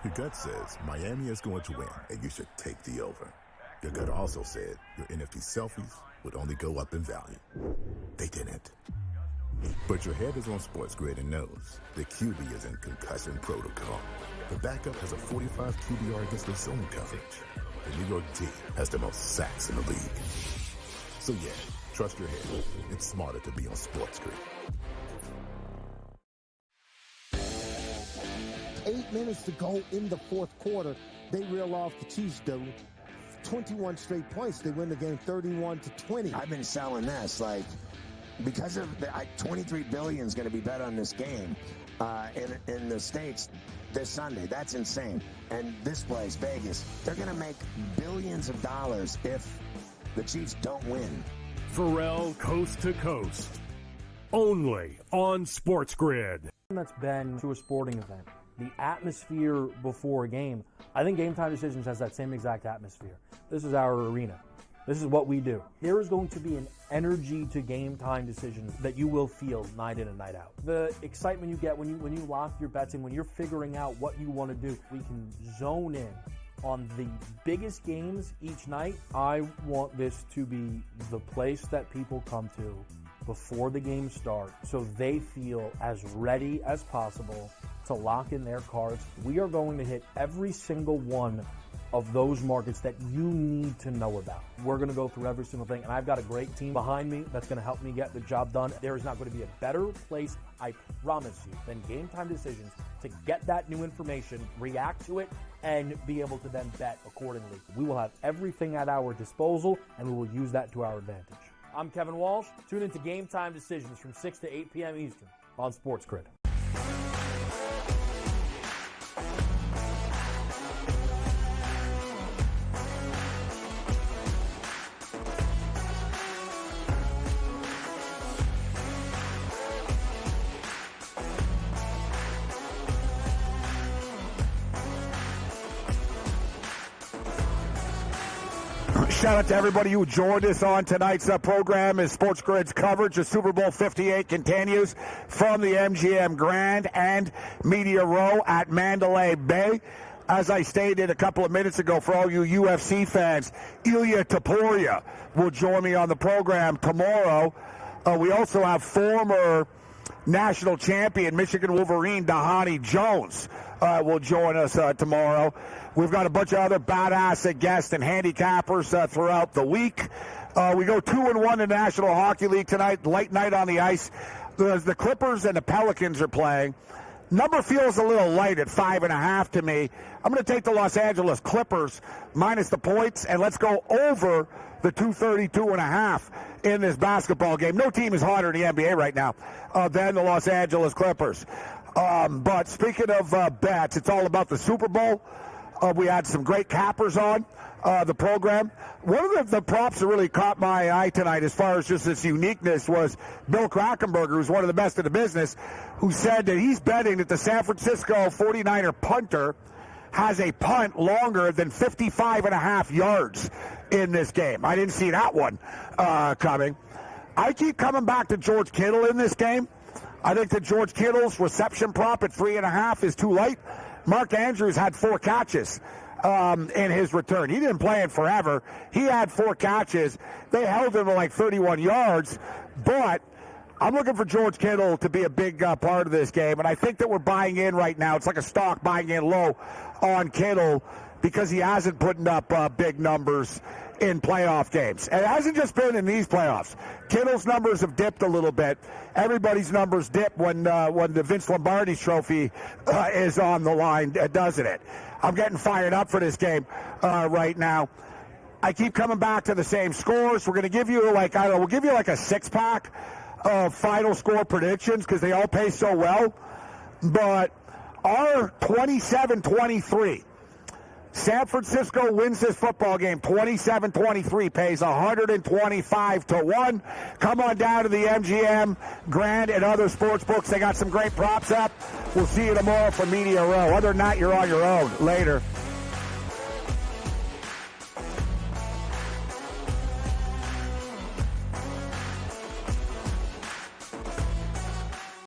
Your gut says Miami is going to win, and you should take the over. Your gut also said your NFT selfies would only go up in value. They didn't. But your head is on SportsGrid and knows the QB is in concussion protocol. The backup has a 45 QBR against the zone coverage. The New York D has the most sacks in the league. So yeah, trust your head. It's smarter to be on SportsGrid. 8 minutes to go in the fourth quarter. They reel off the Chiefs, though. 21 straight points. They win the game 31-20. I've been selling this, because of the 23 billion is going to be bet on this game in the States this Sunday. That's insane. And this place, Vegas, they're going to make billions of dollars if the Chiefs don't win. Pharrell Coast to Coast. Only on SportsGrid. That's been to a sporting event. The atmosphere before a game, I think Game Time Decisions has that same exact atmosphere. This is our arena. This is what we do. There is going to be an energy to Game Time Decisions that you will feel night in and night out. The excitement you get when you lock your bets in, when you're figuring out what you want to do, we can zone in on the biggest games each night. I want this to be the place that people come to before the game starts so they feel as ready as possible to lock in their cards. We are going to hit every single one of those markets that you need to know about. We're going to go through every single thing, and I've got a great team behind me that's going to help me get the job done. There is not going to be a better place, I promise you, than Game Time Decisions to get that new information, react to it, and be able to then bet accordingly. We will have everything at our disposal, and we will use that to our advantage. I'm Kevin Walsh. Tune into Game Time Decisions from 6 to 8 p.m. Eastern on SportsGrid. Shout out to everybody who joined us on tonight's program as SportsGrid's coverage of Super Bowl 58 continues from the MGM Grand and Media Row at Mandalay Bay. As I stated a couple of minutes ago, for all you UFC fans, Ilya Topuria will join me on the program tomorrow. We also have former national champion Michigan Wolverine Dhani Jones will join us tomorrow. We've got a bunch of other badass guests and handicappers throughout the week. We go 2-1 in the National Hockey League tonight, late night on the ice. The Clippers and the Pelicans are playing. Number feels a little light at 5.5 to me. I'm going to take the Los Angeles Clippers minus the points, and let's go over the 232.5 in this basketball game. No team is hotter in the NBA right now than the Los Angeles Clippers. But speaking of bets, it's all about the Super Bowl. We had some great cappers on the program. One of the props that really caught my eye tonight as far as just its uniqueness was Bill Krackomberger, who's one of the best in the business, who said that he's betting that the San Francisco 49er punter has a punt longer than 55.5 yards in this game. I didn't see that one coming. I keep coming back to George Kittle in this game. I think that George Kittle's reception prop at 3.5 is too light. Mark Andrews had 4 catches in his return. He didn't play it forever. He had 4 catches. They held him to like 31 yards, but I'm looking for George Kittle to be a big part of this game, and I think that we're buying in right now. It's like a stock buying in low on Kittle because he hasn't put up big numbers in playoff games. And it hasn't just been in these playoffs. Kittle's numbers have dipped a little bit. Everybody's numbers dip when the Vince Lombardi trophy is on the line, doesn't it? I'm getting fired up for this game right now. I keep coming back to the same scores. We're going to give you we'll give you like a 6-pack of final score predictions because they all pay so well. But our 27-23. San Francisco wins this football game 27-23, pays 125 to 1. Come on down to the MGM Grand and other sports books. They got some great props up. We'll see you tomorrow for Media Row. Other than that, you're on your own. Later.